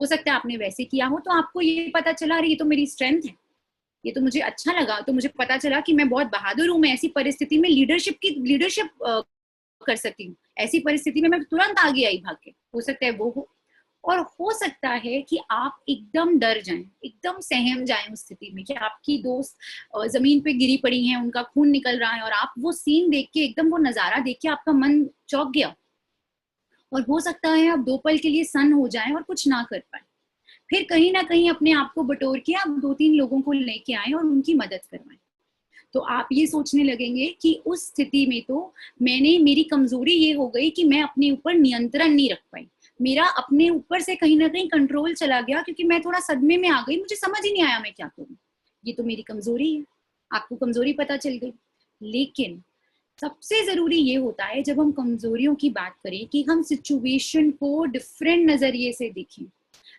हो सकता है आपने वैसे किया हो तो आपको ये पता चला अरे ये तो मेरी स्ट्रेंथ है, ये तो मुझे अच्छा लगा, तो मुझे पता चला कि मैं बहुत बहादुर हूँ, मैं ऐसी परिस्थिति में लीडरशिप कर सकती हूँ, ऐसी परिस्थिति में मैं तुरंत आगे आई भाग के। हो सकता है वो हो, और हो सकता है कि आप एकदम डर जाएं, एकदम सहम जाएं उस स्थिति में कि आपकी दोस्त जमीन पे गिरी पड़ी हैं, उनका खून निकल रहा है, और आप वो सीन देख के, एकदम वो नजारा देख के आपका मन चौंक गया, और हो सकता है आप दो पल के लिए सन्न हो जाएं और कुछ ना कर पाए। फिर कहीं ना कहीं अपने आप को बटोर के आप दो तीन लोगों को लेके आए और उनकी मदद करवाएं। तो आप ये सोचने लगेंगे कि उस स्थिति में तो मेरी कमजोरी ये हो गई कि मैं अपने ऊपर नियंत्रण नहीं रख पाई, मेरा अपने ऊपर से कहीं ना कहीं कंट्रोल चला गया, क्योंकि मैं थोड़ा सदमे में आ गई, मुझे समझ ही नहीं आया मैं क्या करूं। ये तो मेरी कमजोरी है, आपको कमजोरी पता चल गई। लेकिन सबसे जरूरी ये होता है जब हम कमजोरियों की बात करें कि हम सिचुएशन को डिफरेंट नजरिए से देखें।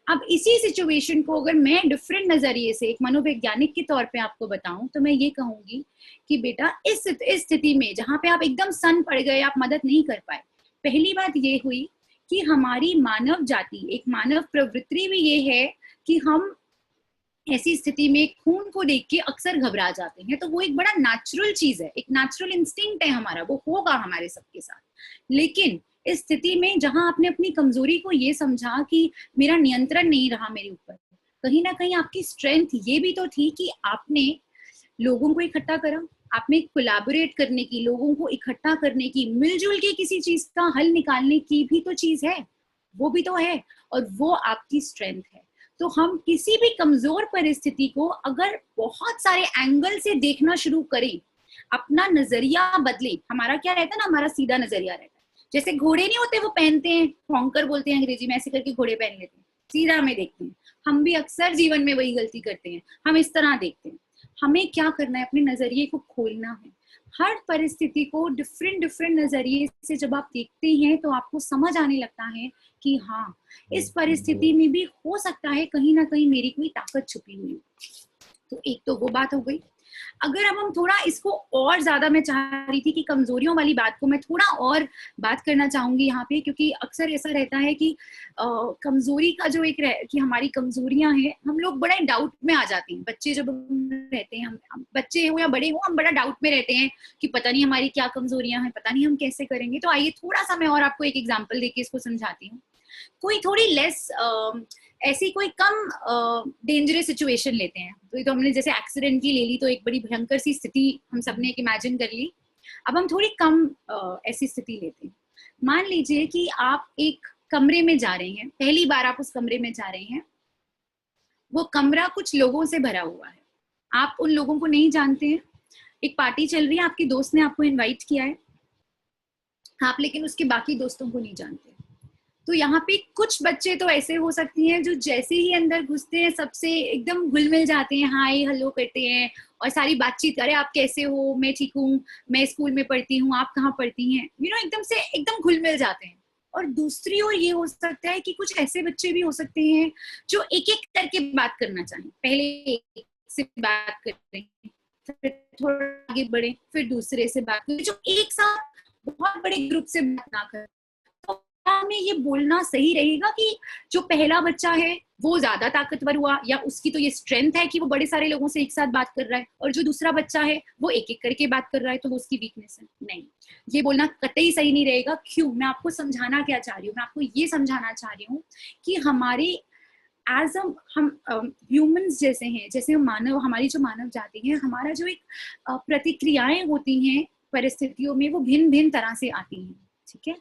अब इसी सिचुएशन को अगर मैं डिफरेंट नजरिए से एक मनोवैज्ञानिक के तौर पे आपको बताऊं तो मैं ये कहूंगी कि बेटा इस स्थिति में जहां पे आप एकदम सन पड़ गए, आप मदद नहीं कर पाए, पहली बात ये हुई कि हमारी मानव जाति, एक मानव प्रवृत्ति भी ये है कि हम ऐसी स्थिति में खून को देख के अक्सर घबरा जाते हैं। तो वो एक बड़ा नेचुरल चीज है, एक नेचुरल इंस्टिंक्ट है हमारा, वो होगा हमारे सबके साथ। लेकिन इस स्थिति में जहां आपने अपनी कमजोरी को ये समझा कि मेरा नियंत्रण नहीं रहा मेरे ऊपर, कहीं ना कहीं आपकी स्ट्रेंथ ये भी तो थी कि आपने लोगों को इकट्ठा करा, आपने कोलैबोरेट करने की, लोगों को इकट्ठा करने की, मिलजुल के किसी चीज का हल निकालने की भी तो चीज है, वो भी तो है, और वो आपकी स्ट्रेंथ है। तो हम किसी भी कमजोर परिस्थिति को अगर बहुत सारे एंगल से देखना शुरू करें, अपना नजरिया बदले, हमारा क्या रहता है ना, हमारा सीधा नजरिया रहता है। जैसे घोड़े नहीं होते, वो पहनते हैं, कॉन्कर बोलते हैं अंग्रेजी में, ऐसे करके घोड़े पहन लेते हैं, सीधा हमें देखते हैं। हम भी अक्सर जीवन में वही गलती करते हैं, हम इस तरह देखते हैं। हमें क्या करना है, अपने नजरिए को खोलना है। हर परिस्थिति को डिफरेंट नजरिए से जब आप देखते हैं तो आपको समझ आने लगता है कि हाँ, इस परिस्थिति में भी हो सकता है कहीं ना कहीं मेरी कोई ताकत छुपी हुई हो। तो एक तो वो बात हो गई। अगर अब हम थोड़ा इसको और ज्यादा, मैं चाह रही थी कि कमजोरियों वाली बात को मैं थोड़ा और बात करना चाहूंगी यहाँ पे, क्योंकि अक्सर ऐसा रहता है कि कमजोरी का जो कि हमारी कमजोरियां हैं, हम लोग बड़ा डाउट में आ जाते हैं। बच्चे जब रहते हैं, हम बच्चे हो या बड़े हो, हम बड़ा डाउट में रहते हैं कि पता नहीं हमारी क्या कमजोरियां हैं, पता नहीं हम कैसे करेंगे। तो आइए थोड़ा सा मैं और आपको एक एग्जाम्पल देके इसको समझाती हूँ। कोई थोड़ी लेस ऐसी कोई कम डेंजरस सिचुएशन लेते हैं। तो ये तो हमने जैसे एक्सीडेंट की ले ली, तो एक बड़ी भयंकर सी स्थिति हम सबने एक इमेजिन कर ली। अब हम थोड़ी कम ऐसी स्थिति लेते हैं। मान लीजिए कि आप एक कमरे में जा रहे हैं, पहली बार आप उस कमरे में जा रहे हैं, वो कमरा कुछ लोगों से भरा हुआ है, आप उन लोगों को नहीं जानते हैं, एक पार्टी चल रही है, आपके दोस्त ने आपको इनवाइट किया है, आप लेकिन उसके बाकी दोस्तों को नहीं जानते। तो यहाँ पे कुछ बच्चे तो ऐसे हो सकती हैं जो जैसे ही अंदर घुसते हैं सबसे एकदम घुल मिल जाते हैं, हाय हेलो करते हैं और सारी बातचीत, अरे आप कैसे हो, मैं ठीक हूँ, मैं स्कूल में पढ़ती हूँ, आप कहाँ पढ़ती हैं, एकदम से एकदम घुल मिल जाते हैं। और दूसरी ओर ये हो सकता है कि कुछ ऐसे बच्चे भी हो सकते हैं जो एक एक करके बात करना चाहें, पहले एक से बात करें, फिर थोड़ा आगे बढ़े, फिर दूसरे से बात करें, जो एक साथ बहुत बड़े ग्रुप से बात ना करें। में ये बोलना सही रहेगा कि जो पहला बच्चा है वो ज्यादा ताकतवर हुआ, या उसकी तो ये स्ट्रेंथ है कि वो बड़े सारे लोगों से एक साथ बात कर रहा है, और जो दूसरा बच्चा है वो एक एक करके बात कर रहा है तो वो उसकी वीकनेस है। नहीं, ये बोलना कतई सही नहीं रहेगा। क्यों? मैं आपको समझाना क्या चाह रही हूँ, मैं आपको ये समझाना चाह रही हूँ कि हमारे एज हम ह्यूमंस जैसे हैं, जैसे हम मानव, हमारी जो मानव जाति है, हमारा जो एक प्रतिक्रियाएं होती हैं परिस्थितियों में वो भिन्न भिन्न तरह से आती हैं। ठीक है,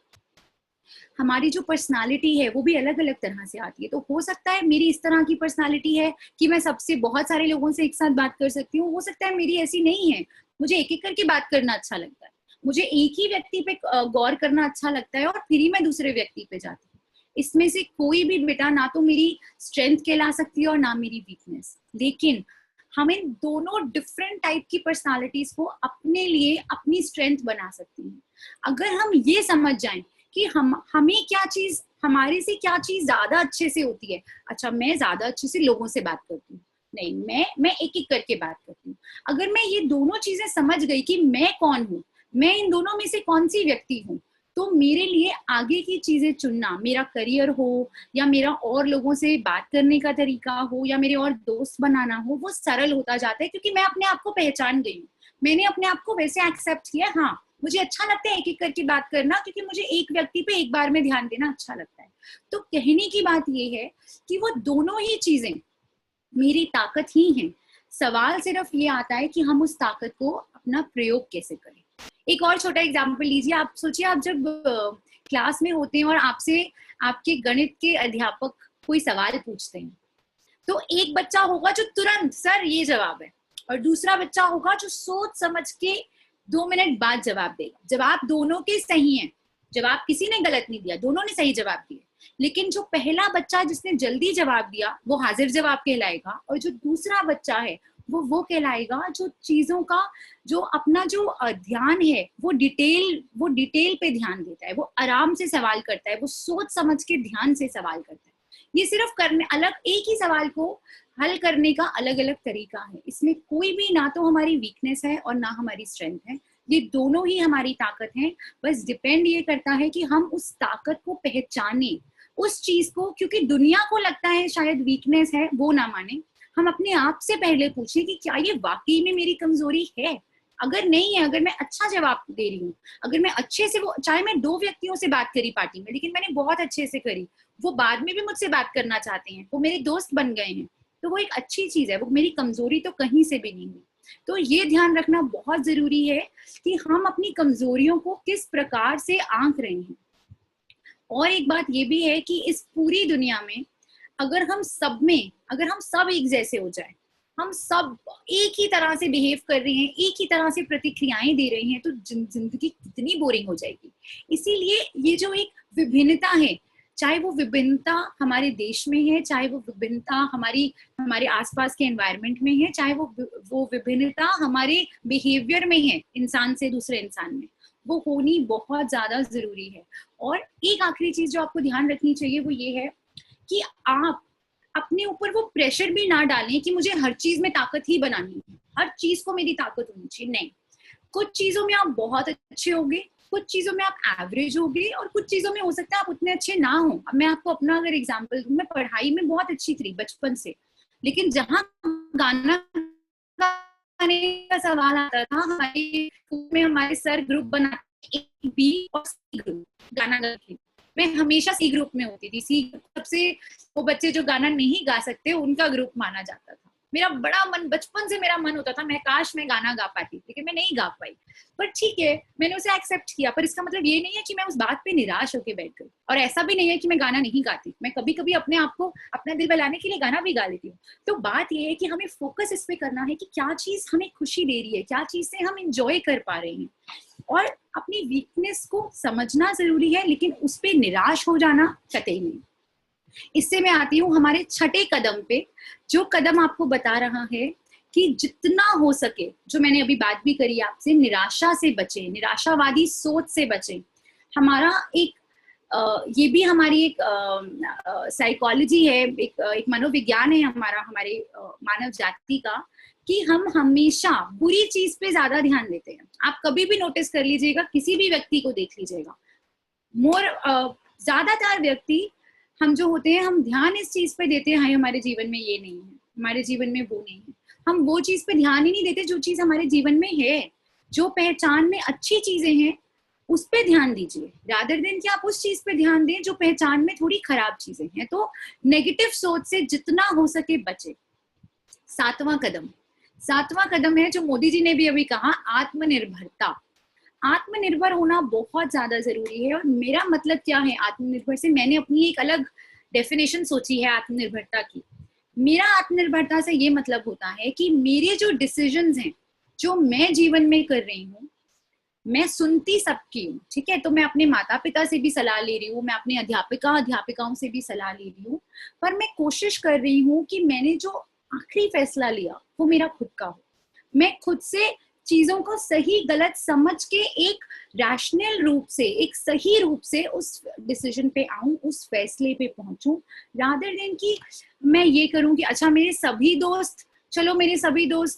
हमारी जो पर्सनालिटी है वो भी अलग अलग तरह से आती है। तो हो सकता है मेरी इस तरह की पर्सनालिटी है कि मैं सबसे बहुत सारे लोगों से एक साथ बात कर सकती हूँ, हो सकता है मेरी ऐसी नहीं है, मुझे एक एक करके बात करना अच्छा लगता है, मुझे एक ही व्यक्ति पे गौर करना अच्छा लगता है और फिर ही मैं दूसरे व्यक्ति पे जाती हूँ। इसमें से कोई भी बेटा ना तो मेरी स्ट्रेंथ कहला सकती है और ना मेरी वीकनेस, लेकिन हम इन दोनों डिफरेंट टाइप की पर्सनालिटीज को अपने लिए अपनी स्ट्रेंथ बना सकती हैं। अगर हम ये समझ जाएं कि हमें क्या चीज, हमारे से क्या चीज ज्यादा अच्छे से होती है। अच्छा, मैं ज्यादा अच्छे से लोगों से बात करती हूँ, नहीं, मैं एक एक करके बात करती हूँ। अगर मैं ये दोनों चीजें समझ गई कि मैं कौन हूँ, मैं इन दोनों में से कौन सी व्यक्ति हूँ, तो मेरे लिए आगे की चीजें चुनना, मेरा करियर हो या मेरा और लोगों से बात करने का तरीका हो या मेरे और दोस्त बनाना हो, वो सरल होता जाता है, क्योंकि मैं अपने आप को पहचान गई हूँ, मैंने अपने आप को वैसे एक्सेप्ट किया। हाँ, मुझे अच्छा लगता है एक एक करके बात करना, क्योंकि मुझे एक व्यक्ति पे एक बार में ध्यान देना अच्छा लगता है। तो कहने की बात ये है कि वो दोनों ही चीजें मेरी ताकत ही हैं। सवाल सिर्फ ये आता है कि हम उस ताकत को अपना प्रयोग कैसे करें। एक और छोटा एग्जाम्पल लीजिए, आप सोचिए, आप जब क्लास में होते हैं और आपसे आपके गणित के अध्यापक कोई सवाल पूछते हैं, तो एक बच्चा होगा जो तुरंत सर ये जवाब है, और दूसरा बच्चा होगा जो सोच समझ के 2 मिनट बाद जवाब देगा। जवाब दोनों के सही हैं, जवाब किसी ने गलत नहीं दिया, दोनों ने सही जवाब दिए, लेकिन जो पहला बच्चा जिसने जल्दी जवाब दिया वो हाजिर जवाब कहलाएगा, और जो दूसरा बच्चा है वो कहलाएगा जो चीजों का, जो अपना जो ध्यान है वो डिटेल पे ध्यान देता है, वो आराम से सवाल करता है, वो सोच समझ के ध्यान से सवाल करता है। ये सिर्फ करने अलग, एक ही सवाल को हल करने का अलग अलग तरीका है। इसमें कोई भी ना तो हमारी वीकनेस है और ना हमारी स्ट्रेंथ है, ये दोनों ही हमारी ताकत है। बस डिपेंड ये करता है कि हम उस ताकत को पहचाने, उस चीज को, क्योंकि दुनिया को लगता है शायद वीकनेस है, वो ना माने। हम अपने आप से पहले पूछें कि क्या ये वाकई में मेरी कमजोरी है। अगर नहीं है, अगर मैं अच्छा जवाब दे रही हूँ, अगर मैं अच्छे से, वो चाहे मैं 2 व्यक्तियों से बात करी पार्टी में लेकिन मैंने बहुत अच्छे से करी, वो बाद में भी मुझसे बात करना चाहते हैं, वो मेरे दोस्त बन गए हैं, तो वो एक अच्छी चीज है, वो मेरी कमजोरी तो कहीं से भी नहीं हुई। तो ये ध्यान रखना बहुत जरूरी है कि हम अपनी कमजोरियों को किस प्रकार से आंक रहे हैं। और एक बात ये भी है कि इस पूरी दुनिया में अगर हम सब एक जैसे हो जाए, हम सब एक ही तरह से बिहेव कर रहे हैं, एक ही तरह से प्रतिक्रियाएं दे रहे हैं, तो जिंदगी कितनी बोरिंग हो जाएगी। इसीलिए ये जो एक विभिन्नता है, चाहे वो विभिन्नता हमारे देश में है, चाहे वो विभिन्नता हमारे आसपास के एनवायरनमेंट में है, चाहे वो विभिन्नता हमारे बिहेवियर में है, इंसान से दूसरे इंसान में, वो होनी बहुत ज्यादा जरूरी है। और एक आखिरी चीज जो आपको ध्यान रखनी चाहिए वो ये है कि आप अपने ऊपर वो प्रेशर भी ना डालें कि मुझे हर चीज में ताकत ही बनानी है, हर चीज को मेरी ताकत होनी चाहिए। नहीं, कुछ चीजों में आप बहुत अच्छे होंगे, कुछ चीजों में आप एवरेज होंगे, और कुछ चीजों में हो सकता है आप उतने अच्छे ना हो। अब मैं आपको अपना अगर एग्जांपल दूं, मैं पढ़ाई में बहुत अच्छी थी बचपन से, लेकिन जहां गाना गाने का सवाल आता था, हमारे सर ग्रुप बनाते, एक बी और सी ग्रुप गाना गाते, मैं हमेशा सी ग्रुप में होती थी। सी ग्रुप सबसे, वो बच्चे जो गाना नहीं गा सकते उनका ग्रुप माना जाता था। मेरा बड़ा मन, बचपन से मेरा मन होता था मैं काश मैं गाना गा पाती, लेकिन मैं नहीं गा पाई। पर ठीक है, मैंने उसे एक्सेप्ट किया। पर इसका मतलब ये नहीं है कि मैं उस बात पे निराश होकर बैठ गई, और ऐसा भी नहीं है कि मैं गाना नहीं गाती। मैं कभी कभी अपने आप को, अपना दिल बहलाने के लिए गाना भी गा लेती हूँ। तो बात ये है कि हमें फोकस इस पे करना है कि क्या चीज हमें खुशी दे रही है, क्या चीज से हम इंजॉय कर पा रहे हैं। और अपनी वीकनेस को समझना जरूरी है, लेकिन उस पर निराश हो जाना कतई नहीं। इससे मैं आती हूँ हमारे छठे कदम पे, जो कदम आपको बता रहा है कि जितना हो सके, जो मैंने अभी बात भी करी आपसे, निराशा से बचे, निराशावादी सोच से बचे। हमारा एक ये भी हमारी एक साइकोलॉजी है, एक मनोविज्ञान है हमारा, हमारे मानव जाति का, कि हम हमेशा बुरी चीज पे ज्यादा ध्यान देते हैं। आप कभी भी नोटिस कर लीजिएगा, किसी भी व्यक्ति को देख लीजिएगा, ज्यादातर व्यक्ति हम जो होते हैं, हम ध्यान इस चीज पे देते हैं हमारे जीवन में ये नहीं है, हमारे जीवन में वो नहीं है। हम वो चीज पे ध्यान ही नहीं देते जो चीज हमारे जीवन में है, जो पहचान में अच्छी चीजें हैं उस पे ध्यान दीजिए, रादर देन कि आप उस चीज पे ध्यान दें जो पहचान में थोड़ी खराब चीजें हैं। तो नेगेटिव सोच से जितना हो सके बचे। सातवां कदम है जो मोदी जी ने भी अभी कहा, आत्मनिर्भरता। आत्मनिर्भर होना बहुत ज्यादा जरूरी है। और मेरा मतलब क्या है आत्मनिर्भर से, मैंने अपनी एक अलग डेफिनेशन सोची है आत्मनिर्भरता की। मेरा आत्मनिर्भरता से ये मतलब होता है कि मेरे जो डिसीजंस हैं, जो मैं जीवन में कर रही हूँ, मैं सुनती सबकी हूँ, ठीक है। तो मैं अपने माता पिता से भी सलाह ले रही हूँ, मैं अपने अध्यापिकाओं से भी सलाह ले रही हूँ, पर मैं कोशिश कर रही हूँ कि मैंने जो आखिरी फैसला लिया वो मेरा खुद का हो। मैं खुद से चीजों को सही गलत समझ के एक रैशनल रूप से, एक सही रूप से उस डिसीजन पे आऊं, उस फैसले पे पहुंचूं, रादर देन कि मैं ये करूं कि अच्छा मेरे सभी दोस्त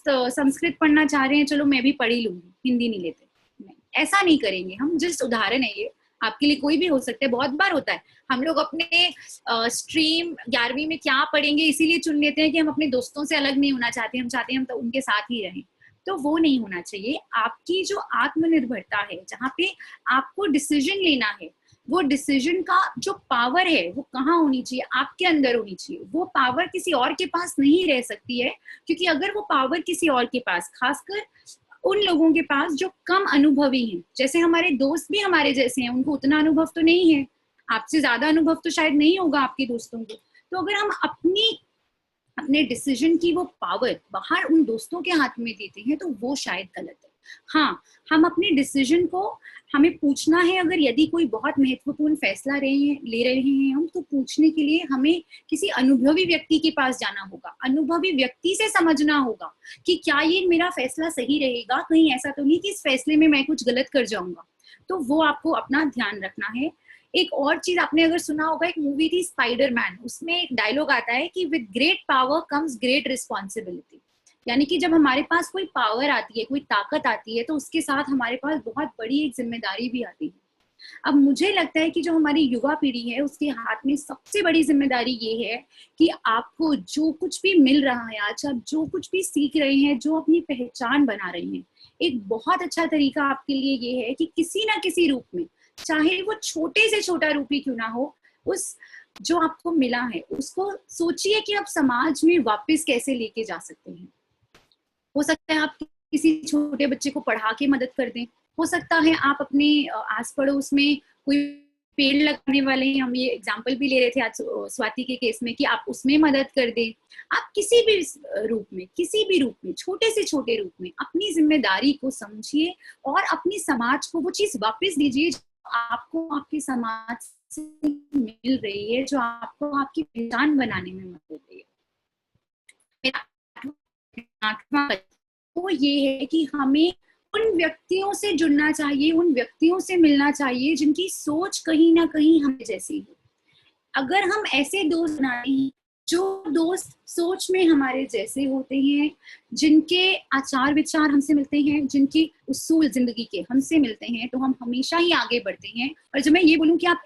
संस्कृत पढ़ना चाह रहे हैं, चलो मैं भी पढ़ ही लूंगी, हिंदी नहीं लेते। नहीं, ऐसा नहीं करेंगे हम। जिस उदाहरण है ये, आपके लिए कोई भी हो सकता है, बहुत बार होता है हम लोग अपने स्ट्रीम 11वीं में क्या पढ़ेंगे इसीलिए चुन लेते हैं कि हम अपने दोस्तों से अलग नहीं होना चाहते, हम चाहते हैं हम तो उनके साथ ही रहें। तो वो नहीं होना चाहिए। आपकी जो आत्मनिर्भरता है, जहाँ पे आपको डिसीजन लेना है, वो डिसीजन का जो पावर है वो कहाँ होनी चाहिए, आपके अंदर होनी चाहिए। वो पावर किसी और के पास नहीं रह सकती है, क्योंकि अगर वो पावर किसी और के पास, खासकर उन लोगों के पास जो कम अनुभवी हैं, जैसे हमारे दोस्त भी हमारे जैसे हैं, उनको उतना अनुभव तो नहीं है, आपसे ज्यादा अनुभव तो शायद नहीं होगा आपके दोस्तों को। तो अगर हम अपने डिसीजन की वो पावर बाहर उन दोस्तों के हाथ में देते हैं तो वो शायद गलत है। हाँ, हम अपने डिसीजन को, हमें पूछना है, अगर यदि कोई बहुत महत्वपूर्ण फैसला ले रहे हैं हम, तो पूछने के लिए हमें किसी अनुभवी व्यक्ति के पास जाना होगा, अनुभवी व्यक्ति से समझना होगा कि क्या ये मेरा फैसला सही रहेगा, कहीं ऐसा तो नहीं कि इस फैसले में मैं कुछ गलत कर जाऊंगा। तो वो आपको अपना ध्यान रखना है। एक और चीज आपने अगर सुना होगा, एक मूवी थी स्पाइडरमैन, उसमें एक डायलॉग आता है कि with great power comes great responsibility. यानी कि जब हमारे पास कोई पावर आती है, कोई ताकत आती है, तो उसके साथ हमारे पास बहुत बड़ी एक जिम्मेदारी भी आती है। अब मुझे लगता है कि जो हमारी युवा पीढ़ी है उसके हाथ में सबसे बड़ी जिम्मेदारी ये है कि आपको जो कुछ भी मिल रहा है आज, आप जो कुछ भी सीख रहे हैं, जो अपनी पहचान बना रहे हैं, एक बहुत अच्छा तरीका आपके लिए ये है कि किसी ना किसी रूप में, चाहे वो छोटे से छोटा रूप ही क्यों ना हो, उस जो आपको मिला है उसको सोचिए कि आप समाज में वापस कैसे लेके जा सकते हैं। हो सकता है आप किसी छोटे बच्चे को पढ़ा के मदद कर दें, हो सकता है आप अपने आस पड़ोस में कोई पेड़ लगाने वाले हैं, हम ये एग्जाम्पल भी ले रहे थे आज स्वाति के केस में, कि आप उसमें मदद कर दें। आप किसी भी रूप में, छोटे से छोटे रूप में अपनी जिम्मेदारी को समझिए और अपनी समाज को वो चीज वापस दीजिए जो आपको आपके समाज से मिल रही है, जो आपको आपकी पहचान बनाने में मदद कर रही है। वो ये है कि हमें उन व्यक्तियों से जुड़ना चाहिए, उन व्यक्तियों से मिलना चाहिए जिनकी सोच कहीं ना कहीं हमें जैसी हो। अगर हम ऐसे दोस्त बनाते हैं जो दोस्त सोच में हमारे जैसे होते हैं, जिनके आचार विचार हमसे मिलते हैं, जिनकी उसूल जिंदगी के हमसे मिलते हैं, तो हम हमेशा ही आगे बढ़ते हैं। और जब मैं ये बोलूं कि आप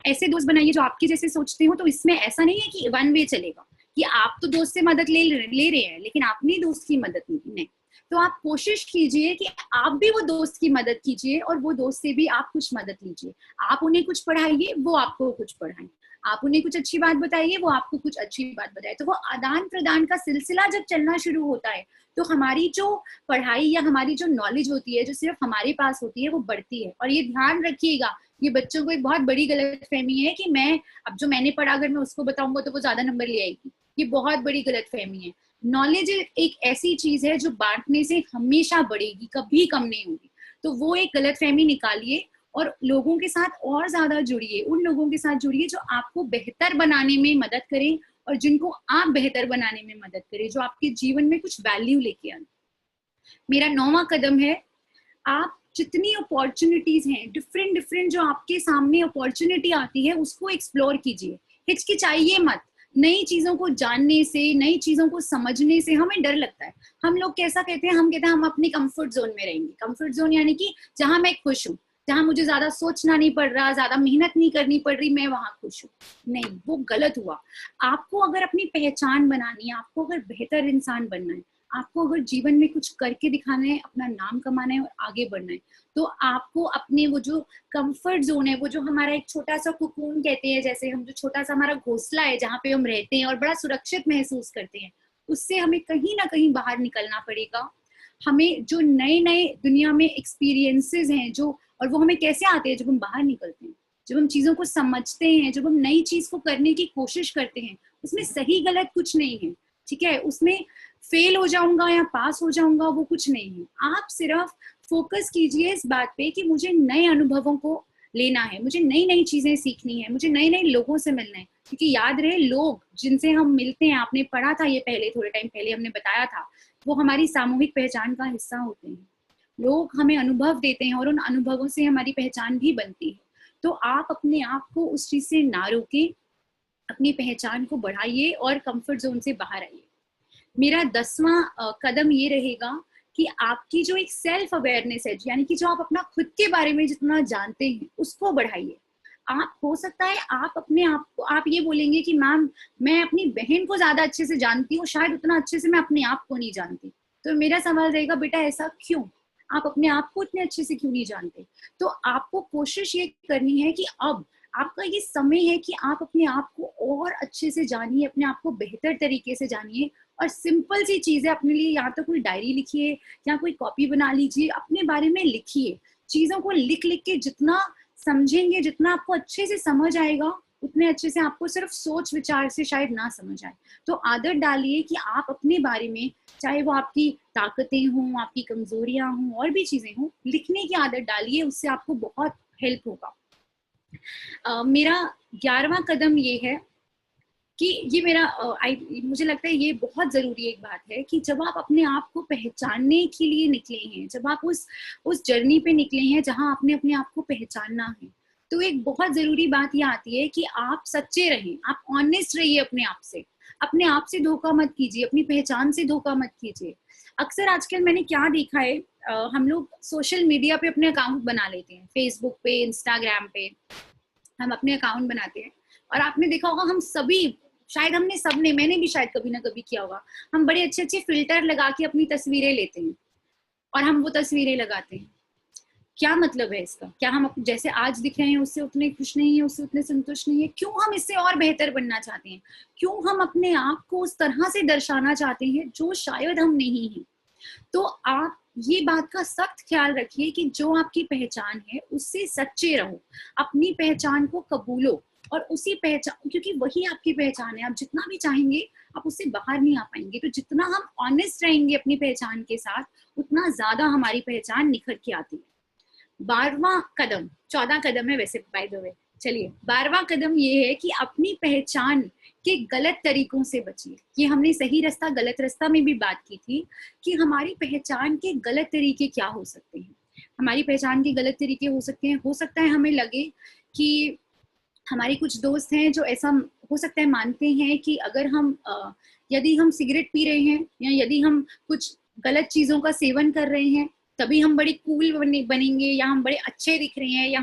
ऐसे दोस्त बनाइए जो आपके जैसे सोचते हो, तो इसमें ऐसा नहीं है कि वन वे चलेगा कि आप तो दोस्त से मदद ले रहे हैं लेकिन आपने दोस्त की मदद नहीं। तो आप कोशिश कीजिए कि आप भी वो दोस्त की मदद कीजिए और वो दोस्त से भी आप कुछ मदद लीजिए। आप उन्हें कुछ पढ़ाइए, वो आपको कुछ पढ़ाएं। आप उन्हें कुछ अच्छी बात बताइए, वो आपको कुछ अच्छी बात बताए। तो वो आदान प्रदान का सिलसिला जब चलना शुरू होता है तो हमारी जो पढ़ाई या हमारी जो नॉलेज होती है, जो सिर्फ हमारे पास होती है, वो बढ़ती है। और ये ध्यान रखिएगा, ये बच्चों को एक बहुत बड़ी गलतफहमी है कि मैं अब जो मैंने पढ़ा अगर मैं उसको बताऊंगा तो वो ज्यादा नंबर ले आएगी। ये बहुत बड़ी गलतफहमी है। नॉलेज एक ऐसी चीज है जो बांटने से हमेशा बढ़ेगी, कभी कम नहीं होगी। तो वो एक गलतफहमी निकालिए और लोगों के साथ और ज्यादा जुड़िए, उन लोगों के साथ जुड़िए जो आपको बेहतर बनाने में मदद करें और जिनको आप बेहतर बनाने में मदद करें, जो आपके जीवन में कुछ वैल्यू लेके आए। मेरा 9वां कदम है, आप जितनी अपॉर्चुनिटीज हैं, डिफरेंट डिफरेंट जो आपके सामने अपॉर्चुनिटी आती है, उसको एक्सप्लोर कीजिए। हिचकिचाइए मत। नई चीजों को जानने से, नई चीजों को समझने से हमें डर लगता है। हम लोग कैसा कहते हैं, हम कहते हैं हम अपनी कंफर्ट जोन में रहेंगे। कंफर्ट जोन यानी कि जहां मैं खुश हूँ, जहां मुझे ज्यादा सोचना नहीं पड़ रहा, ज्यादा मेहनत नहीं करनी पड़ रही, मैं वहां खुश हूँ। नहीं, वो गलत हुआ। आपको अगर अपनी पहचान बनानी है, आपको अगर बेहतर इंसान बनना है, आपको अगर जीवन में कुछ करके दिखाना है, अपना नाम कमाना है और आगे बढ़ना है, तो आपको अपने वो जो कंफर्ट जोन है, वो जो हमारा एक छोटा सा कुकून कहते हैं, जैसे हम जो छोटा सा हमारा घोंसला है जहाँ पे हम रहते हैं और बड़ा सुरक्षित महसूस करते हैं, उससे हमें कहीं ना कहीं बाहर निकलना पड़ेगा। हमें जो नए नए दुनिया में एक्सपीरियंसेस हैं जो, और वो हमें कैसे आते हैं, जब हम बाहर निकलते हैं, जब हम चीजों को समझते हैं, जब हम नई चीज को करने की कोशिश करते हैं। उसमें सही गलत कुछ नहीं है, ठीक है। उसमें फेल हो जाऊंगा या पास हो जाऊंगा वो कुछ नहीं है। आप सिर्फ फोकस कीजिए इस बात पे कि मुझे नए अनुभवों को लेना है, मुझे नई नई चीजें सीखनी है, मुझे नए नए लोगों से मिलना है। क्योंकि याद रहे, लोग जिनसे हम मिलते हैं, आपने पढ़ा था ये पहले, थोड़े टाइम पहले हमने बताया था, वो हमारी सामूहिक पहचान का हिस्सा होते हैं। लोग हमें अनुभव देते हैं और उन अनुभवों से हमारी पहचान भी बनती है। तो आप अपने आप को उस चीज से ना रोके, अपनी पहचान को बढ़ाइए और कंफर्ट जोन से बाहर आइए। मेरा 10वां कदम ये रहेगा कि आपकी जो एक सेल्फ अवेयरनेस है, यानी कि जो आप अपना खुद के बारे में जितना जानते हैं, उसको बढ़ाइए। आप, हो सकता है आप अपने आप को, आप ये बोलेंगे कि मैम मैं अपनी बहन को ज्यादा अच्छे से जानती हूँ, शायद उतना अच्छे से मैं अपने आप को नहीं जानती। तो मेरा सवाल रहेगा, बेटा ऐसा क्यों? आप अपने आप को इतने अच्छे से क्यों नहीं जानते? तो आपको कोशिश ये करनी है कि अब आपका ये समय है कि आप अपने आप को और अच्छे से जानिए, अपने आप को बेहतर तरीके से जानिए। और सिंपल सी चीजें अपने लिए, या तो कोई डायरी लिखिए या कोई कॉपी बना लीजिए, अपने बारे में लिखिए। चीजों को लिख लिख के जितना समझेंगे, जितना आपको अच्छे से समझ आएगा, उतने अच्छे से आपको सिर्फ सोच विचार से शायद ना समझ आए। तो आदत डालिए कि आप अपने बारे में, चाहे वो आपकी ताकतें हों, आपकी कमजोरियां हों, और भी चीजें हों, लिखने की आदत डालिए। उससे आपको बहुत हेल्प होगा। मेरा 11वां कदम ये है कि ये मेरा मुझे लगता है ये बहुत जरूरी एक बात है कि जब आप अपने आप को पहचानने के लिए निकले हैं, जब आप उस जर्नी पे निकले हैं जहां आपने अपने आप को पहचानना है, तो एक बहुत जरूरी बात ये आती है कि आप सच्चे रहें, आप ऑनेस्ट रहिए अपने आप से। अपने आप से धोखा मत कीजिए, अपनी पहचान से धोखा मत कीजिए। अक्सर आजकल मैंने क्या देखा है, हम लोग सोशल मीडिया पे अपने अकाउंट बना लेते हैं, फेसबुक पे, इंस्टाग्राम पे हम अपने अकाउंट बनाते हैं। और आपने देखा होगा, हम सभी, शायद हमने सबने, मैंने भी शायद कभी ना कभी किया होगा, हम बड़े अच्छे अच्छे फिल्टर लगा के अपनी तस्वीरें लेते हैं और हम वो तस्वीरें लगाते हैं। क्या मतलब है इसका? क्या हम जैसे आज दिख रहे हैं उससे उतने खुश नहीं है, उससे उतने संतुष्ट नहीं है? क्यों हम इससे और बेहतर बनना चाहते हैं? क्यों हम अपने आप को उस तरह से दर्शाना चाहते हैं जो शायद हम नहीं हैं? तो आप ये बात का सख्त ख्याल रखिए कि जो आपकी पहचान है उससे सच्चे रहो, अपनी पहचान को कबूलो और उसी पहचान, क्योंकि वही आपकी पहचान है। आप जितना भी चाहेंगे आप उससे बाहर नहीं आ पाएंगे। तो जितना हम ऑनेस्ट रहेंगे अपनी पहचान के साथ, उतना ज्यादा हमारी पहचान निखर के आती है। 12वां कदम, 14 कदम है वैसे बाय द वे, चलिए 12वां कदम ये है कि अपनी पहचान के गलत तरीकों से बचिए। ये हमने सही रास्ता गलत रास्ता में भी बात की थी कि हमारी पहचान के गलत तरीके क्या हो सकते हैं। हमारी पहचान के गलत तरीके हो सकते हैं, हो सकता है हमें लगे कि हमारे कुछ दोस्त हैं जो ऐसा हो सकता है मानते हैं कि अगर हम यदि हम सिगरेट पी रहे हैं या यदि हम कुछ गलत चीजों का सेवन कर रहे हैं तभी हम बड़े कूल बनेंगे, या हम बड़े अच्छे दिख रहे हैं, या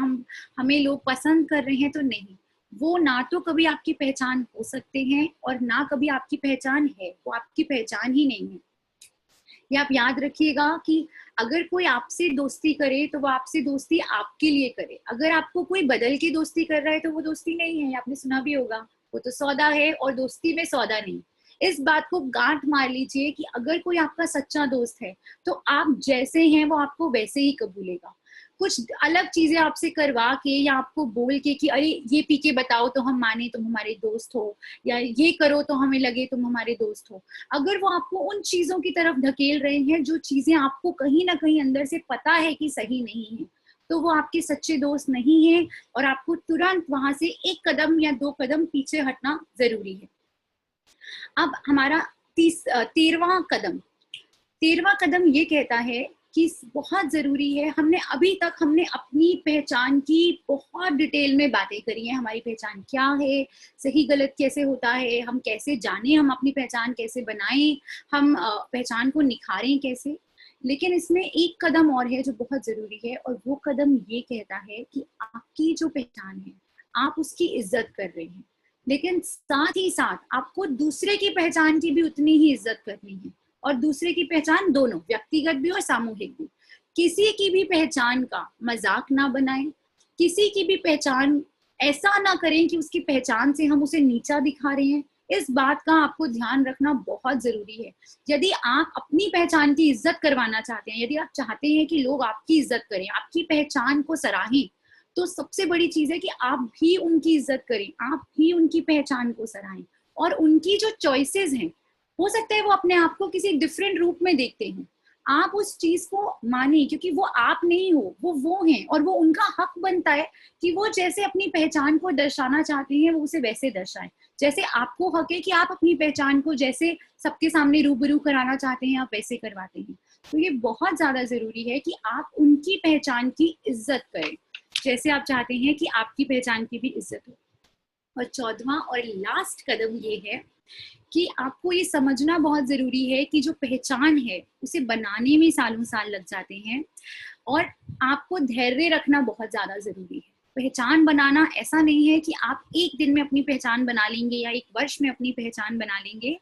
हमें लोग पसंद कर रहे हैं। तो नहीं, वो ना तो कभी आपकी पहचान हो सकते हैं और ना कभी आपकी पहचान है, वो आपकी पहचान ही नहीं है। ये आप याद रखिएगा कि अगर कोई आपसे दोस्ती करे तो वो आपसे दोस्ती आपके लिए करे, अगर आपको कोई बदल के दोस्ती कर रहा है तो वो दोस्ती नहीं है, आपने सुना भी होगा, वो तो सौदा है और दोस्ती में सौदा नहीं। इस बात को गांठ मार लीजिए कि अगर कोई आपका सच्चा दोस्त है तो आप जैसे हैं वो आपको वैसे ही कबूलेगा। कुछ अलग चीजें आपसे करवा के या आपको बोल के कि अरे ये पी के बताओ तो हम माने तुम हमारे दोस्त हो, या ये करो तो हमें लगे तुम हमारे दोस्त हो, अगर वो आपको उन चीजों की तरफ धकेल रहे हैं जो चीजें आपको कहीं ना कहीं अंदर से पता है कि सही नहीं है, तो वो आपके सच्चे दोस्त नहीं है और आपको तुरंत वहां से 1 कदम या 2 कदम पीछे हटना जरूरी है। अब हमारा 13वां कदम ये कहता है कि बहुत जरूरी है, अभी तक हमने अपनी पहचान की बहुत डिटेल में बातें करी हैं, हमारी पहचान क्या है, सही गलत कैसे होता है, हम कैसे जाने, हम अपनी पहचान कैसे बनाएं, हम पहचान को निखारें कैसे। लेकिन इसमें 1 कदम और है जो बहुत जरूरी है, और वो कदम ये कहता है कि आपकी जो पहचान है आप उसकी इज्जत कर रहे हैं, लेकिन साथ ही साथ आपको दूसरे की पहचान की भी उतनी ही इज्जत करनी है, और दूसरे की पहचान दोनों, व्यक्तिगत भी और सामूहिक भी। किसी की भी पहचान का मजाक ना बनाएं, किसी की भी पहचान ऐसा ना करें कि उसकी पहचान से हम उसे नीचा दिखा रहे हैं। इस बात का आपको ध्यान रखना बहुत जरूरी है। यदि आप अपनी पहचान की इज्जत करवाना चाहते हैं, यदि आप चाहते हैं कि लोग आपकी इज्जत करें, आपकी पहचान को सराहें, तो सबसे बड़ी चीज है कि आप भी उनकी इज्जत करें, आप भी उनकी पहचान को सराहें, और उनकी जो चॉइसेस हैं, हो सकता है वो अपने आप को किसी डिफरेंट रूप में देखते हैं, आप उस चीज को माने, क्योंकि वो आप नहीं हो, वो हैं, और वो उनका हक बनता है कि वो जैसे अपनी पहचान को दर्शाना चाहते हैं वो उसे वैसे दर्शाएं। जैसे आपको हक है कि आप अपनी पहचान को जैसे सबके सामने रूबरू कराना चाहते हैं आप वैसे करवाते हैं। तो ये बहुत ज्यादा जरूरी है कि आप उनकी पहचान की इज्जत करें जैसे आप चाहते हैं कि आपकी पहचान की भी इज्जत हो। और 14वां और लास्ट कदम ये है कि आपको ये समझना बहुत जरूरी है कि जो पहचान है उसे बनाने में सालों साल लग जाते हैं, और आपको धैर्य रखना बहुत ज्यादा जरूरी है। पहचान बनाना ऐसा नहीं है कि आप 1 दिन में अपनी पहचान बना लेंगे या 1 वर्ष में अपनी पहचान बना लेंगे,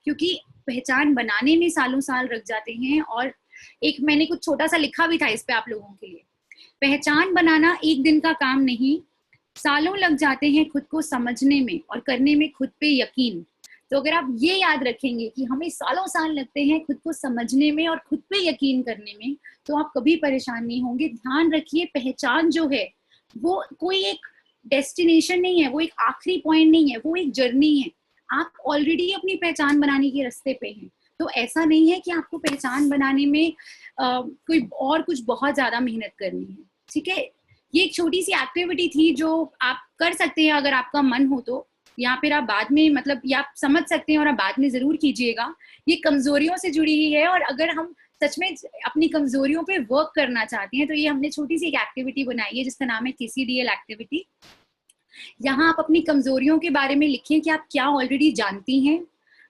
क्योंकि पहचान बनाने में सालों साल लग जाते हैं। और मैंने कुछ छोटा सा लिखा भी था इस पे आप लोगों के लिए। पहचान बनाना 1 दिन का काम नहीं, सालों लग जाते हैं खुद को समझने में और करने में खुद पे यकीन। तो अगर आप ये याद रखेंगे कि हमें सालों साल लगते हैं खुद को समझने में और खुद पे यकीन करने में, तो आप कभी परेशान नहीं होंगे। ध्यान रखिए, पहचान जो है वो कोई एक डेस्टिनेशन नहीं है, वो एक आखिरी पॉइंट नहीं है, वो एक जर्नी है। आप ऑलरेडी अपनी पहचान बनाने के रास्ते पे हैं। तो ऐसा नहीं है कि आपको पहचान बनाने में कोई और कुछ बहुत ज्यादा मेहनत करनी है। ठीक है, ये एक छोटी सी एक्टिविटी थी जो आप कर सकते हैं अगर आपका मन हो तो, या फिर आप बाद में मतलब ये आप समझ सकते हैं और आप बाद में जरूर कीजिएगा। ये कमजोरियों से जुड़ी हुई है, और अगर हम सच में अपनी कमजोरियों पे वर्क करना चाहते हैं तो ये हमने छोटी सी एक एक्टिविटी बनाई है जिसका नाम है KCDL एक्टिविटी। यहाँ आप अपनी कमजोरियों के बारे में लिखें कि आप क्या ऑलरेडी जानती हैं,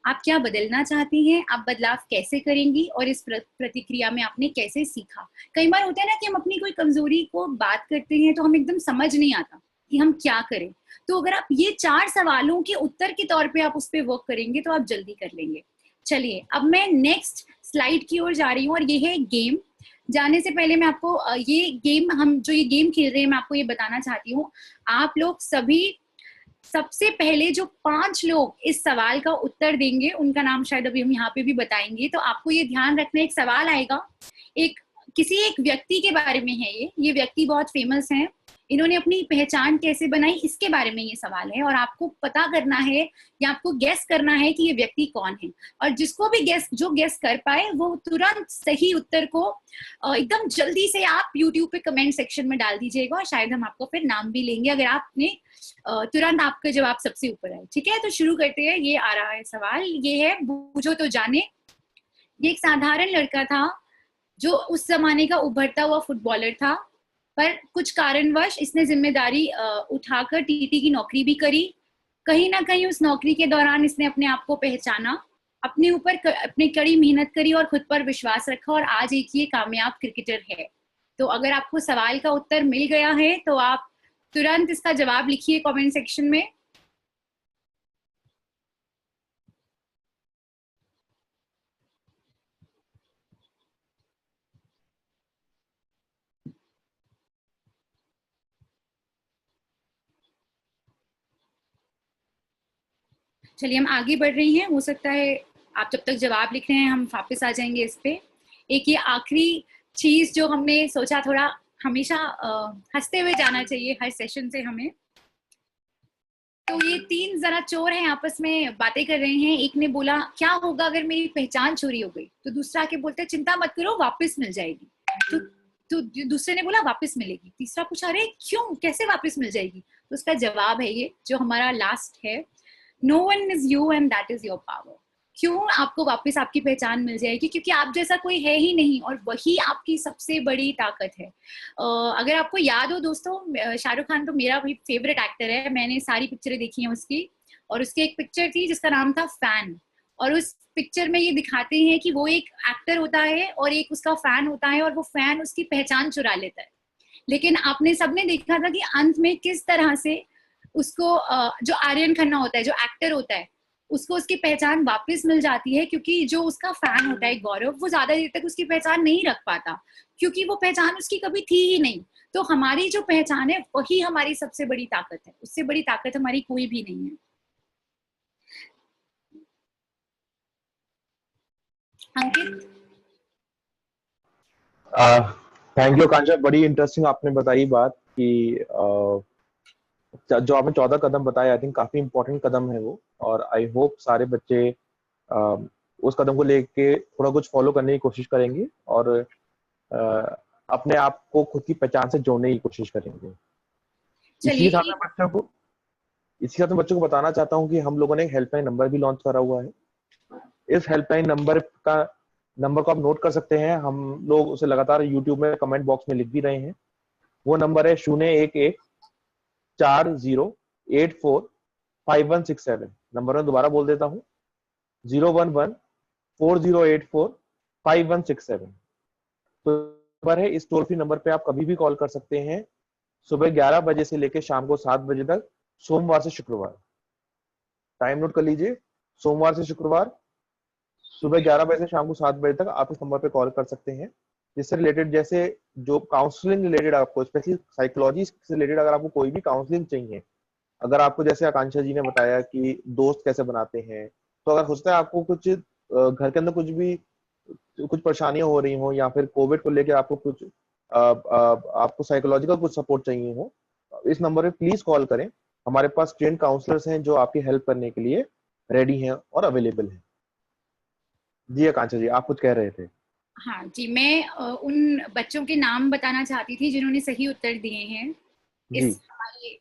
आप क्या बदलना चाहती हैं, आप बदलाव कैसे करेंगी, और इस प्रतिक्रिया में आपने कैसे सीखा। कई बार होता है ना कि हम अपनी कोई कमजोरी को बात करते हैं तो हमें एकदम समझ नहीं आता कि हम क्या करें। तो अगर आप ये 4 सवालों के उत्तर के तौर पे आप उस पर वर्क करेंगे तो आप जल्दी कर लेंगे। चलिए अब मैं नेक्स्ट स्लाइड की ओर जा रही हूँ, और ये है गेम। जाने से पहले मैं आपको ये गेम खेल रहे हैं मैं आपको ये बताना चाहती हूँ। आप लोग सभी सबसे पहले जो 5 लोग इस सवाल का उत्तर देंगे उनका नाम शायद अभी हम यहाँ पे भी बताएंगे। तो आपको ये ध्यान रखना, एक सवाल आएगा, किसी एक व्यक्ति के बारे में है, ये व्यक्ति बहुत फेमस है, इन्होंने अपनी पहचान कैसे बनाई इसके बारे में ये सवाल है, और आपको पता करना है या आपको गेस करना है कि ये व्यक्ति कौन है। और जिसको भी जो गेस कर पाए वो तुरंत सही उत्तर को एकदम जल्दी से आप YouTube पे कमेंट सेक्शन में डाल दीजिएगा, और शायद हम आपको फिर नाम भी लेंगे अगर आपने तुरंत आपका जवाब सबसे ऊपर आए। ठीक है, तो शुरू करते हैं। ये आ रहा है सवाल, ये है बूझो तो जाने। ये एक साधारण लड़का था जो उस जमाने का उभरता हुआ फुटबॉलर था, पर कुछ कारणवश इसने जिम्मेदारी उठाकर TT की नौकरी भी करी। कहीं ना कहीं उस नौकरी के दौरान इसने अपने आप को पहचाना, अपने ऊपर अपनी कड़ी मेहनत करी और खुद पर विश्वास रखा, और आज एक ये कामयाब क्रिकेटर है। तो अगर आपको सवाल का उत्तर मिल गया है तो आप तुरंत इसका जवाब लिखिए कमेंट सेक्शन में। चलिए हम आगे बढ़ रही हैं, हो सकता है आप जब तक जवाब लिख रहे हैं हम वापस आ जाएंगे इस पे। एक ये आखिरी चीज जो हमने सोचा, थोड़ा हमेशा हंसते हुए जाना चाहिए हर सेशन से हमें। तो ये तीन जरा चोर हैं, आपस में बातें कर रहे हैं। एक ने बोला क्या होगा अगर मेरी पहचान चोरी हो गई, तो दूसरा आके बोलता है चिंता मत करो वापस मिल जाएगी। तो दूसरे ने बोला वापस मिलेगी। तीसरा पूछा अरे क्यों, कैसे वापस मिल जाएगी? तो उसका जवाब है ये जो हमारा लास्ट है, no one is you and that is your power. क्यों आपको वापस आपकी पहचान मिल जाएगी? क्योंकि आप जैसा कोई है ही नहीं, और वही आपकी सबसे बड़ी ताकत है। अगर आपको याद हो दोस्तों, शाहरुख खान तो मेरा भी फेवरेट एक्टर है, मैंने सारी पिक्चरें देखी हैं उसकी। और उसकी एक पिक्चर थी जिसका नाम था फैन, और उस पिक्चर में ये दिखाते हैं कि वो एक एक्टर होता है और एक उसका फैन होता है, और वो फैन उसकी पहचान चुरा लेता है। लेकिन आपने सबने देखा था कि अंत में किस तरह से उसको जो आर्यन खन्ना होता है, जो एक्टर होता है, उसको उसकी पहचान वापस मिल जाती है। क्योंकि जो उसका फैन होता है गौरव, वो ज्यादा देर तक उसकी पहचान नहीं रख पाता, क्योंकि वो पहचान उसकी कभी थी ही नहीं। तो हमारी जो पहचान है वही हमारी सबसे बड़ी ताकत है, उससे बड़ी ताकत हमारी कोई भी नहीं है। अंकित। थैंक यू कांचा, बड़ी इंटरेस्टिंग आपने बताई बात कि जो आपने 14 कदम बताए, आई थिंक काफी इंपॉर्टेंट कदम है वो, और आई होप सारे बच्चे उस कदम को लेके थोड़ा कुछ फॉलो करने की कोशिश करेंगे और अपने आप को खुद की पहचान से जोड़ने की कोशिश करेंगे। इसी साथ मैं बच्चों को बताना चाहता हूँ कि हम लोगों ने एक हेल्पलाइन नंबर भी लॉन्च करा हुआ है। इस हेल्पलाइन नंबर को आप नोट कर सकते हैं, हम लोग उसे लगातार यूट्यूब में कमेंट बॉक्स में लिख भी रहे हैं। वो नंबर है 011-4084-5167। नंबर मैं दोबारा बोल देता हूँ, 011-4084-5167। तो नंबर है, इस टोल फ्री नंबर पे आप कभी भी कॉल कर सकते हैं, सुबह 11 बजे से लेकर शाम को 7 बजे तक, सोमवार से शुक्रवार। टाइम नोट कर लीजिए, सोमवार से शुक्रवार सुबह 11 बजे से शाम को 7 बजे तक आप इस नंबर पे कॉल कर सकते हैं। जिससे रिलेटेड, जैसे जो काउंसलिंग रिलेटेड आपको, स्पेशली साइकोलॉजी से रिलेटेड अगर आपको कोई भी काउंसलिंग चाहिए, अगर आपको जैसे आकांक्षा जी ने बताया कि दोस्त कैसे बनाते हैं, तो अगर हो सकता है आपको कुछ घर के अंदर कुछ परेशानियां हो रही हो, या फिर कोविड को लेकर आपको कुछ आपको साइकोलॉजिकल कुछ सपोर्ट चाहिए हो, इस नंबर पे प्लीज कॉल करें। हमारे पास ट्रेन काउंसलर्स हैं जो आपकी हेल्प करने के लिए रेडी हैं और अवेलेबल हैं। जी आकांक्षा जी, आप कुछ कह रहे थे। हाँ जी, मैं उन बच्चों के नाम बताना चाहती थी जिन्होंने सही उत्तर दिए हैं इस हमारे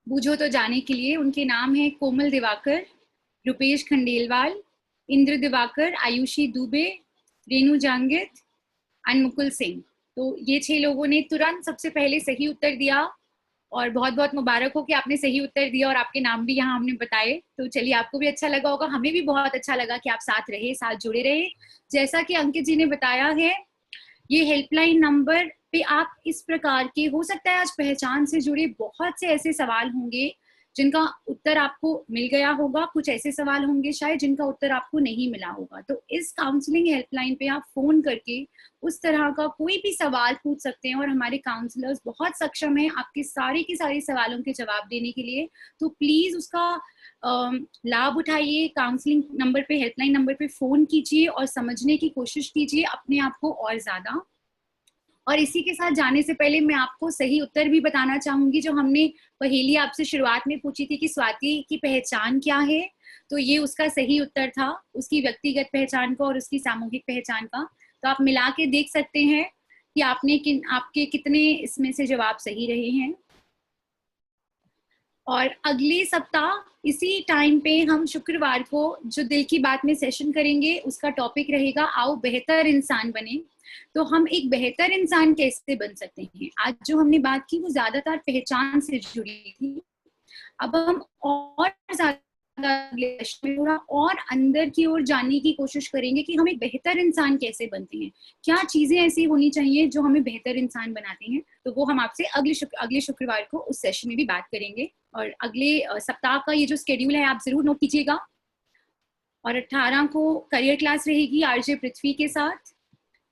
बूझो तो जाने के लिए। उनके नाम है कोमल दिवाकर, रुपेश खंडेलवाल, इंद्र दिवाकर, आयुषी दुबे, रेणु जांगित, अनमुकुल सिंह। तो ये 6 लोगों ने तुरंत सबसे पहले सही उत्तर दिया, और बहुत बहुत मुबारक हो कि आपने सही उत्तर दिया और आपके नाम भी यहाँ हमने बताए। तो चलिए, आपको भी अच्छा लगा होगा, हमें भी बहुत अच्छा लगा कि आप साथ रहे, साथ जुड़े रहे। जैसा कि अंकित जी ने बताया है, ये हेल्पलाइन नंबर पे आप इस प्रकार के, हो सकता है आज पहचान से जुड़े बहुत से ऐसे सवाल होंगे जिनका उत्तर आपको मिल गया होगा, कुछ ऐसे सवाल होंगे शायद जिनका उत्तर आपको नहीं मिला होगा। तो इस काउंसलिंग हेल्पलाइन पे आप फोन करके उस तरह का कोई भी सवाल पूछ सकते हैं, और हमारे काउंसलर्स बहुत सक्षम हैं आपके सारे के सारे सवालों के जवाब देने के लिए। तो प्लीज उसका लाभ उठाइए, काउंसलिंग नंबर पे, हेल्पलाइन नंबर पे फोन कीजिए और समझने की कोशिश कीजिए अपने आप को और ज्यादा। और इसी के साथ जाने से पहले मैं आपको सही उत्तर भी बताना चाहूंगी, जो हमने पहेली आपसे शुरुआत में पूछी थी कि स्वाति की पहचान क्या है, तो ये उसका सही उत्तर था, उसकी व्यक्तिगत पहचान का और उसकी सामूहिक पहचान का। तो आप मिला के देख सकते हैं कि आपके कितने इसमें से जवाब सही रहे हैं। और अगले सप्ताह इसी टाइम पे हम शुक्रवार को जो दिल की बात में सेशन करेंगे, उसका टॉपिक रहेगा आओ बेहतर इंसान बने। तो हम एक बेहतर इंसान कैसे बन सकते हैं, आज जो हमने बात की वो ज्यादातर पहचान से जुड़ी थी। अब हम और ज्यादा थोड़ा और अंदर की ओर जानने की कोशिश करेंगे कि हम एक बेहतर इंसान कैसे बनते हैं, क्या चीजें ऐसी होनी चाहिए जो हमें बेहतर इंसान बनाती हैं। तो वो हम आपसे अगले शुक्रवार को उस सेशन में भी बात करेंगे। और अगले सप्ताह का ये जो शेड्यूल है आप जरूर नोट कीजिएगा। और 18 को करियर क्लास रहेगी आरजे पृथ्वी के साथ।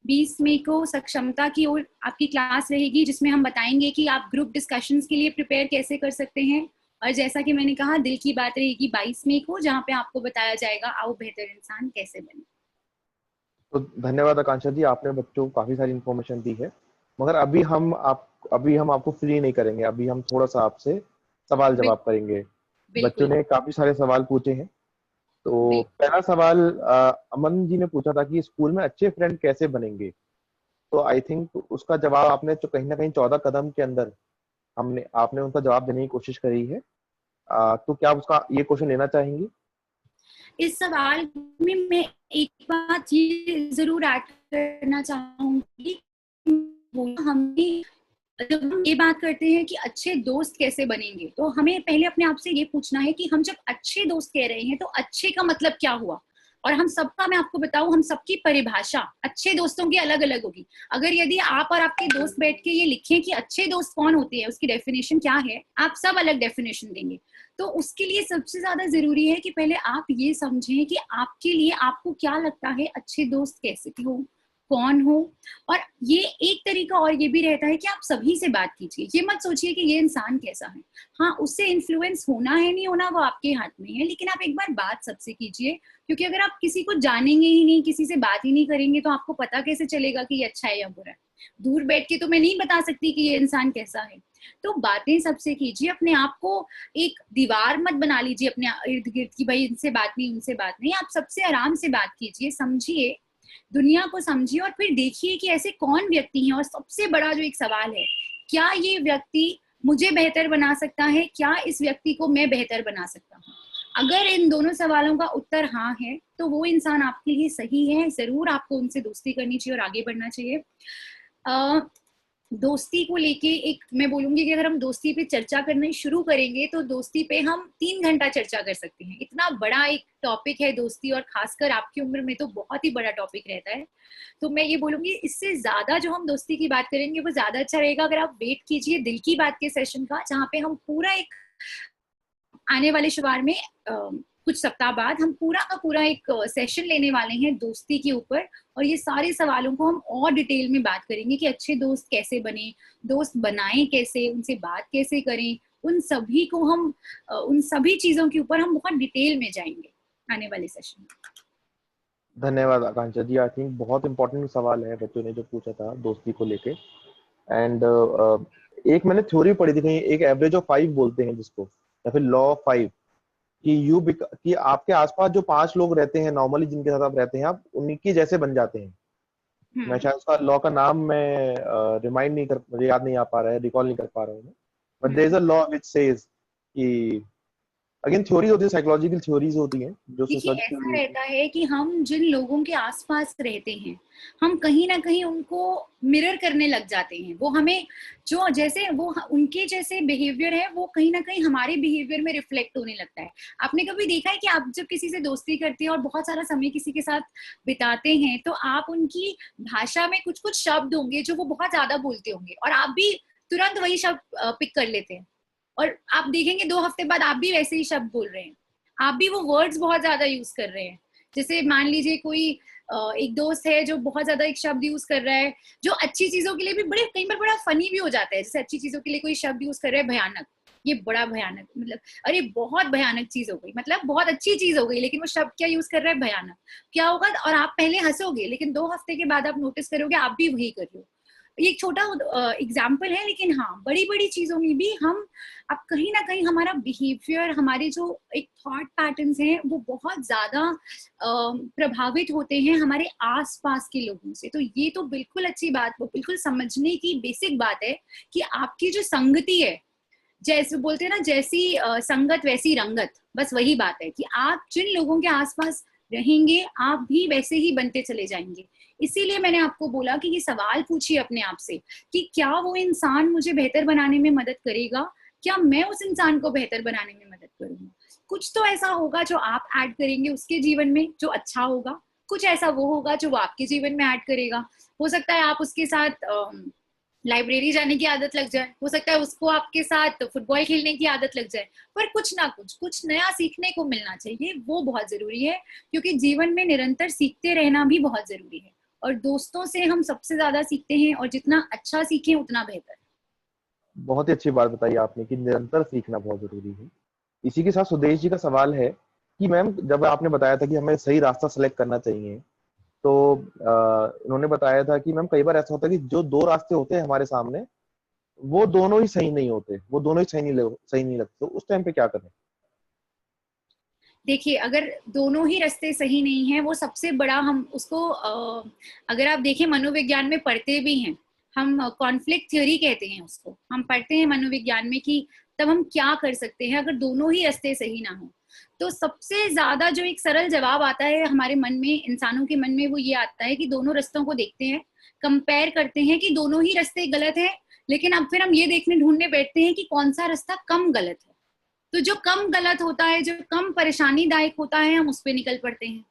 20 मई को सक्षमता की ओर आपकी क्लास रहेगी, जिसमें हम बताएंगे कि आप ग्रुप डिस्कशंस के लिए प्रिपेयर कैसे कर सकते हैं। और जैसा कि मैंने कहा, दिल की बात रहेगी 22 मई को, जहाँ पे आपको बताया जाएगा आओ बेहतर इंसान कैसे बने। तो धन्यवाद आकांक्षा जी, आपने बच्चों को काफी सारी इंफॉर्मेशन दी है। मगर अभी हम आपको फ्री नहीं करेंगे, अभी हम थोड़ा सा आपसे सवाल बिल, जवाब करेंगे। बच्चों बिल्कुल ने काफी सारे सवाल पूछे हैं। तो बिल्कुल। पहला सवाल अमन जी ने पूछा था कि स्कूल में अच्छे फ्रेंड कैसे बनेंगे। तो आई थिंक उसका जवाब आपने जो कहीं ना कहीं 14 कदम के अंदर हमने आपने उनका जवाब देने की कोशिश करी है। तो क्या आप उसका ये क्वेश्चन लेना चाहेंगी? इस सवाल में मैं एक बात ये जरूर ऐड करना चाहूंगी, हमें जब हम ये बात करते हैं कि अच्छे दोस्त कैसे बनेंगे, तो हमें पहले अपने आप से ये पूछना है कि हम जब अच्छे दोस्त कह रहे हैं तो अच्छे का मतलब क्या हुआ। और हम सबका, मैं आपको बताऊं, हम सबकी परिभाषा अच्छे दोस्तों की अलग अलग होगी। अगर यदि आप और आपके दोस्त बैठ के ये लिखें कि अच्छे दोस्त कौन होते हैं, उसकी डेफिनेशन क्या है, आप सब अलग डेफिनेशन देंगे। तो उसके लिए सबसे ज्यादा जरूरी है कि पहले आप ये समझें कि आपके लिए, आपको क्या लगता है अच्छे दोस्त कैसे हो, कौन हो। और ये एक तरीका और ये भी रहता है कि आप सभी से बात कीजिए। ये मत सोचिए कि ये इंसान कैसा है, हाँ उससे इन्फ्लुएंस होना है नहीं होना वो आपके हाथ में है, लेकिन आप एक बार बात सबसे कीजिए। क्योंकि अगर आप किसी को जानेंगे ही नहीं, किसी से बात ही नहीं करेंगे, तो आपको पता कैसे चलेगा कि ये अच्छा है या बुरा है। दूर बैठ के तो मैं नहीं बता सकती कि ये इंसान कैसा है। तो बातें सबसे कीजिए, अपने आप को एक दीवार मत बना लीजिए अपने इर्द गिर्द की भाई इनसे बात नहीं उनसे बात नहीं। आप सबसे आराम से बात कीजिए, समझिए, दुनिया को समझिए, और फिर देखिए कि ऐसे कौन व्यक्ति हैं। और सबसे बड़ा जो एक सवाल है, क्या ये व्यक्ति मुझे बेहतर बना सकता है, क्या इस व्यक्ति को मैं बेहतर बना सकता हूँ। अगर इन दोनों सवालों का उत्तर हाँ है, तो वो इंसान आपके लिए सही है। जरूर आपको उनसे दोस्ती करनी चाहिए और आगे बढ़ना चाहिए। दोस्ती को लेके एक मैं बोलूंगी कि अगर हम दोस्ती पे चर्चा करनी शुरू करेंगे तो दोस्ती पे हम 3 घंटा चर्चा कर सकते हैं। इतना बड़ा एक टॉपिक है दोस्ती, और खासकर आपकी उम्र में तो बहुत ही बड़ा टॉपिक रहता है। तो मैं ये बोलूंगी, इससे ज्यादा जो हम दोस्ती की बात करेंगे वो ज्यादा अच्छा रहेगा अगर आप वेट कीजिए दिल की बात के सेशन का, जहाँ पे हम पूरा एक आने वाले शुमार में कुछ सप्ताह बाद हम पूरा का पूरा एक सेशन लेने वाले हैं दोस्ती के ऊपर। और ये सारे सवालों को हम और डिटेल में बात करेंगे कि अच्छे दोस्त कैसे बने, दोस्त बनाएं कैसे, उनसे बात कैसे करें, उन सभी को हम उन सभी चीजों के ऊपर हम बहुत डिटेल में जाएंगे आने वाले सेशन में। धन्यवाद आकांक्षा जी, आई थिंक बहुत इंपॉर्टेंट सवाल है बच्चों ने जो पूछा था दोस्ती को लेके। एंड एक मैंने थ्योरी पढ़ी थी कहीं, एक एवरेज ऑफ 5 बोलते हैं जिसको, या फिर लॉ ऑफ 5, कि आपके आसपास जो 5 लोग रहते हैं नॉर्मली, जिनके साथ आप रहते हैं, आप उनके जैसे बन जाते हैं। मैं शायद उसका लॉ का नाम मैं रिमाइंड नहीं कर, मुझे याद नहीं आ पा रहा है, रिकॉल नहीं कर पा रहा हूँ। But there is a law which says कि, अगेन थ्योरी होती है, साइकोलॉजिकल थ्योरीज होती हैं जो देखिए, सोसाइटी ऐसा की। रहता है कि हम जिन लोगों के आसपास रहते हैं, हम कहीं ना कहीं उनको मिरर करने लग जाते हैं। वो हमें जो जैसे वो उनके जैसे बिहेवियर है, वो कहीं ना कहीं हमारे बिहेवियर में रिफ्लेक्ट होने लगता है। आपने कभी देखा है कि आप जब किसी से दोस्ती करते हैं और बहुत सारा समय किसी के साथ बिताते हैं, तो आप उनकी भाषा में कुछ कुछ शब्द होंगे जो वो बहुत ज्यादा बोलते होंगे, और आप भी तुरंत वही शब्द पिक कर लेते हैं। और आप देखेंगे 2 हफ्ते बाद आप भी वैसे ही शब्द बोल रहे हैं, आप भी वो वर्ड्स बहुत ज्यादा यूज कर रहे हैं। जैसे मान लीजिए कोई एक दोस्त है जो बहुत ज्यादा एक शब्द यूज कर रहा है जो अच्छी चीजों के लिए भी बड़े कई बार बड़ा फनी भी हो जाता है। जैसे अच्छी चीजों के लिए कोई शब्द यूज कर रहा है भयानक, ये बड़ा भयानक, मतलब अरे बहुत भयानक चीज हो गई, मतलब बहुत अच्छी चीज हो गई, लेकिन वो शब्द क्या यूज कर रहा है, भयानक। क्या होगा, और आप पहले हंसोगे, लेकिन 2 हफ्ते के बाद आप नोटिस करोगे आप भी वही कर रहे हो। ये एक छोटा एग्जाम्पल है, लेकिन हाँ, बड़ी बड़ी चीजों में भी हम, अब कहीं ना कहीं हमारा बिहेवियर, हमारे जो एक थॉट पैटर्न्स हैं, वो बहुत ज्यादा प्रभावित होते हैं हमारे आसपास के लोगों से। तो ये तो बिल्कुल अच्छी बात, वो बिल्कुल समझने की बेसिक बात है कि आपकी जो संगति है, जैसे बोलते हैं ना, जैसी संगत वैसी रंगत, बस वही बात है कि आप जिन लोगों के आसपास रहेंगे आप भी वैसे ही बनते चले जाएंगे। इसीलिए मैंने आपको बोला कि ये सवाल पूछिए अपने आप से कि क्या वो इंसान मुझे बेहतर बनाने में मदद करेगा, क्या मैं उस इंसान को बेहतर बनाने में मदद करूंगा। कुछ तो ऐसा होगा जो आप ऐड करेंगे उसके जीवन में जो अच्छा होगा, कुछ ऐसा वो होगा जो वो आपके जीवन में ऐड करेगा। हो सकता है आप उसके साथ लाइब्रेरी जाने की आदत लग जाए, हो सकता है उसको आपके साथ फुटबॉल खेलने की आदत लग जाए, पर कुछ ना कुछ नया सीखने को मिलना चाहिए, वो बहुत जरूरी है। क्योंकि जीवन में निरंतर सीखते रहना भी बहुत जरूरी है, और दोस्तों से हम सबसे ज्यादा सीखते हैं, और जितना अच्छा सीखें उतना बेहतर। बहुत ही अच्छी बात बताई आपने कि निरंतर सीखना बहुत जरूरी है। इसी के साथ सुदेश जी का सवाल है कि मैम, जब आपने बताया था कि हमें सही रास्ता सेलेक्ट करना चाहिए, तो इन्होंने बताया था कि मैम कई बार ऐसा होता है कि जो दो रास्ते होते हैं हमारे सामने, वो दोनों ही सही नहीं होते, वो दोनों ही सही नहीं लगते, तो उस टाइम पे क्या करें? देखिए, अगर दोनों ही रास्ते सही नहीं है, वो सबसे बड़ा, हम उसको अगर आप देखें मनोविज्ञान में पढ़ते भी हैं, हम कॉन्फ्लिक्ट थ्योरी कहते हैं उसको, हम पढ़ते हैं मनोविज्ञान में कि तब हम क्या कर सकते हैं अगर दोनों ही रास्ते सही ना हो। तो सबसे ज्यादा जो एक सरल जवाब आता है हमारे मन में, इंसानों के मन में, वो ये आता है कि दोनों रास्तों को देखते हैं, कंपेयर करते हैं कि दोनों ही रास्ते गलत है, लेकिन अब फिर हम ये देखने ढूंढने बैठते हैं कि कौन सा रास्ता कम गलत है। तो जो कम गलत होता है, जो कम परेशानीदायक होता है, हम उस पर निकल पड़ते हैं।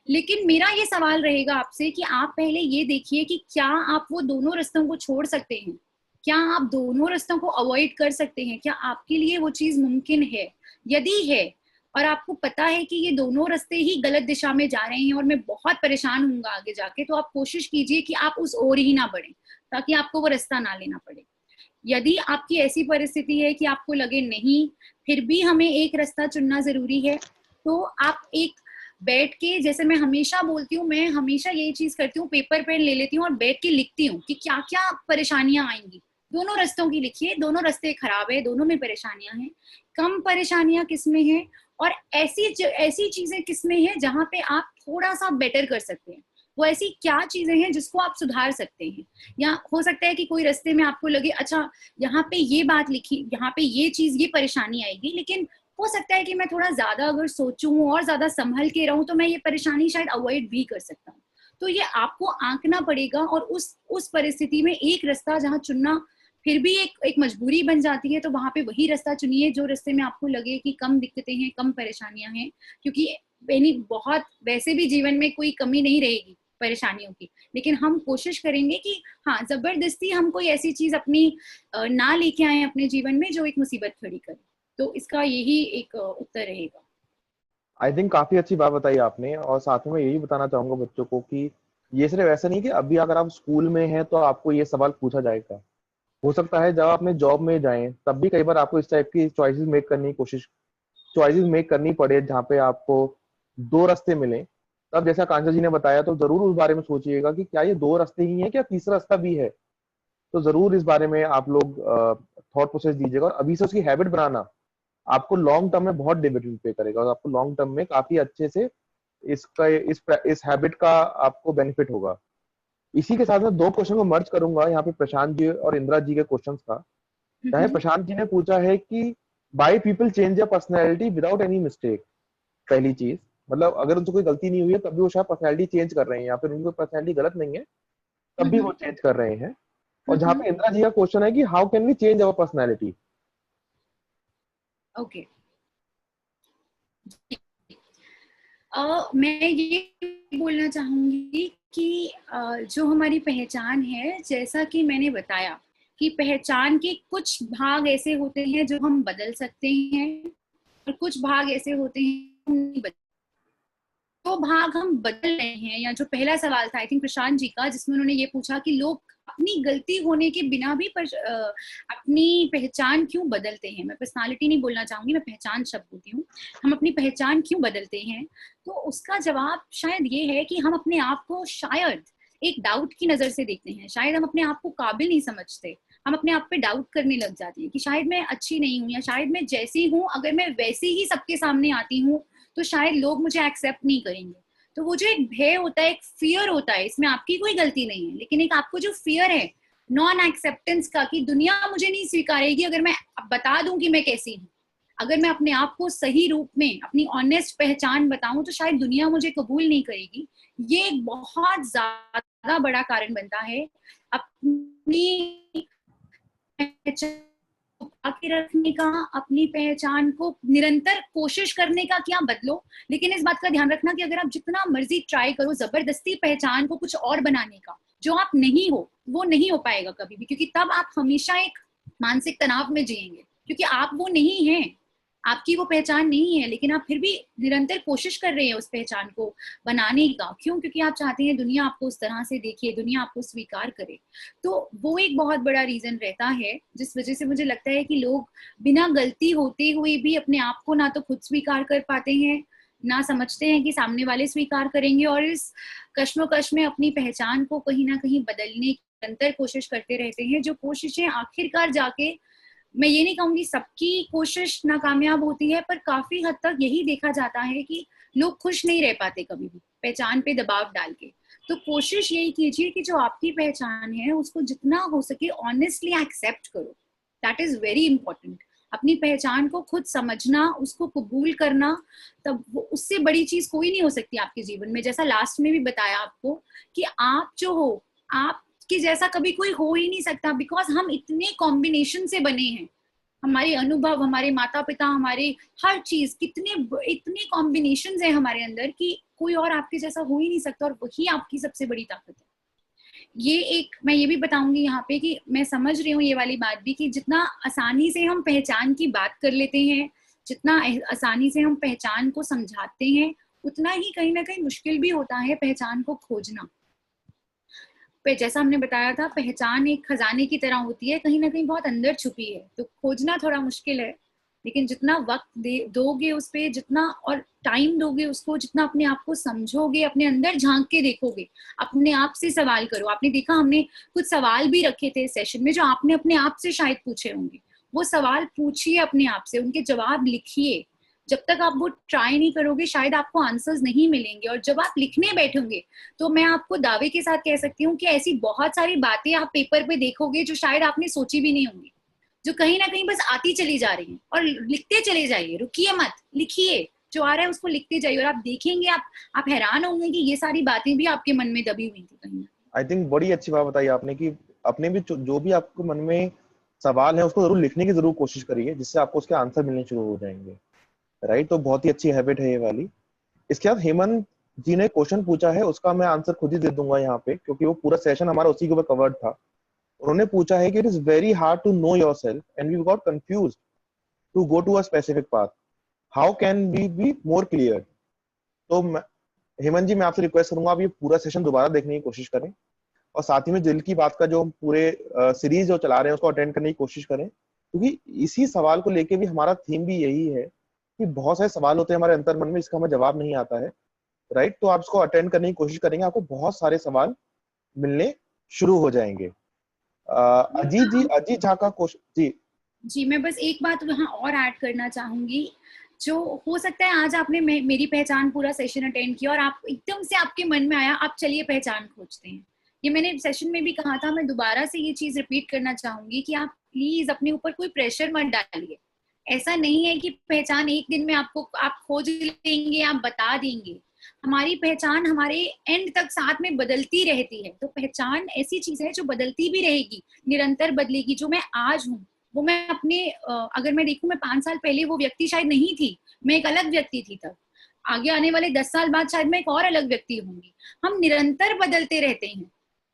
लेकिन मेरा ये सवाल रहेगा आपसे कि आप पहले ये देखिए कि क्या आप वो दोनों रास्तों को छोड़ सकते हैं, क्या आप दोनों रास्तों को अवॉइड कर सकते हैं, क्या आपके लिए वो चीज मुमकिन है। यदि है और आपको पता है कि ये दोनों रास्ते ही गलत दिशा में जा रहे हैं और मैं बहुत परेशान हूँ आगे जाके, तो आप कोशिश कीजिए कि आप उस ओर ही ना बढ़े, ताकि आपको वो रास्ता ना लेना पड़े। यदि आपकी ऐसी परिस्थिति है कि आपको लगे नहीं, फिर भी हमें एक रास्ता चुनना जरूरी है, तो आप एक बैठ के, जैसे मैं हमेशा बोलती हूँ, मैं हमेशा यही चीज करती हूँ, पेपर पेन ले लेती हूँ और बैठ के लिखती हूँ कि क्या क्या परेशानियां आएंगी। दोनों रास्तों की लिखिए, दोनों रास्ते खराब है, दोनों में परेशानियां हैं, कम परेशानियां किसमें हैं और ऐसी चीजें किसमें हैं जहां पे आप थोड़ा सा बेटर कर सकते हैं। वो ऐसी क्या चीजें हैं जिसको आप सुधार सकते हैं। या हो सकता है कि कोई रास्ते में आपको लगे, अच्छा यहाँ पे ये बात लिखी, यहाँ पे ये चीज, ये परेशानी आएगी, लेकिन हो सकता है कि मैं थोड़ा ज्यादा अगर सोचूं और ज्यादा संभल के रहूं तो मैं ये परेशानी शायद अवॉइड भी कर सकता हूँ। तो ये आपको आंकना पड़ेगा और उस परिस्थिति में एक रास्ता जहाँ चुनना फिर भी एक मजबूरी बन जाती है, तो वहां पे वही रास्ता चुनिए जो रास्ते में आपको लगे कि कम दिक्कतें हैं, कम परेशानियां हैं। क्योंकि बहुत वैसे भी जीवन में कोई कमी नहीं रहेगी परेशानियों की, लेकिन हम कोशिश करेंगे कि हाँ, जबरदस्ती हम कोई ऐसी चीज अपनी ना लेके आए अपने जीवन में जो एक मुसीबत खड़ी करे। तो इसका यही एक उत्तर रहेगा। आई थिंक काफी अच्छी बात बताई आपने, और साथ में मैं यही बताना चाहूंगा बच्चों को कि ये सिर्फ ऐसा नहीं कि अभी अगर आप स्कूल में हैं तो आपको ये सवाल पूछा जाएगा। हो सकता है जब आप अपने जॉब में जाएं तब भी कई बार आपको इस टाइप की चॉइसेस मेक करनी पड़े, जहाँ पे आपको दो रास्ते मिले। तब जैसा कांचा जी ने बताया, तो जरूर उस बारे में सोचिएगा कि क्या ये दो रास्ते ही हैं, क्या तीसरा रास्ता भी है। तो जरूर इस बारे में आप लोग थॉट प्रोसेस दीजिएगा, और अभी से उसकी हैबिट बनाना आपको लॉन्ग टर्म में बहुत डिविडेंड पे करेगा, और आपको लॉन्ग टर्म में काफी अच्छे से इस हैबिट का आपको बेनिफिट होगा। इसी के साथ में दो क्वेश्चन को मर्ज करूंगा यहाँ पे, प्रशांत जी और इंदिरा जी के क्वेश्चंस का। चाहे प्रशांत जी ने पूछा है कि by people change your personality without any mistake. पहली चीज, मतलब अगर उनसे कोई गलती नहीं हुई है तब भी वो शायद पर्सनैलिटी चेंज कर रहे हैं, या फिर उनकी पर्सनैलिटी गलत नहीं है तब भी वो चेंज कर रहे हैं। और जहाँ पे इंदिरा जी का क्वेश्चन है कि how can we change our personality. Okay, मैं ये बोलना चाहूंगी कि जो हमारी पहचान है, जैसा कि मैंने बताया कि पहचान के कुछ भाग ऐसे होते हैं जो हम बदल सकते हैं और कुछ भाग ऐसे होते हैं हम नहीं बदल। तो भाग हम बदल रहे हैं, या जो पहला सवाल था आई थिंक प्रशांत जी का, जिसमें उन्होंने ये पूछा कि लोग अपनी गलती होने के बिना भी अपनी पहचान क्यों बदलते हैं। मैं पर्सनालिटी नहीं बोलना चाहूंगी, मैं पहचान शब्द बोलती हूँ। हम अपनी पहचान क्यों बदलते हैं, तो उसका जवाब शायद ये है कि हम अपने आप को शायद एक डाउट की नजर से देखते हैं, शायद हम अपने आप को काबिल नहीं समझते, हम अपने आप पे डाउट करने लग जाते हैं कि शायद मैं अच्छी नहीं हूँ, या शायद मैं जैसी हूँ अगर मैं वैसी ही सबके सामने आती हूँ तो शायद लोग मुझे एक्सेप्ट नहीं करेंगे। तो वो जो एक भय होता है, एक फियर होता है, इसमें आपकी कोई गलती नहीं है, लेकिन एक आपको जो फियर है नॉन एक्सेप्टेंस का, कि दुनिया मुझे नहीं स्वीकारेगी अगर मैं बता दूं कि मैं कैसी हूँ, अगर मैं अपने आप को सही रूप में अपनी ऑनेस्ट पहचान बताऊं तो शायद दुनिया मुझे कबूल नहीं करेगी। ये एक बहुत ज्यादा बड़ा कारण बनता है अपनी आके रखने का, अपनी पहचान को निरंतर कोशिश करने का कि आप बदलो। लेकिन इस बात का ध्यान रखना कि अगर आप जितना मर्जी ट्राई करो जबरदस्ती पहचान को कुछ और बनाने का, जो आप नहीं हो वो नहीं हो पाएगा कभी भी, क्योंकि तब आप हमेशा एक मानसिक तनाव में जिएंगे, क्योंकि आप वो नहीं हैं। आपकी वो पहचान नहीं है, लेकिन आप फिर भी निरंतर कोशिश कर रहे हैं उस पहचान को बनाने का। क्यों? क्योंकि आप चाहते हैं दुनिया आपको उस तरह से देखे, दुनिया आपको स्वीकार करे। तो वो एक बहुत बड़ा रीजन रहता है जिस वजह से मुझे लगता है कि लोग बिना गलती होते हुए भी अपने आप को ना तो खुद स्वीकार कर पाते हैं, ना समझते हैं कि सामने वाले स्वीकार करेंगे, और इस कश्मोकश में अपनी पहचान को कहीं ना कहीं बदलने की निरंतर कोशिश करते रहते हैं, जो कोशिशें आखिरकार जाके, मैं ये नहीं कहूंगी सबकी कोशिश नाकामयाब होती है, पर काफी हद तक यही देखा जाता है कि लोग खुश नहीं रह पाते कभी भी पहचान पे दबाव डाल के। तो कोशिश यही कीजिए कि जो आपकी पहचान है उसको जितना हो सके ऑनेस्टली एक्सेप्ट करो। That is very important. अपनी पहचान को खुद समझना, उसको कबूल करना, तब वो उससे बड़ी चीज कोई नहीं हो सकती आपके जीवन में। जैसा लास्ट में भी बताया आपको कि आप जो हो, आप कि जैसा कभी कोई हो ही नहीं सकता, बिकॉज हम इतने कॉम्बिनेशन से बने हैं। हमारे अनुभव, हमारे माता पिता, हमारे हर चीज, इतने कॉम्बिनेशन है हमारे अंदर कि कोई और आपके जैसा हो ही नहीं सकता, और वही आपकी सबसे बड़ी ताकत है। ये एक मैं ये भी बताऊंगी यहाँ पे कि मैं समझ रही हूँ ये वाली बात भी कि जितना आसानी से हम पहचान की बात कर लेते हैं, जितना आसानी से हम पहचान को समझाते हैं, उतना ही कहीं ना कहीं मुश्किल भी होता है पहचान को खोजना। जैसा हमने बताया था, पहचान एक खजाने की तरह होती है, कहीं ना कहीं बहुत अंदर छुपी है, तो खोजना थोड़ा मुश्किल है। लेकिन जितना वक्त दोगे उस पे, जितना और टाइम दोगे उसको, जितना अपने आप को समझोगे, अपने अंदर झांक के देखोगे, अपने आप से सवाल करो। आपने देखा हमने कुछ सवाल भी रखे थे सेशन में जो आपने अपने आप से शायद पूछे होंगे। वो सवाल पूछिए अपने आप से, उनके जवाब लिखिए। जब तक आप वो ट्राई नहीं करोगे शायद आपको आंसर्स नहीं मिलेंगे, और जब आप लिखने बैठोगे तो मैं आपको दावे के साथ कह सकती हूँ कि ऐसी बहुत सारी बातें आप पेपर पे देखोगे जो शायद आपने सोची भी नहीं होंगी, जो कहीं ना कहीं बस आती चली जा रही है। और लिखते चले जाइए, रुकिए मत, लिखिए, जो आ रहा है उसको लिखते जाइए, और आप देखेंगे, आप हैरान होंगे कि ये सारी बातें भी आपके मन में दबी हुई थी कहीं। आई थिंक बड़ी अच्छी बात बताई आपने कि अपने भी जो भी आपको मन में सवाल है उसको जरूर लिखने की जरूर कोशिश करिए, जिससे आपको उसके आंसर मिलने शुरू हो जाएंगे। राइट, तो बहुत ही अच्छी हैबिट है ये वाली। इसके बाद हेमंत जी ने क्वेश्चन पूछा है, उसका मैं आंसर खुद ही दे दूंगा यहाँ पे, क्योंकि वो पूरा सेशन हमारा उसी के ऊपर कवर्ड था। उन्होंने पूछा है कि it is very hard to know yourself and we got confused to go to a specific path, how can we be more clear. तो हेमंत जी, मैं आपसे रिक्वेस्ट करूंगा आप ये पूरा सेशन दोबारा देखने की कोशिश करें, और साथ ही में दिल की बात का जो पूरे सीरीज जो चला रहे हैं उसको अटेंड करने की कोशिश करें, क्योंकि इसी सवाल को लेके भी हमारा थीम भी यही है कि बहुत सारे सवाल होते हैं हमारे अंतर मन में, इसका हमें जवाब नहीं आता है। राइट, तो आप इसको अटेंड करने की कोशिश करेंगे, आपको बहुत सारे सवाल मिलने शुरू हो जाएंगे। अजीत झा का क्वेश्चन जी, मैं बस एक बात वहाँ और ऐड करना चाहूंगी। जो हो सकता है आज आपने मेरी पहचान पूरा सेशन अटेंड किया और आप एकदम से आपके मन में आया आप चलिए पहचान खोजते हैं। ये मैंने सेशन में भी कहा था, मैं दोबारा से ये चीज रिपीट करना चाहूंगी कि आप प्लीज अपने ऊपर कोई प्रेशर मत डालिए। ऐसा नहीं है कि पहचान एक दिन में आप खोज लेंगे, आप बता देंगे। हमारी पहचान हमारे एंड तक साथ में बदलती रहती है। तो पहचान ऐसी चीज है जो बदलती भी रहेगी, निरंतर बदलेगी। जो मैं आज हूँ वो मैं अपने अगर मैं देखूं, मैं 5 साल पहले वो व्यक्ति शायद नहीं थी, मैं एक अलग व्यक्ति थी तब। आगे आने वाले 10 साल बाद शायद मैं एक और अलग व्यक्ति होंगी। हम निरंतर बदलते रहते हैं।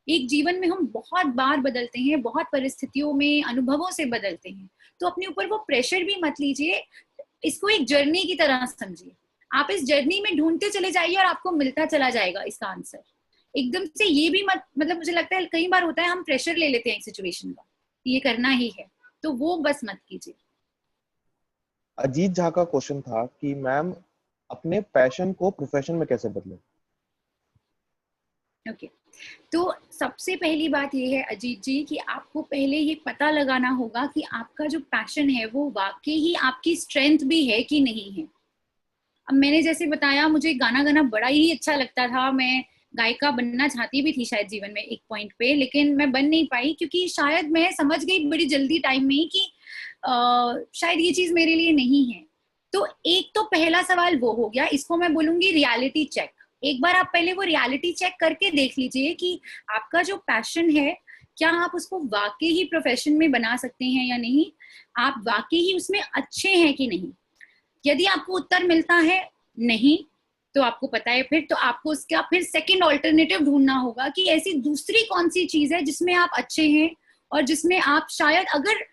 एक जीवन में हम बहुत बार बदलते हैं, बहुत परिस्थितियों में, अनुभवों से बदलते हैं। तो अपने ऊपर वो प्रेशर भी मत लीजिए, इसको एक जर्नी की तरह समझिए। आप इस जर्नी में ढूंढते चले जाइए और आपको मिलता चला जाएगा इसका आंसर। एकदम से ये भी मत, मतलब मुझे लगता है कई बार होता है हम प्रेशर ले लेते हैं सिचुएशन का, ये करना ही है, तो वो बस मत कीजिए। अजीत झा का क्वेश्चन था कि मैम अपने पैशन को प्रोफेशन में कैसे बदलें। ओके, तो सबसे पहली बात ये है अजीत जी कि आपको पहले ये पता लगाना होगा कि आपका जो पैशन है वो वाकई ही आपकी स्ट्रेंथ भी है कि नहीं है। अब मैंने जैसे बताया, मुझे गाना गाना बड़ा ही अच्छा लगता था, मैं गायिका बनना चाहती भी थी शायद जीवन में एक पॉइंट पे, लेकिन मैं बन नहीं पाई क्योंकि शायद मैं समझ गई बड़ी जल्दी टाइम में कि शायद ये चीज मेरे लिए नहीं है। तो एक तो पहला सवाल वो हो गया, इसको मैं बोलूंगी रियलिटी चेक। एक बार आप पहले वो रियलिटी चेक करके देख लीजिए कि आपका जो पैशन है क्या आप उसको वाकई ही प्रोफेशन में बना सकते हैं या नहीं, आप वाकई ही उसमें अच्छे हैं कि नहीं। यदि आपको उत्तर मिलता है नहीं, तो आपको पता है फिर तो आपको उसका फिर सेकंड ऑल्टरनेटिव ढूंढना होगा कि ऐसी दूसरी कौन सी चीज है जिसमें आप अच्छे हैं और जिसमें आप शायद अगर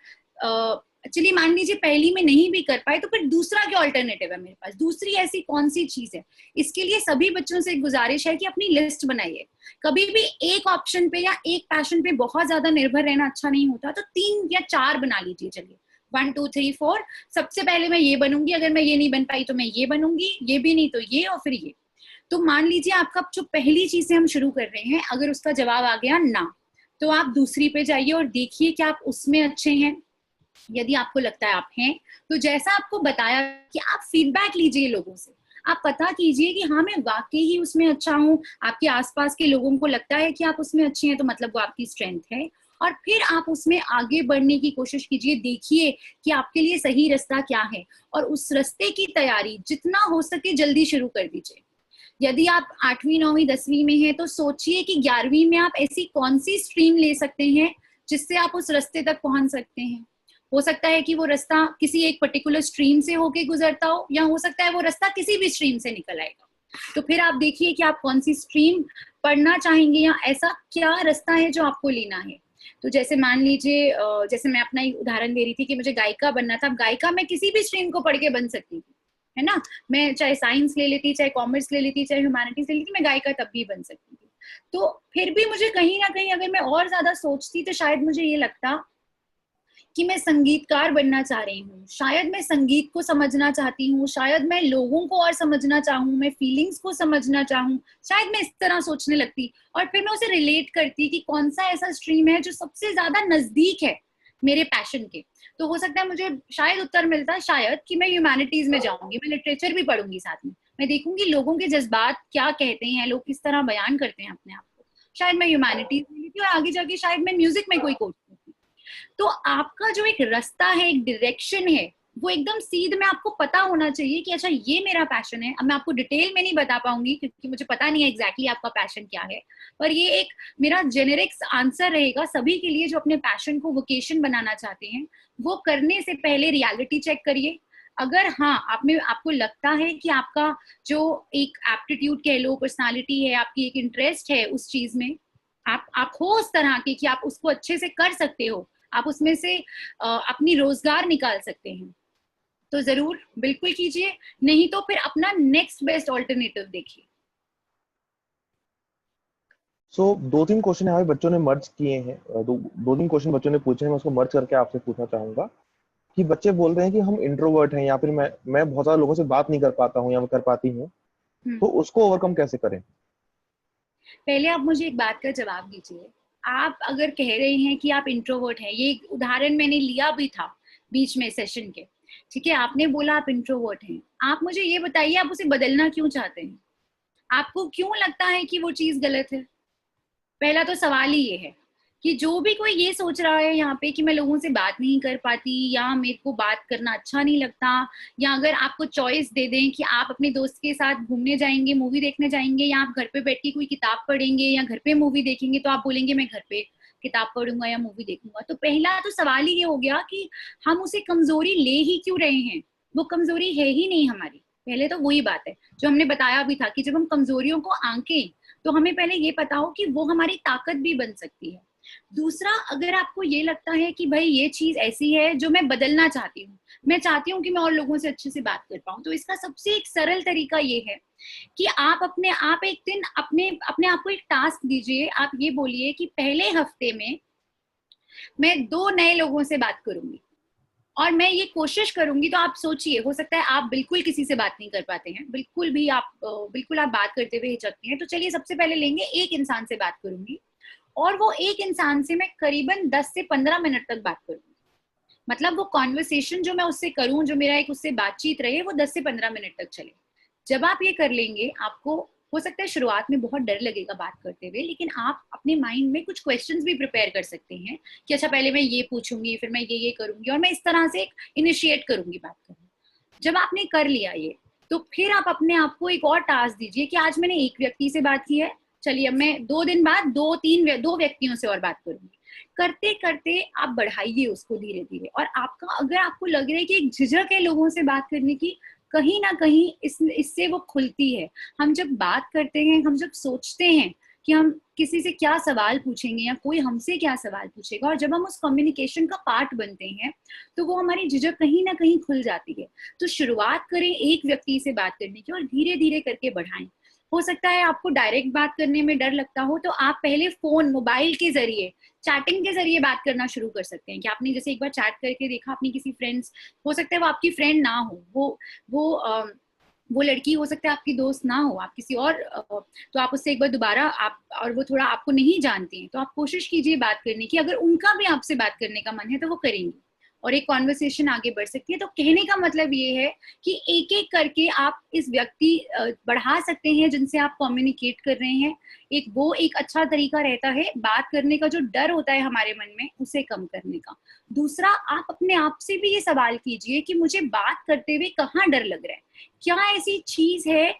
चलिए मान लीजिए पहली में नहीं भी कर पाए, तो फिर दूसरा क्या ऑल्टरनेटिव है मेरे पास, दूसरी ऐसी कौन सी चीज है। इसके लिए सभी बच्चों से एक गुजारिश है कि अपनी लिस्ट बनाइए। कभी भी एक ऑप्शन पे या एक पैशन पे बहुत ज्यादा निर्भर रहना अच्छा नहीं होता, तो 3 या 4 बना लीजिए। चलिए 1 2 3 4, सबसे पहले मैं ये बनूंगी, अगर मैं ये नहीं बन पाई तो मैं ये बनूंगी, ये भी नहीं तो ये, और फिर ये। तो मान लीजिए आपका जो पहली चीज से हम शुरू कर रहे हैं, अगर उसका जवाब आ गया ना, तो आप दूसरी पे जाइए और देखिए कि आप उसमें अच्छे हैं। यदि आपको लगता है आप हैं, तो जैसा आपको बताया कि आप फीडबैक लीजिए लोगों से, आप पता कीजिए कि हाँ मैं वाकई ही उसमें अच्छा हूँ। आपके आसपास के लोगों को लगता है कि आप उसमें अच्छे हैं, तो मतलब वो आपकी स्ट्रेंथ है। और फिर आप उसमें आगे बढ़ने की कोशिश कीजिए, देखिए कि आपके लिए सही रास्ता क्या है, और उस रास्ते की तैयारी जितना हो सके जल्दी शुरू कर दीजिए। यदि आप 8वीं 9वीं 10वीं में हैं, तो सोचिए कि 11वीं में आप ऐसी कौन सी स्ट्रीम ले सकते हैं जिससे आप उस रास्ते तक पहुंच सकते हैं। हो सकता है कि वो रास्ता किसी एक पर्टिकुलर स्ट्रीम से होके गुजरता हो, या हो सकता है वो रास्ता किसी भी स्ट्रीम से निकल आएगा। तो फिर आप देखिए कि आप कौन सी स्ट्रीम पढ़ना चाहेंगे, या ऐसा क्या रास्ता है जो आपको लेना है। तो जैसे मान लीजिए, जैसे मैं अपना एक उदाहरण दे रही थी कि मुझे गायिका बनना था। अब गायिका मैं किसी भी स्ट्रीम को पढ़ के बन सकती थी, है ना। मैं चाहे साइंस ले लेती, चाहे कॉमर्स ले लेती, चाहे ह्यूमैनिटीज ले लेती, मैं गायिका तब भी बन सकती थी। तो फिर भी मुझे कहीं ना कहीं, अगर मैं और ज्यादा सोचती, तो शायद मुझे ये लगता कि मैं संगीतकार बनना चाह रही हूँ, शायद मैं संगीत को समझना चाहती हूँ, शायद मैं लोगों को और समझना चाहूँ, मैं फीलिंग्स को समझना चाहूँ, शायद मैं इस तरह सोचने लगती। और फिर मैं उसे रिलेट करती कि कौन सा ऐसा स्ट्रीम है जो सबसे ज्यादा नजदीक है मेरे पैशन के। तो हो सकता है मुझे शायद उत्तर मिलता शायद कि मैं ह्यूमैनिटीज में जाऊंगी, मैं लिटरेचर भी पढ़ूंगी साथ में, मैं देखूंगी लोगों के जज्बात क्या कहते हैं, लोग किस तरह बयान करते हैं अपने आप को। शायद मैं ह्यूमैनिटीज में लेती, और आगे जाके शायद मैं म्यूजिक में कोई कोर्स करती। तो आपका जो एक रास्ता है, एक डायरेक्शन है, वो एकदम सीध में आपको पता होना चाहिए कि अच्छा ये मेरा पैशन है। अब मैं आपको डिटेल में नहीं बता पाऊंगी क्योंकि मुझे पता नहीं है एग्जैक्टली आपका पैशन क्या है, पर ये एक मेरा जेनेरिक्स आंसर रहेगा सभी के लिए जो अपने पैशन को वोकेशन बनाना चाहते हैं। वो करने से पहले रियलिटी चेक करिए। अगर हाँ आपको लगता है कि आपका जो एक एप्टीट्यूड कह लो, पर्सनालिटी है, आपकी एक इंटरेस्ट है उस चीज में, आप हो उस तरह के कि आप उसको अच्छे से कर सकते हो, आप उसमें से अपनी रोजगार निकाल सकते हैं, तो जरूर बिल्कुल कीजिए। नहीं तो फिर अपना नेक्स्ट बेस्ट ऑल्टरनेटिव देखिए। सो 2-3 क्वेश्चन हमारे बच्चों ने मर्ज किए हैं, 2-3 क्वेश्चन बच्चों ने पूछे हैं, मैं उसको मर्ज करके आपसे पूछना चाहूंगा कि बच्चे बोल रहे हैं कि हम इंट्रोवर्ट हैं, या फिर मैं बहुत सारे लोगों से बात नहीं कर पाता हूँ या मैं कर पाती हूँ, तो उसको ओवरकम कैसे करें। पहले आप मुझे एक बात का जवाब दीजिए। आप अगर कह रहे हैं कि आप इंट्रोवर्ट हैं, ये उदाहरण मैंने लिया भी था बीच में सेशन के, ठीक है, आपने बोला आप इंट्रोवर्ट हैं, आप मुझे ये बताइए आप उसे बदलना क्यों चाहते हैं, आपको क्यों लगता है कि वो चीज गलत है। पहला तो सवाल ही ये है कि जो भी कोई ये सोच रहा है यहाँ पे कि मैं लोगों से बात नहीं कर पाती, या मेरे को बात करना अच्छा नहीं लगता, या अगर आपको चॉइस दे दें कि आप अपने दोस्त के साथ घूमने जाएंगे, मूवी देखने जाएंगे, या आप घर पे बैठ के कोई किताब पढ़ेंगे या घर पे मूवी देखेंगे, तो आप बोलेंगे मैं घर पे किताब पढ़ूंगा या मूवी देखूंगा। तो पहला तो सवाल ही ये हो गया कि हम उसे कमजोरी ले ही क्यों रहे हैं, वो कमजोरी है ही नहीं हमारी। पहले तो वही बात है जो हमने बताया भी था कि जब हम कमजोरियों को आंकें तो हमें पहले ये पता हो कि वो हमारी ताकत भी बन सकती है। दूसरा, अगर आपको ये लगता है कि भाई ये चीज ऐसी है जो मैं बदलना चाहती हूँ, मैं चाहती हूँ कि मैं और लोगों से अच्छे से बात कर पाऊँ, तो इसका सबसे एक सरल तरीका ये है कि आप एक दिन अपने अपने आप को एक टास्क दीजिए। आप ये बोलिए कि पहले हफ्ते में मैं 2 नए लोगों से बात करूंगी, और मैं ये कोशिश करूंगी। तो आप सोचिए, हो सकता है आप बिल्कुल किसी से बात नहीं कर पाते हैं, बिल्कुल आप बात करते हुए हिचकते हैं, तो चलिए सबसे पहले लेंगे एक इंसान से बात करूंगी, और वो एक इंसान से मैं करीबन 10 से 15 मिनट तक बात करूंगी। मतलब वो कॉन्वर्सेशन जो मैं उससे करूं, जो मेरा एक उससे बातचीत रहे, वो 10 से 15 मिनट तक चले। जब आप ये कर लेंगे, आपको हो सकता है शुरुआत में बहुत डर लगेगा बात करते हुए, लेकिन आप अपने माइंड में कुछ क्वेश्चंस भी प्रिपेयर कर सकते हैं कि अच्छा पहले मैं ये पूछूंगी, फिर मैं ये करूंगी, और मैं इस तरह से इनिशिएट करूंगी बात करना। जब आपने कर लिया ये, तो फिर आप अपने आप को एक और टास्क दीजिए कि आज मैंने एक व्यक्ति से बात की है, चलिए अब मैं 2 दिन बाद 2 व्यक्तियों से और बात करूंगी। करते करते आप बढ़ाइए उसको धीरे धीरे। और अगर आपको लग रहा है कि एक झिझक है लोगों से बात करने की, कहीं ना कहीं इससे वो खुलती है। हम जब बात करते हैं, हम जब सोचते हैं कि हम किसी से क्या सवाल पूछेंगे या कोई हमसे क्या सवाल पूछेगा, और जब हम उस कम्युनिकेशन का पार्ट बनते हैं तो वो हमारी झिझक कहीं ना कहीं खुल जाती है। तो शुरुआत करें एक व्यक्ति से बात करने की और धीरे धीरे करके बढ़ाएं। हो सकता है आपको डायरेक्ट बात करने में डर लगता हो, तो आप पहले फोन, मोबाइल के जरिए, चैटिंग के जरिए बात करना शुरू कर सकते हैं। कि आपने जैसे एक बार चैट करके देखा अपनी किसी फ्रेंड्स, हो सकता है वो आपकी फ्रेंड ना हो, वो लड़की हो सकता है आपकी दोस्त ना हो, आप किसी और, तो आप उससे एक बार दोबारा आप, और वो थोड़ा आपको नहीं जानती हैं, तो आप कोशिश कीजिए बात करने की। अगर उनका भी आपसे बात करने का मन है तो वो करेंगी और एक कॉन्वर्सेशन आगे बढ़ सकती है। तो कहने का मतलब ये है कि एक एक करके आप इस व्यक्ति बढ़ा सकते हैं जिनसे आप कम्युनिकेट कर रहे हैं। एक अच्छा तरीका रहता है बात करने का, जो डर होता है हमारे मन में उसे कम करने का। दूसरा, आप अपने आप से भी ये सवाल कीजिए कि मुझे बात करते हुए कहाँ डर लग रहा है, क्या ऐसी चीज है,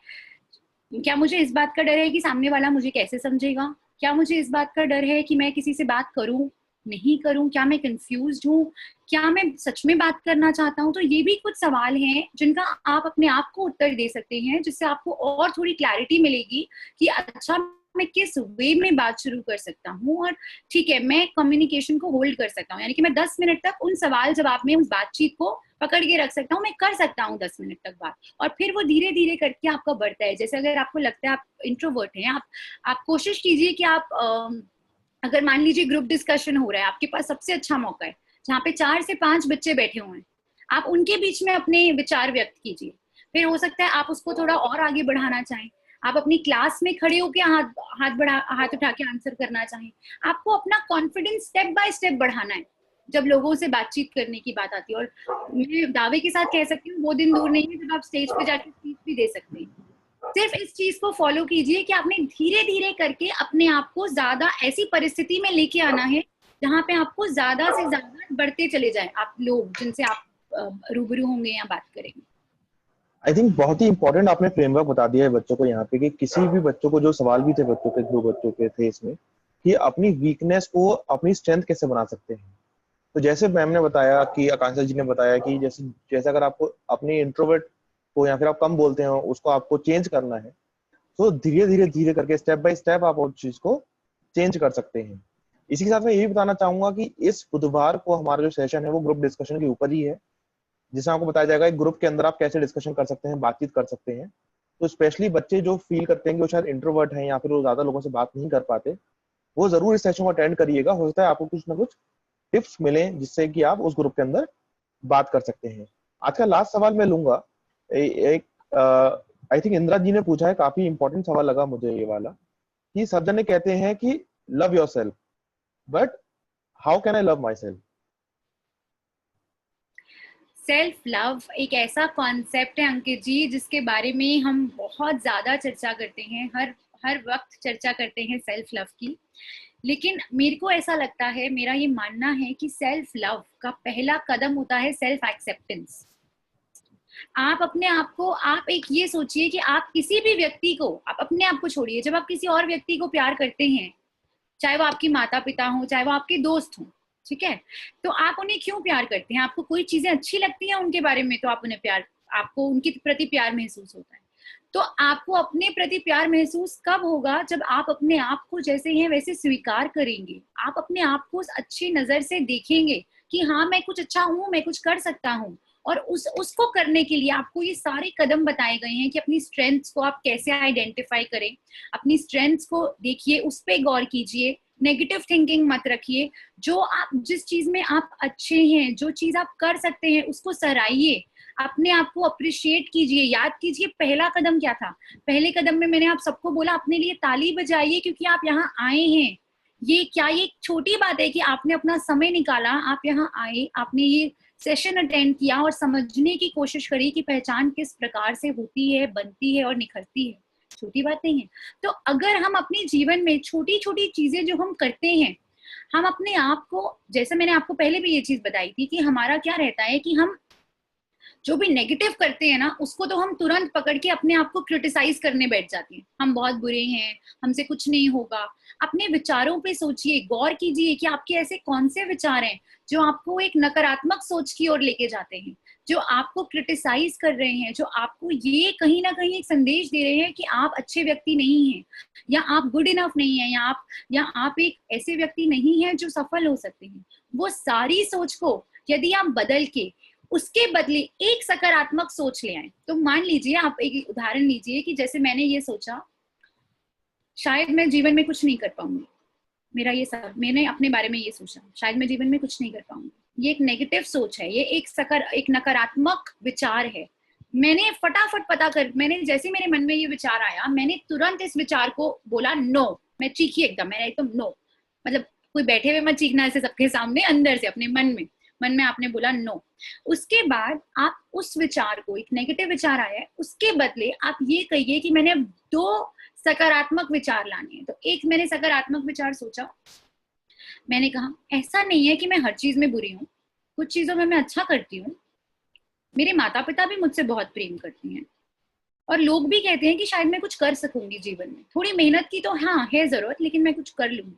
क्या मुझे इस बात का डर है कि सामने वाला मुझे कैसे समझेगा, क्या मुझे इस बात का डर है कि मैं किसी से बात करूं नहीं करूं, क्या मैं कंफ्यूज्ड हूं, क्या मैं सच में बात करना चाहता हूं। तो ये भी कुछ सवाल हैं जिनका आप अपने आप को उत्तर दे सकते हैं, जिससे आपको और थोड़ी क्लैरिटी मिलेगी कि अच्छा मैं किस वे में बात शुरू कर सकता हूँ, और ठीक है मैं कम्युनिकेशन को होल्ड कर सकता हूँ, यानी कि मैं 10 मिनट तक उन सवाल जवाब में उस बातचीत को पकड़ के रख सकता हूँ, मैं कर सकता हूँ 10 मिनट तक बात। और फिर वो धीरे धीरे करके आपका बढ़ता है। जैसे अगर आपको लगता है आप इंट्रोवर्ट हैं, आप कोशिश कीजिए कि आप अगर मान लीजिए ग्रुप डिस्कशन हो रहा है, आपके पास सबसे अच्छा मौका है जहाँ पे 4 से 5 बच्चे बैठे हुए हैं, आप उनके बीच में अपने विचार व्यक्त कीजिए। फिर हो सकता है आप उसको थोड़ा और आगे बढ़ाना चाहें, आप अपनी क्लास में खड़े होकर हाथ उठा के आंसर करना चाहें। आपको अपना कॉन्फिडेंस स्टेप बाय स्टेप बढ़ाना है जब लोगों से बातचीत करने की बात आती है। और मैं दावे के साथ कह सकती हूँ वो दिन दूर नहीं है जब आप स्टेज पे जाके स्पीच भी दे सकते हैं। सिर्फ इस चीज को फॉलो कीजिए कि आपने धीरे धीरे करके अपने आप को ज्यादा ऐसी परिस्थिति में लेके आना है जहाँ पे आपको ज्यादा से ज्यादा बढ़ते चले जाए आप लोग जिनसे आप रूबरू होंगे या बात करेंगे। आई थिंक बहुत ही इंपॉर्टेंट आपने फ्रेमवर्क बता दिया है बच्चों को यहाँ पे, कि किसी भी बच्चों को, जो सवाल भी थे बच्चों के, 2 बच्चों के थे इसमें, कि अपनी वीकनेस को अपनी स्ट्रेंथ कैसे बना सकते हैं। तो जैसे मैम ने बताया, कि आकांक्षा जी ने बताया कि जैसे जैसे अगर आपको अपने इंट्रोवर्ट को, या फिर आप कम बोलते हो, उसको आपको चेंज करना है, तो धीरे धीरे धीरे करके स्टेप बाय स्टेप आप उस चीज को चेंज कर सकते हैं। इसी के साथ मैं यही बताना चाहूंगा कि इस बुधवार को हमारा जो सेशन है वो ग्रुप डिस्कशन के ऊपर ही है, जिसमें आपको बताया जाएगा एक ग्रुप के अंदर आप कैसे डिस्कशन कर सकते हैं, बातचीत कर सकते हैं। तो स्पेशली बच्चे जो फील करते हैं कि वो शायद इंट्रोवर्ट हैं या फिर वो ज्यादा लोगों से बात नहीं कर पाते, वो जरूर इस सेशन को अटेंड करिएगा। हो सकता है आपको कुछ ना कुछ टिप्स मिले जिससे कि आप उस ग्रुप के अंदर बात कर सकते हैं। आज का लास्ट सवाल मैं लूंगा, एक आई थिंक इंदिरा जी ने पूछा है, काफी इंपॉर्टेंट सवाल लगा मुझे ये वाला, कि सब जने कहते हैं कि love yourself, but how can I love my self. Self love एक ऐसा कॉन्सेप्ट है अंकित जी जिसके बारे में हम बहुत ज्यादा चर्चा करते हैं, हर वक्त चर्चा करते हैं सेल्फ लव की। लेकिन मेरे को ऐसा लगता है, मेरा ये मानना है कि सेल्फ लव का पहला कदम होता है सेल्फ एक्सेप्टेंस। आप अपने आप को, आप एक ये सोचिए कि आप किसी भी व्यक्ति को, आप अपने आप को छोड़िए, जब आप किसी और व्यक्ति को प्यार करते हैं, चाहे वो आपकी माता पिता हो, चाहे वो आपके दोस्त हो, ठीक है, तो आप उन्हें क्यों प्यार करते हैं? आपको कोई चीजें अच्छी लगती हैं उनके बारे में तो आप उन्हें प्यार, आपको उनके प्रति प्यार महसूस होता है। तो आपको अपने प्रति प्यार महसूस कब होगा? जब आप अपने आप को जैसे हैं वैसे स्वीकार करेंगे, आप अपने आप को अच्छी नजर से देखेंगे कि हाँ मैं कुछ अच्छा हूँ, मैं कुछ कर सकता हूँ। और उसको करने के लिए आपको ये सारे कदम बताए गए हैं कि अपनी स्ट्रेंथ्स को आप कैसे आइडेंटिफाई करें। अपनी स्ट्रेंथ्स को देखिए, उस पर गौर कीजिए, नेगेटिव थिंकिंग मत रखिए। जो आप, जिस चीज में आप अच्छे हैं, जो चीज आप कर सकते हैं, उसको सराहिए, अपने आप को अप्रिशिएट कीजिए। याद कीजिए पहला कदम क्या था। पहले कदम में मैंने आप सबको बोला अपने लिए ताली बजाइए क्योंकि आप यहाँ आए हैं। ये छोटी बात है कि आपने अपना समय निकाला, आप यहाँ आए, आपने ये सेशन अटेंड किया और समझने की कोशिश करी कि पहचान किस प्रकार से होती है, बनती है और निखरती है। छोटी बात नहीं है। तो अगर हम अपने जीवन में छोटी छोटी चीजें जो हम करते हैं, हम अपने आप को, जैसे मैंने आपको पहले भी ये चीज बताई थी कि हमारा क्या रहता है कि हम जो भी नेगेटिव करते हैं ना, उसको तो हम तुरंत पकड़ के अपने आप को क्रिटिसाइज करने बैठ जाते हैं, हम बहुत बुरे हैं, हमसे कुछ नहीं होगा। अपने विचारों पे सोचिए, गौर कीजिए कि आपके ऐसे कौन से विचार हैं जो आपको एक नकारात्मक सोच की ओर लेके जाते हैं, जो आपको क्रिटिसाइज कर रहे हैं, जो आपको ये कहीं ना कहीं एक संदेश दे रहे हैं कि आप अच्छे व्यक्ति नहीं हैं, या आप गुड इनफ नहीं है, या आप एक ऐसे व्यक्ति नहीं हैं जो सफल हो सकते हैं। वो सारी सोच को यदि आप बदल के उसके बदले एक सकारात्मक सोच ले आए, तो मान लीजिए, आप एक उदाहरण लीजिए कि जैसे मैंने ये सोचा, शायद मैं जीवन में कुछ नहीं कर पाऊंगी, मेरा ये सब, मैंने अपने बारे में ये सोचा, शायद मैं जीवन में कुछ नहीं कर पाऊंगी। ये एक नेगेटिव सोच है, ये एक नकारात्मक विचार है। मैंने फटाफट मैंने जैसे मेरे मन में ये विचार आया, मैंने तुरंत इस विचार को बोला नो। मैं चीखी एकदम, मैंने एकदम नो, मतलब कोई बैठे हुए मत चीखना ऐसे सबके सामने, अंदर से अपने मन में आपने बोला नो। उसके बाद आप उस विचार को, एक नेगेटिव विचार आया है, उसके बदले आप ये कहिए कि मैंने 2 सकारात्मक विचार लाने हैं। तो एक मैंने सकारात्मक विचार सोचा, मैंने कहा ऐसा नहीं है कि मैं हर चीज में बुरी हूँ, कुछ चीजों में मैं अच्छा करती हूँ, मेरे माता पिता भी मुझसे बहुत प्रेम करते हैं, और लोग भी कहते हैं कि शायद मैं कुछ कर सकूंगी जीवन में, थोड़ी मेहनत की तो हाँ है जरूरत, लेकिन मैं कुछ कर लूंगी।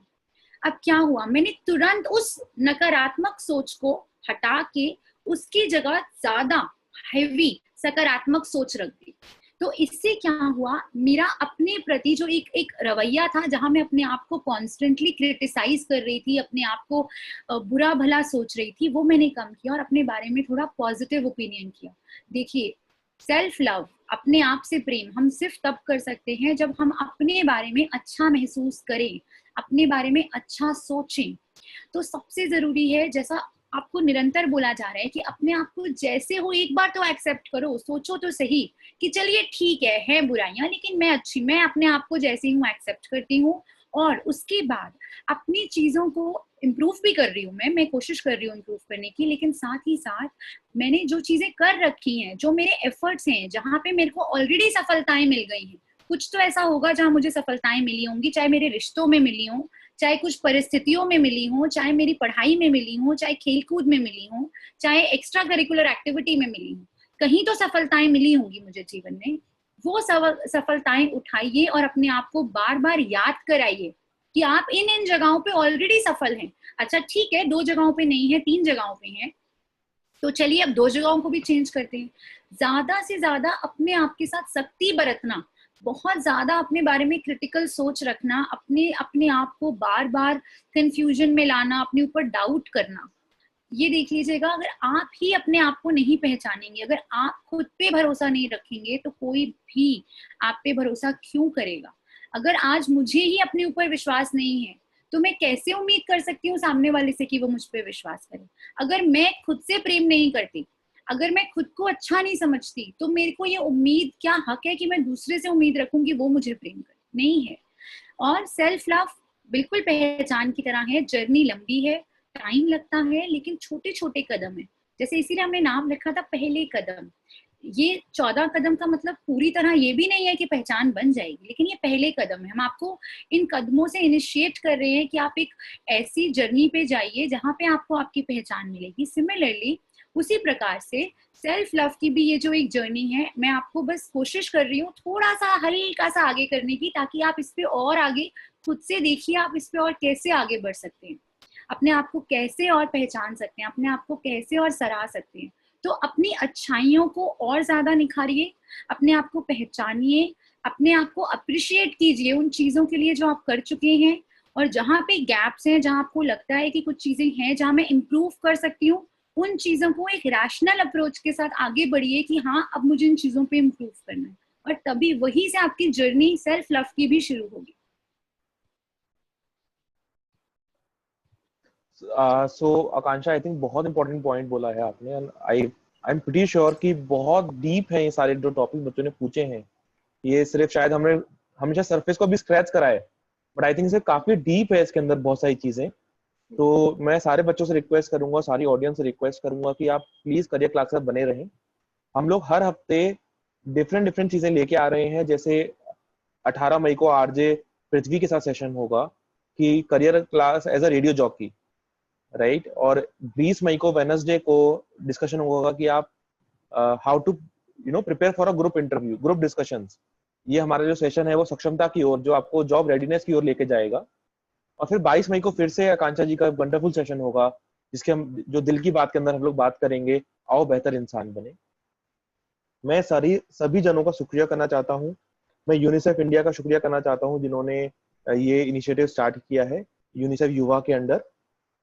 अब क्या हुआ, मैंने तुरंत उस नकारात्मक सोच को हटा के उसकी जगह ज्यादा हैवी सकारात्मक सोच रख दी। तो इससे क्या हुआ, मेरा अपने प्रति जो एक रवैया था, जहां मैं अपने आप को कॉन्स्टेंटली क्रिटिसाइज कर रही थी, अपने आप को बुरा भला सोच रही थी, वो मैंने कम किया और अपने बारे में थोड़ा पॉजिटिव ओपिनियन किया। देखिए, सेल्फ लव, अपने आप से प्रेम हम सिर्फ तब कर सकते हैं जब हम अपने बारे में अच्छा महसूस करें, अपने बारे में अच्छा सोचें। तो सबसे जरूरी है, जैसा आपको निरंतर बोला जा रहा है, कि अपने आप को जैसे हो एक बार तो एक्सेप्ट करो, सोचो तो सही कि चलिए ठीक है बुराइयां, लेकिन मैं अच्छी, मैं अपने आप को जैसे हूँ एक्सेप्ट करती हूँ, और उसके बाद अपनी चीजों को इम्प्रूव भी कर रही हूँ, मैं कोशिश कर रही हूँ इम्प्रूव करने की, लेकिन साथ ही साथ मैंने जो चीजें कर रखी हैं, जो मेरे एफर्ट्स हैं, जहाँ पे मेरे को ऑलरेडी सफलताएं मिल गई हैं, कुछ तो ऐसा होगा जहां मुझे सफलताएं मिली होंगी, चाहे मेरे रिश्तों में मिली हो, चाहे कुछ परिस्थितियों में मिली हो, चाहे मेरी पढ़ाई में मिली हो, चाहे खेलकूद में मिली हो, चाहे एक्स्ट्रा करिकुलर एक्टिविटी में मिली हो, कहीं तो सफलताएं मिली होंगी मुझे जीवन में। वो सफलताएं उठाइए और अपने आप को बार बार याद कराइए कि आप इन जगहों पे ऑलरेडी सफल हैं। अच्छा ठीक है, 2 जगहों पे नहीं है, 3 जगहों पे हैं, तो चलिए अब 2 जगहों को भी चेंज करते हैं। ज्यादा से ज्यादा अपने आप के साथ सख्ती बरतना, बहुत ज्यादा अपने बारे में क्रिटिकल सोच रखना, अपने आप को बार बार कंफ्यूजन में लाना, अपने ऊपर डाउट करना, ये देख लीजिएगा, अगर आप ही अपने आप को नहीं पहचानेंगे, अगर आप खुद पे भरोसा नहीं रखेंगे, तो कोई भी आप पे भरोसा क्यों करेगा। अगर आज मुझे ही अपने ऊपर विश्वास नहीं है, तो मैं कैसे उम्मीद कर सकती हूँ सामने वाले से कि वो मुझ पे विश्वास करे। अगर मैं खुद से प्रेम नहीं करती, अगर मैं खुद को अच्छा नहीं समझती, तो मेरे को ये उम्मीद, क्या हक है कि मैं दूसरे से उम्मीद रखूं कि वो मुझे प्रेम करे, नहीं है। और सेल्फ लव बिल्कुल पहचान की तरह है, जर्नी लंबी है, टाइम लगता है, लेकिन छोटे छोटे कदम है, जैसे इसीलिए हमने नाम रखा था पहले कदम। ये 14 कदम का मतलब पूरी तरह ये भी नहीं है कि पहचान बन जाएगी, लेकिन ये पहले कदम है। हम आपको इन कदमों से इनिशिएट कर रहे हैं कि आप एक ऐसी जर्नी पे जाइए जहां पे आपको आपकी पहचान मिलेगी। सिमिलरली उसी प्रकार से सेल्फ लव की भी ये जो एक जर्नी है, मैं आपको बस कोशिश कर रही हूँ थोड़ा सा हल्का सा आगे करने की, ताकि आप इस पे और आगे खुद से देखिए, आप इस पे और कैसे आगे बढ़ सकते हैं, अपने आप को कैसे और पहचान सकते हैं, अपने आप को कैसे और सराह सकते हैं। तो अपनी अच्छाइयों को और ज्यादा निखारिए, अपने आप को पहचानिए, अपने आप को अप्रिशिएट कीजिए उन चीजों के लिए जो आप कर चुके हैं, और जहाँ पे गैप्स हैं, जहाँ आपको लगता है कि कुछ चीजें हैं जहाँ मैं इम्प्रूव कर सकती हूँ, उन चीजों को एक रैशनल अप्रोच के साथ आगे बढ़िए कि हाँ अब मुझे इन चीजों पे इम्प्रूव करना है, और तभी वहीं से आपकी जर्नी सेल्फ लव की भी शुरू होगी। सो आकांक्षा, आई थिंक बहुत इंपॉर्टेंट पॉइंट बोला है आपने, and I am pretty sure कि बहुत डीप है ये सारे जो टॉपिक बच्चों ने पूछे हैं। ये सिर्फ शायद हमने हमेशा सरफेस को भी स्क्रैच करा है, बट आई थिंक इसे काफी डीप है, इसके अंदर बहुत सारी चीजें। तो मैं सारे बच्चों से रिक्वेस्ट करूंगा, सारी ऑडियंस से रिक्वेस्ट करूंगा कि आप प्लीज करियर क्लास में बने रहें। हम लोग हर हफ्ते डिफरेंट चीजें लेके आ रहे हैं। जैसे 18 मई को आरजे पृथ्वी के साथ सेशन होगा कि career class as a radio jockey, right. और 20 मई को वेडनेसडे को डिस्कशन होगा कि आप how to prepare for a group interview, group discussions. ये हमारा जो सेशन है वो सक्षमता की ओर, जो आपको जॉब रेडीनेस की ओर लेके जाएगा। और फिर 22 मई को फिर से आकांक्षा जी का वंडरफुल सेशन होगा, जिसके हम जो दिल की बात के अंदर हम लोग बात करेंगे, आओ बेहतर इंसान बने। मैं सभी जनों का शुक्रिया करना चाहता हूँ। मैं यूनिसेफ इंडिया का शुक्रिया करना चाहता हूँ, जिन्होंने ये इनिशिएटिव स्टार्ट किया है यूनिसेफ युवा के अंडर।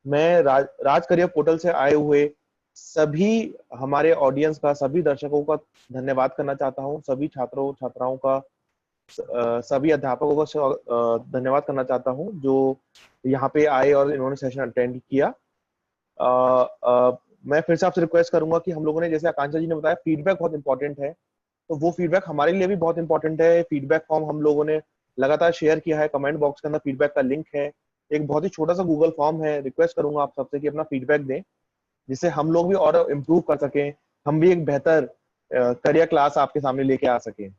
मैं राज करियर पोर्टल से आए हुए सभी हमारे ऑडियंस का, सभी दर्शकों का धन्यवाद करना चाहता हूँ। सभी छात्रों छात्राओं का, सभी अध्यापकों का धन्यवाद करना चाहता हूँ, जो यहाँ पे आए और इन्होंने सेशन अटेंड किया। मैं फिर से आपसे रिक्वेस्ट करूंगा कि हम लोगों ने, जैसे आकांक्षा जी ने बताया, फीडबैक बहुत इंपॉर्टेंट है, तो वो फीडबैक हमारे लिए भी बहुत इंपॉर्टेंट है। फीडबैक फॉर्म हम लोगों ने लगातार शेयर किया है, कमेंट बॉक्स के अंदर फीडबैक का लिंक है। एक बहुत ही छोटा सा गूगल फॉर्म है, रिक्वेस्ट करूंगा आप सबसे कि अपना फीडबैक दें, जिससे हम लोग भी और इम्प्रूव कर सकें, हम भी एक बेहतर करियर क्लास आपके सामने लेके आ सकें।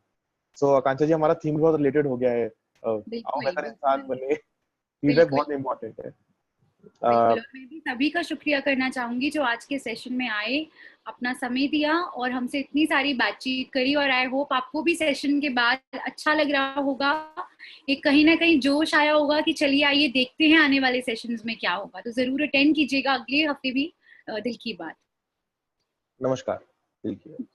सो आकांक्षा जी, हमारा थीम बहुत रिलेटेड हो गया है, आओ बेहतर इंसान बने। फीडबैक बहुत इंपॉर्टेंट है। बिल्कुल, और मैं भी सभी का शुक्रिया करना चाहूंगी जो आज के सेशन में आए, अपना समय दिया और हमसे इतनी सारी बातचीत करी। और आई होप आपको भी सेशन के बाद अच्छा लग रहा होगा, एक कहीं ना कहीं जोश आया होगा कि चलिए आइए देखते हैं आने वाले सेशंस में क्या होगा। तो जरूर अटेंड कीजिएगा अगले हफ्ते भी दिल की बात। नमस्कार। दिल की बात।